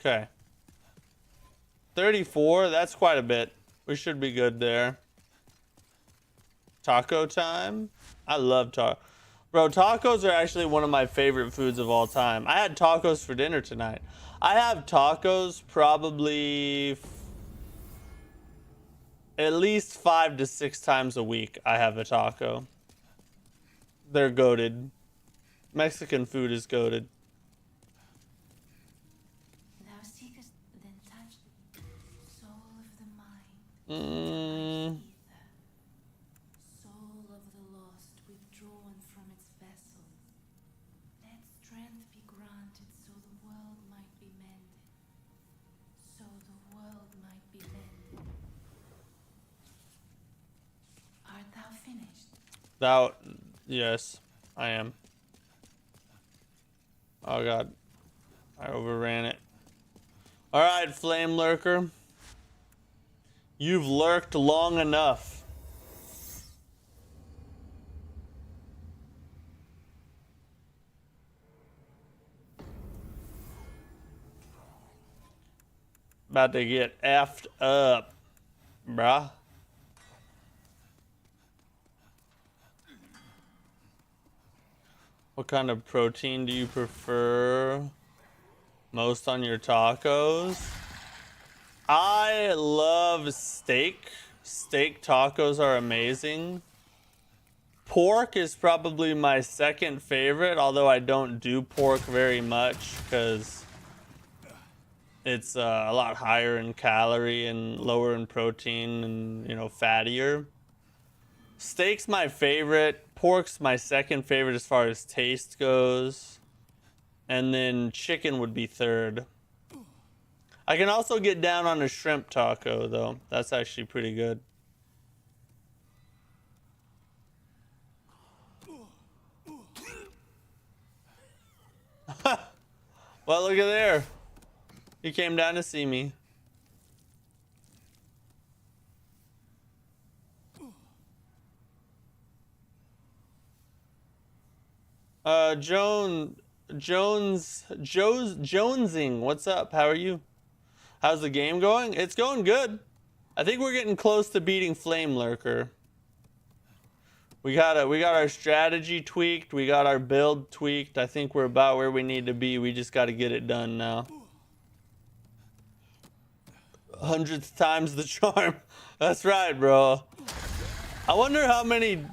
Okay. 34, that's quite a bit. We should be good there. Taco time? I love taco. Bro, tacos are actually one of my favorite foods of all time. I had tacos for dinner tonight. I have tacos probably at least 5 to 6 times a week. I have a taco. They're goated. Mexican food is goated. Thou seekest, then touch soul of the mind. Ether. Soul of the lost withdrawn from its vessel. Let strength be granted so the world might be mended. So the world might be mended. Art thou finished? Yes, I am. Oh god. I overran it. Alright, Flamelurker. You've lurked long enough. About to get effed up, bruh. What kind of protein do you prefer most on your tacos? I love steak. Steak tacos are amazing. Pork is probably my second favorite, although I don't do pork very much because it's a lot higher in calorie and lower in protein and, you know, fattier. Steak's my favorite. Pork's my second favorite as far as taste goes. And then chicken would be third. I can also get down on a shrimp taco, though. That's actually pretty good. Well, look at there. He came down to see me. Jonesing, what's up? How are you? How's the game going? It's going good. I think we're getting close to beating Flamelurker. We got our strategy tweaked. We got our build tweaked. I think we're about where we need to be. We just got to get it done now. 100th time's the charm. That's right, bro. I wonder how many...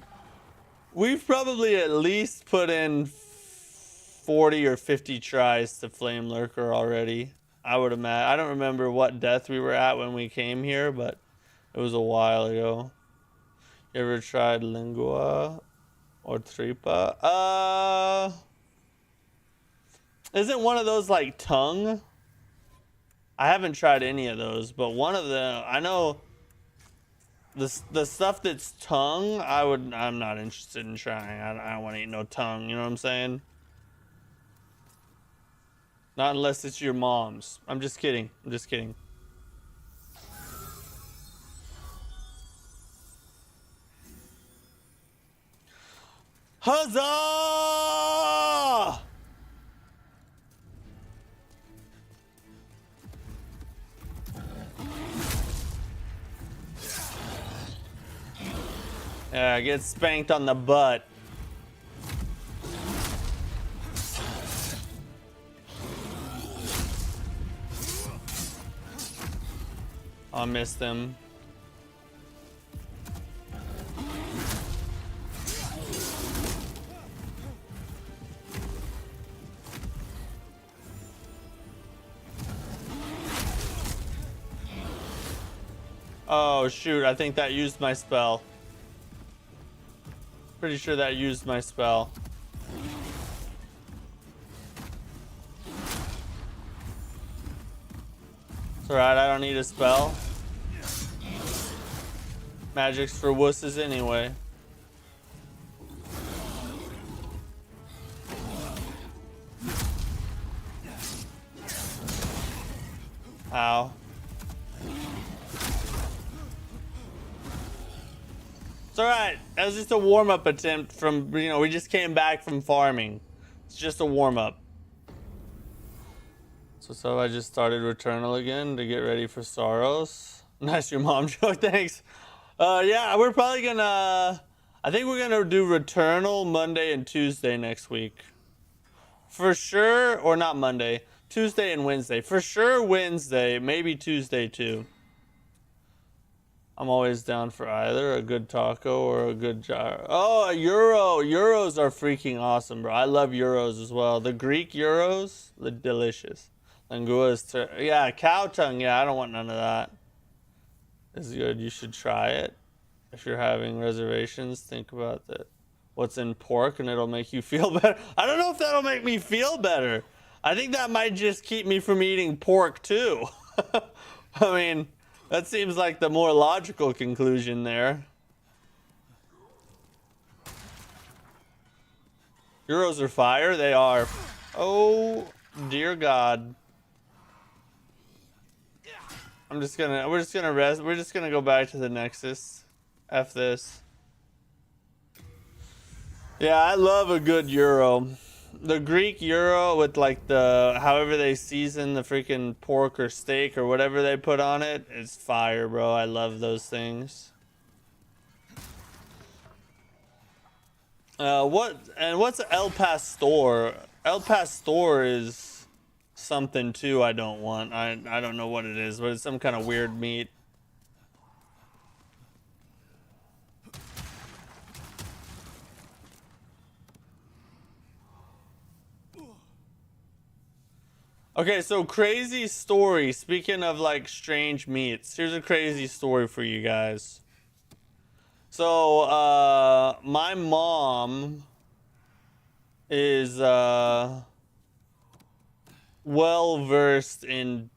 We've probably at least put in 40 or 50 tries to Flamelurker already. I would imagine. I don't remember what death we were at when we came here, but it was a while ago. You ever tried lingua or tripa? Isn't one of those like tongue? I haven't tried any of those, but one of them, I know the stuff that's tongue, I'm not interested in trying. I don't want to eat no tongue, you know what I'm saying? Not unless it's your mom's. I'm just kidding. I'm just kidding. Huzzah! Yeah, get spanked on the butt. I missed them. Oh shoot, I think that used my spell. Pretty sure that used my spell. It's alright, I don't need a spell. Magic's for wusses anyway. Ow. It's alright. That was just a warm-up attempt from, you know, we just came back from farming. It's just a warm-up. So I just started Returnal again to get ready for Sorrows. Nice, your mom joke, thanks. Yeah, we're probably gonna, I think we're gonna do Returnal Monday and Tuesday next week. For sure, or not Monday, Tuesday and Wednesday. For sure Wednesday, maybe Tuesday too. I'm always down for either a good taco or a good gyro. Oh, a Euro. Euros are freaking awesome, bro. I love Euros as well. The Greek Euros, they're delicious. Langua's, yeah, cow tongue. Yeah, I don't want none of that. It's good. You should try it. If you're having reservations, think about that. What's in pork, and it'll make you feel better. I don't know if that'll make me feel better. I think that might just keep me from eating pork too. I mean, that seems like the more logical conclusion there. Euros are fire. They are. Oh dear God. We're just gonna rest. We're just gonna go back to the Nexus. F this. Yeah, I love a good Euro. The Greek Euro with like the, however they season the freaking pork or steak or whatever they put on it, it's fire, bro. I love those things. What's El Pastor? El Pastor is something too I don't want. I don't know what it is, but it's some kind of weird meat. Okay, so crazy story. Speaking of like strange meats, here's a crazy story for you guys. So, my mom is well versed in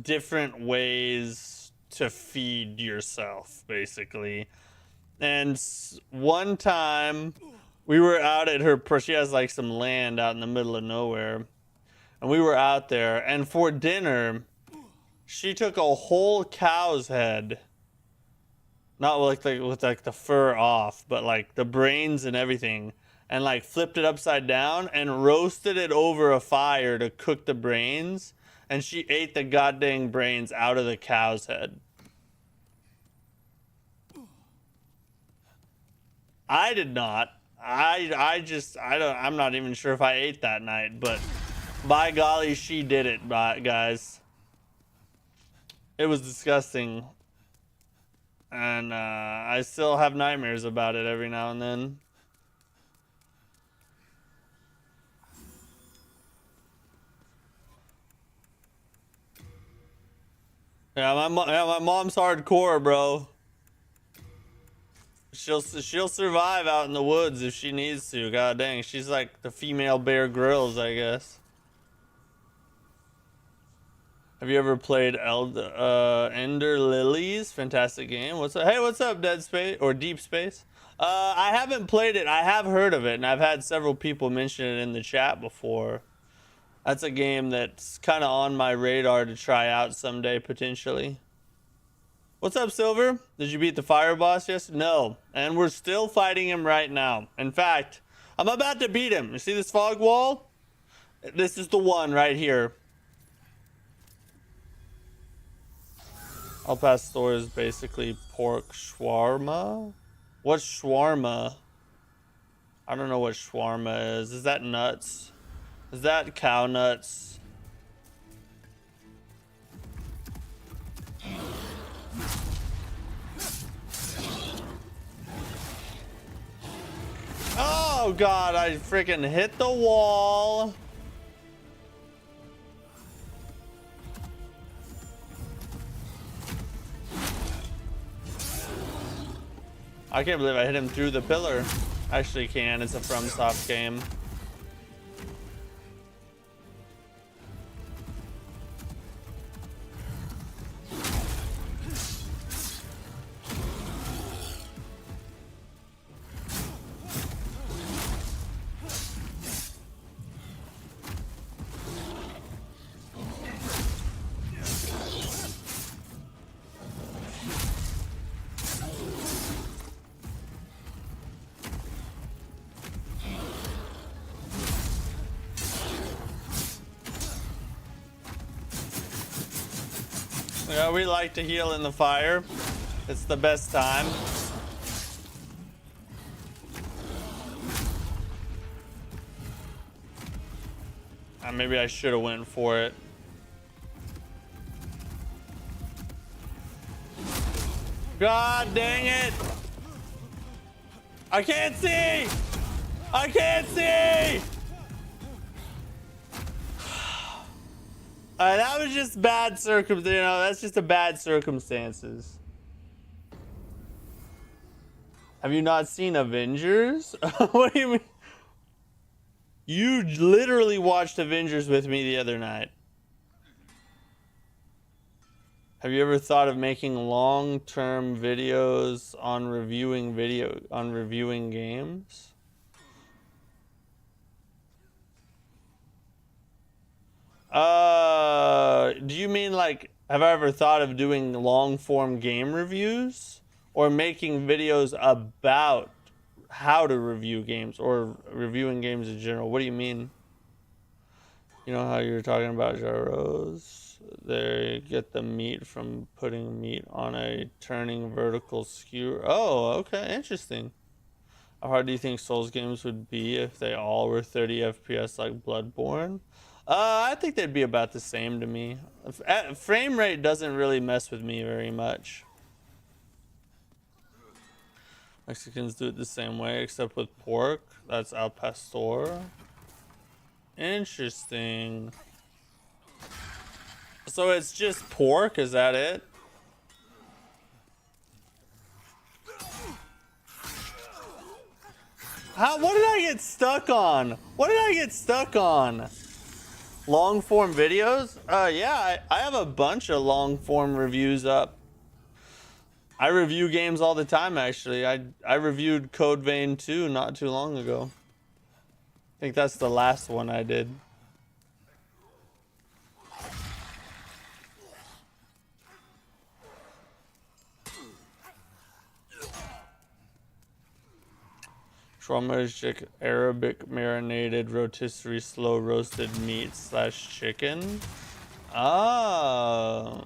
different ways to feed yourself, basically. And one time we were out at her, she has like some land out in the middle of nowhere. And we were out there, and for dinner, she took a whole cow's head, not with like the fur off, but like the brains and everything, and like flipped it upside down and roasted it over a fire to cook the brains, and she ate the goddamn brains out of the cow's head. I did not. I'm not even sure if I ate that night, but by golly, she did it, guys. It was disgusting. And I still have nightmares about it every now and then. Yeah, my mom's hardcore, bro. She'll survive out in the woods if she needs to. God dang, she's like the female Bear Grylls, I guess. Have you ever played Ender Lilies? Fantastic game. What's up? Hey, what's up, Dead Space or Deep Space? I haven't played it. I have heard of it, and I've had several people mention it in the chat before. That's a game that's kind of on my radar to try out someday, potentially. What's up, Silver? Did you beat the fire boss yesterday? No, and we're still fighting him right now. In fact, I'm about to beat him. You see this fog wall? This is the one right here. El Pastor is basically pork shawarma. What's shawarma? I don't know what shawarma is. Is that nuts? Is that cow nuts? Oh God, I freaking hit the wall. I can't believe I hit him through the pillar. Actually can, it's a FromSoft game. Yeah, we like to heal in the fire. It's the best time. Maybe I should have went for it. God dang it! I can't see! I can't see! That was just bad circumstances. You know, that's just a bad circumstances. Have you not seen Avengers? What do you mean? You literally watched Avengers with me the other night. Have you ever thought of making long-term videos on reviewing games? Do you mean like, have I ever thought of doing long-form game reviews? Or making videos about how to review games or reviewing games in general? What do you mean? You know how you're talking about gyros? They get the meat from putting meat on a turning vertical skewer. Oh, okay, interesting. How hard do you think Souls games would be if they all were 30 FPS like Bloodborne? I think they'd be about the same to me. Frame rate doesn't really mess with me very much. Mexicans do it the same way, except with pork. That's al pastor. Interesting. So it's just pork, is that it? What did I get stuck on? What did I get stuck on? Long form videos? Yeah, I have a bunch of long form reviews up. I review games all the time, actually. I reviewed Code Vein 2 not too long ago. I think that's the last one I did. Traumeric Arabic marinated rotisserie slow roasted meat / chicken. Oh.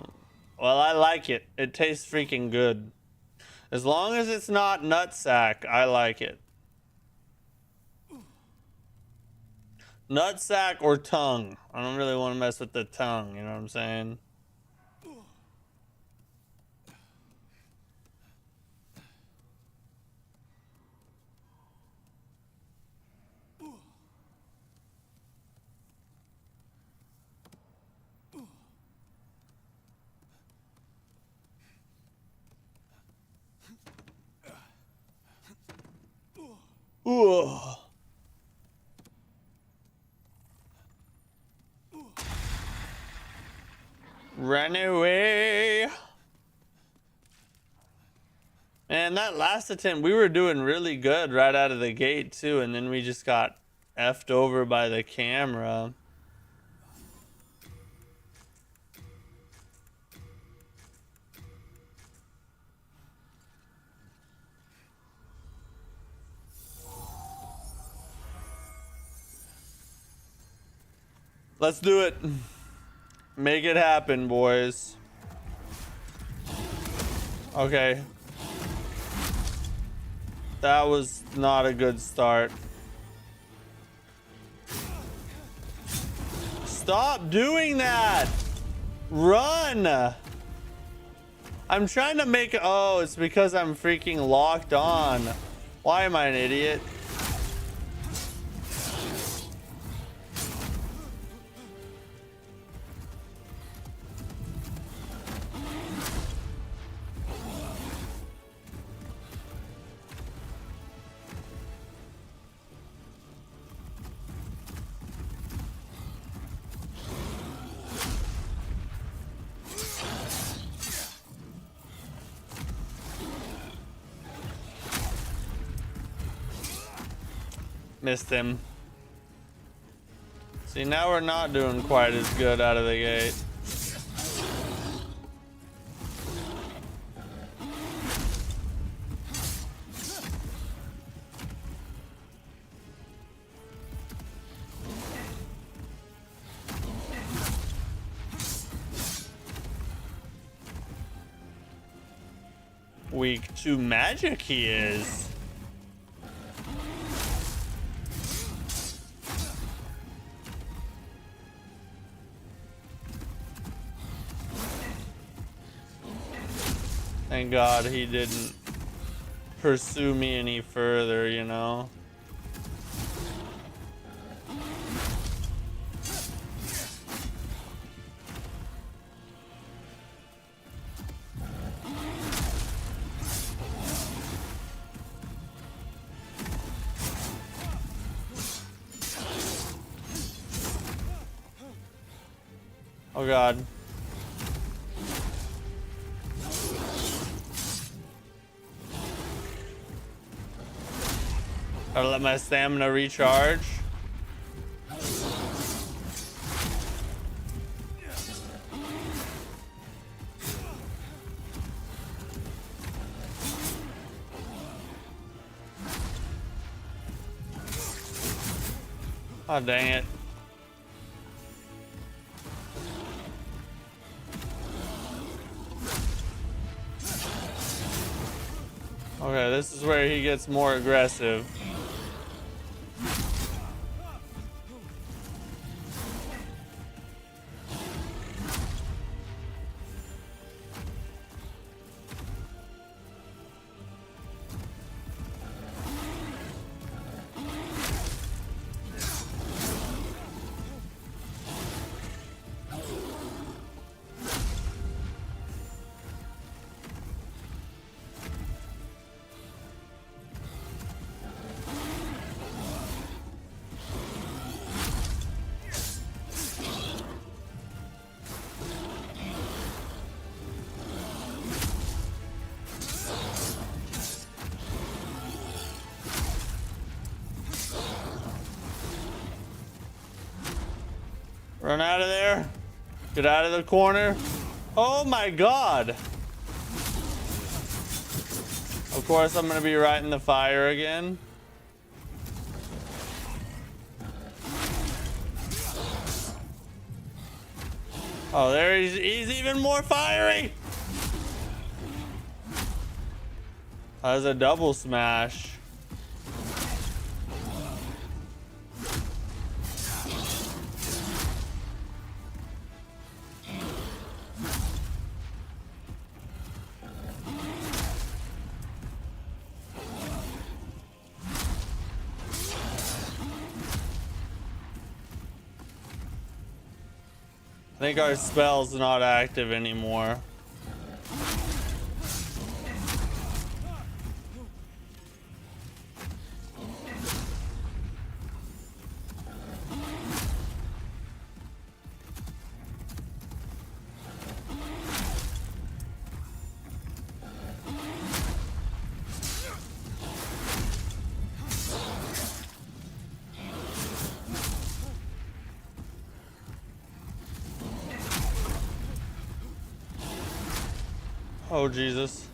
Well, I like it. It tastes freaking good. As long as it's not nutsack, I like it. Nutsack or tongue. I don't really want to mess with the tongue, you know what I'm saying? Ooh. Run away. Man, that last attempt, we were doing really good right out of the gate too, and then we just got effed over by the camera. Let's do it. Make it happen, boys. Okay. That was not a good start. Stop doing that! Run! I'm trying to make it. Oh, it's because I'm freaking locked on. Why am I an idiot? Missed him. See, now we're not doing quite as good out of the gate. weak to magic he is. Thank God he didn't pursue me any further, you know? Oh God. Gotta let my stamina recharge. Oh, dang it. Okay, this is where he gets more aggressive. Run out of there. Get out of the corner. Oh my God. Of course, I'm going to be right in the fire again. Oh, there he's even more fiery. That was a double smash. I think our spell's not active anymore. Oh, Jesus.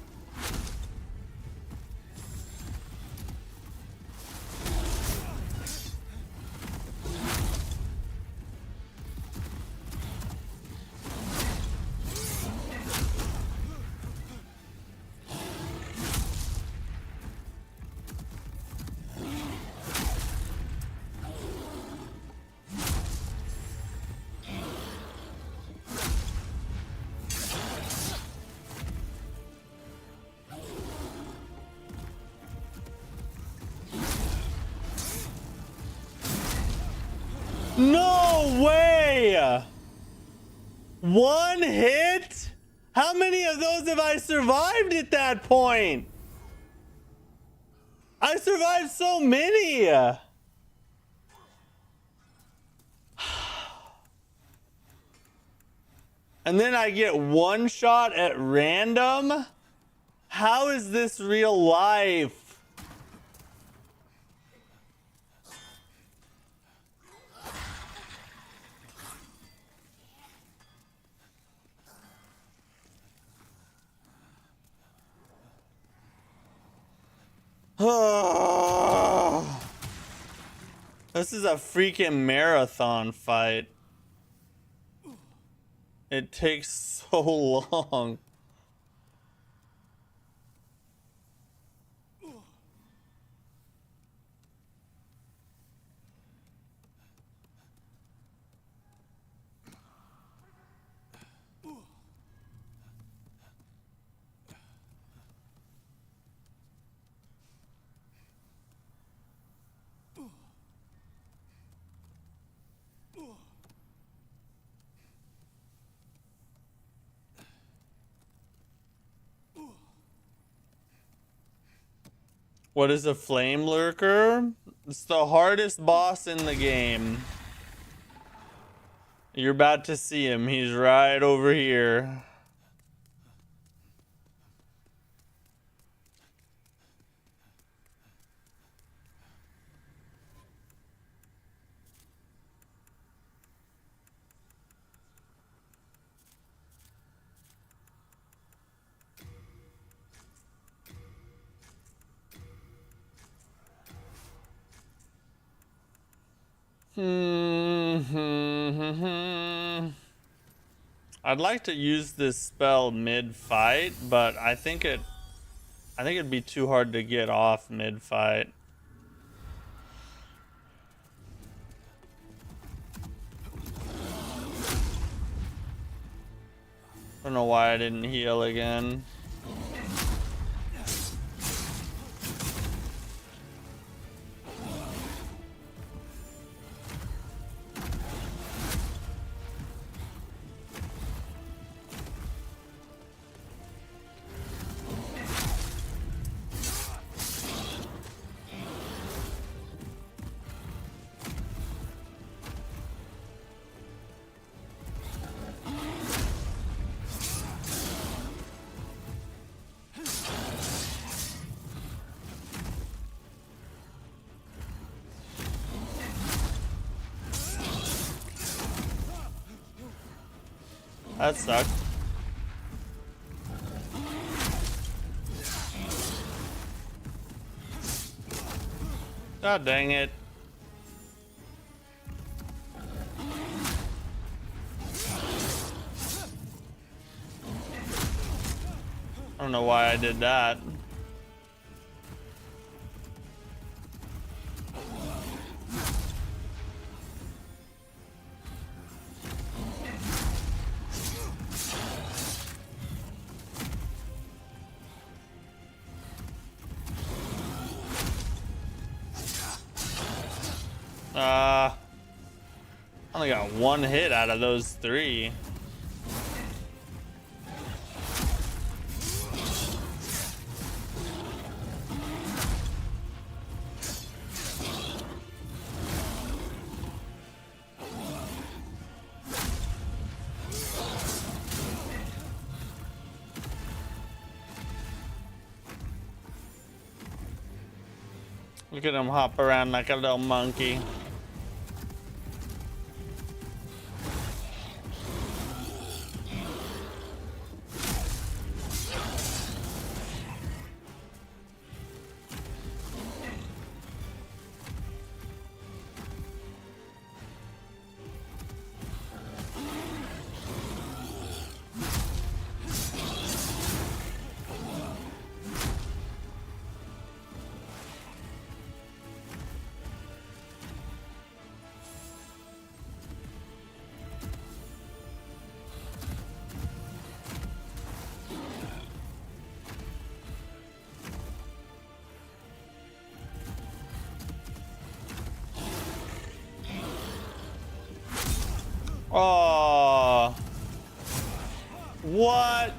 No way! One hit? How many of those have I survived at that point? I survived so many. And then I get one shot at random? How is this real life? This is a freaking marathon fight. It takes so long. What is a Flamelurker? It's the hardest boss in the game. You're about to see him. He's right over here. I'd like to use this spell mid-fight, but I think it'd be too hard to get off mid-fight. I don't know why I didn't heal again. That sucked. God dang it. I don't know why I did that. I only got one hit out of those three. Look at him hop around like a little monkey. Oh, what?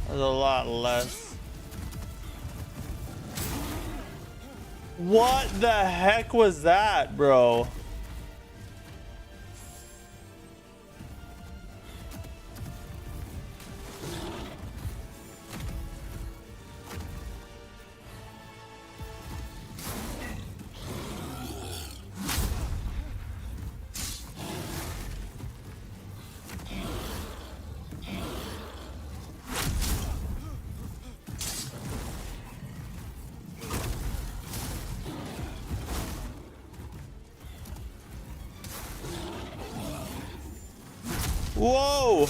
There's a lot less. What the heck was that, bro? Whoa!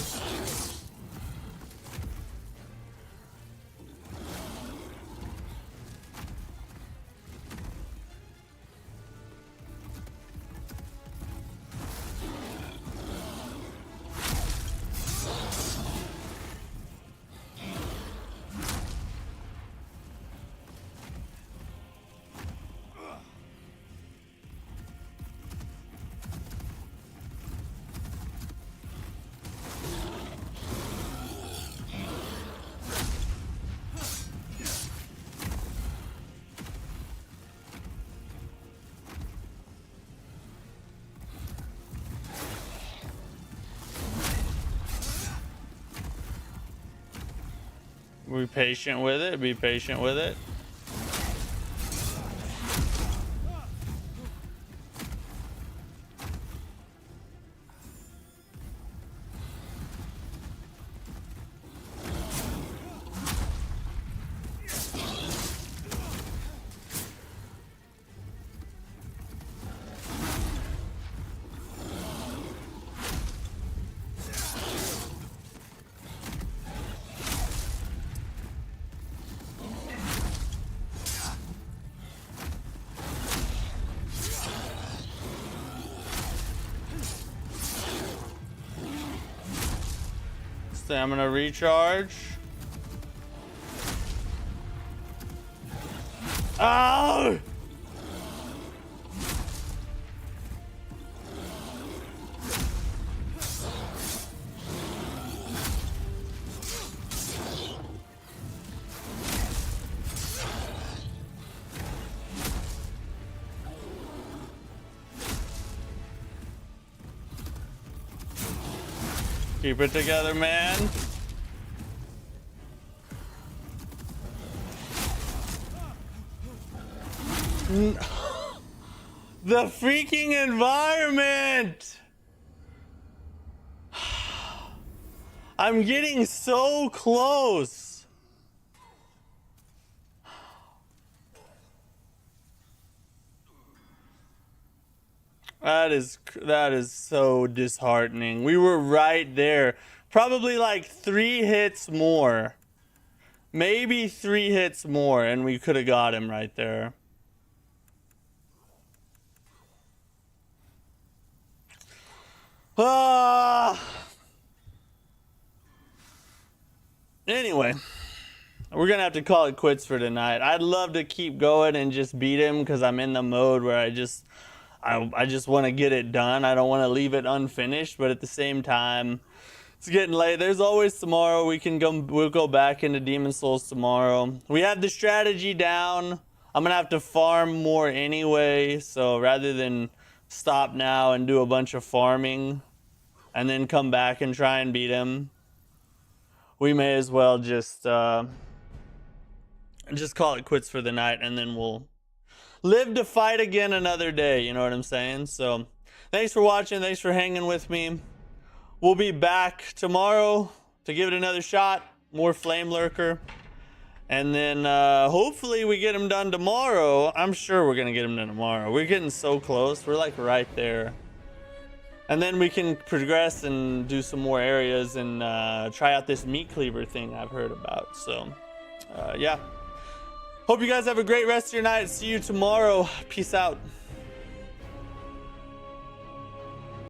Be patient with it. Be patient with it. Stamina recharge. Oh! Keep it together, man. The freaking environment! I'm getting so close. That is so disheartening. We were right there. Probably like 3 hits more. Maybe 3 hits more and we could have got him right there. Anyway, we're gonna have to call it quits for tonight. I'd love to keep going and just beat him because I'm in the mode where I just want to get it done. I don't want to leave it unfinished, but at the same time, it's getting late. There's always tomorrow. We'll go back into Demon Souls tomorrow. We have the strategy down. I'm gonna have to farm more anyway, so rather than stop now and do a bunch of farming and then come back and try and beat him, we may as well just call it quits for the night, and then we'll live to fight again another day. You know what I'm saying? So thanks for watching. Thanks for hanging with me. We'll be back tomorrow to give it another shot. More Flamelurker. And then hopefully we get him done tomorrow. I'm sure we're going to get him done tomorrow. We're getting so close. We're like right there. And then we can progress and do some more areas and try out this meat cleaver thing I've heard about. So, yeah. Hope you guys have a great rest of your night. See you tomorrow. Peace out.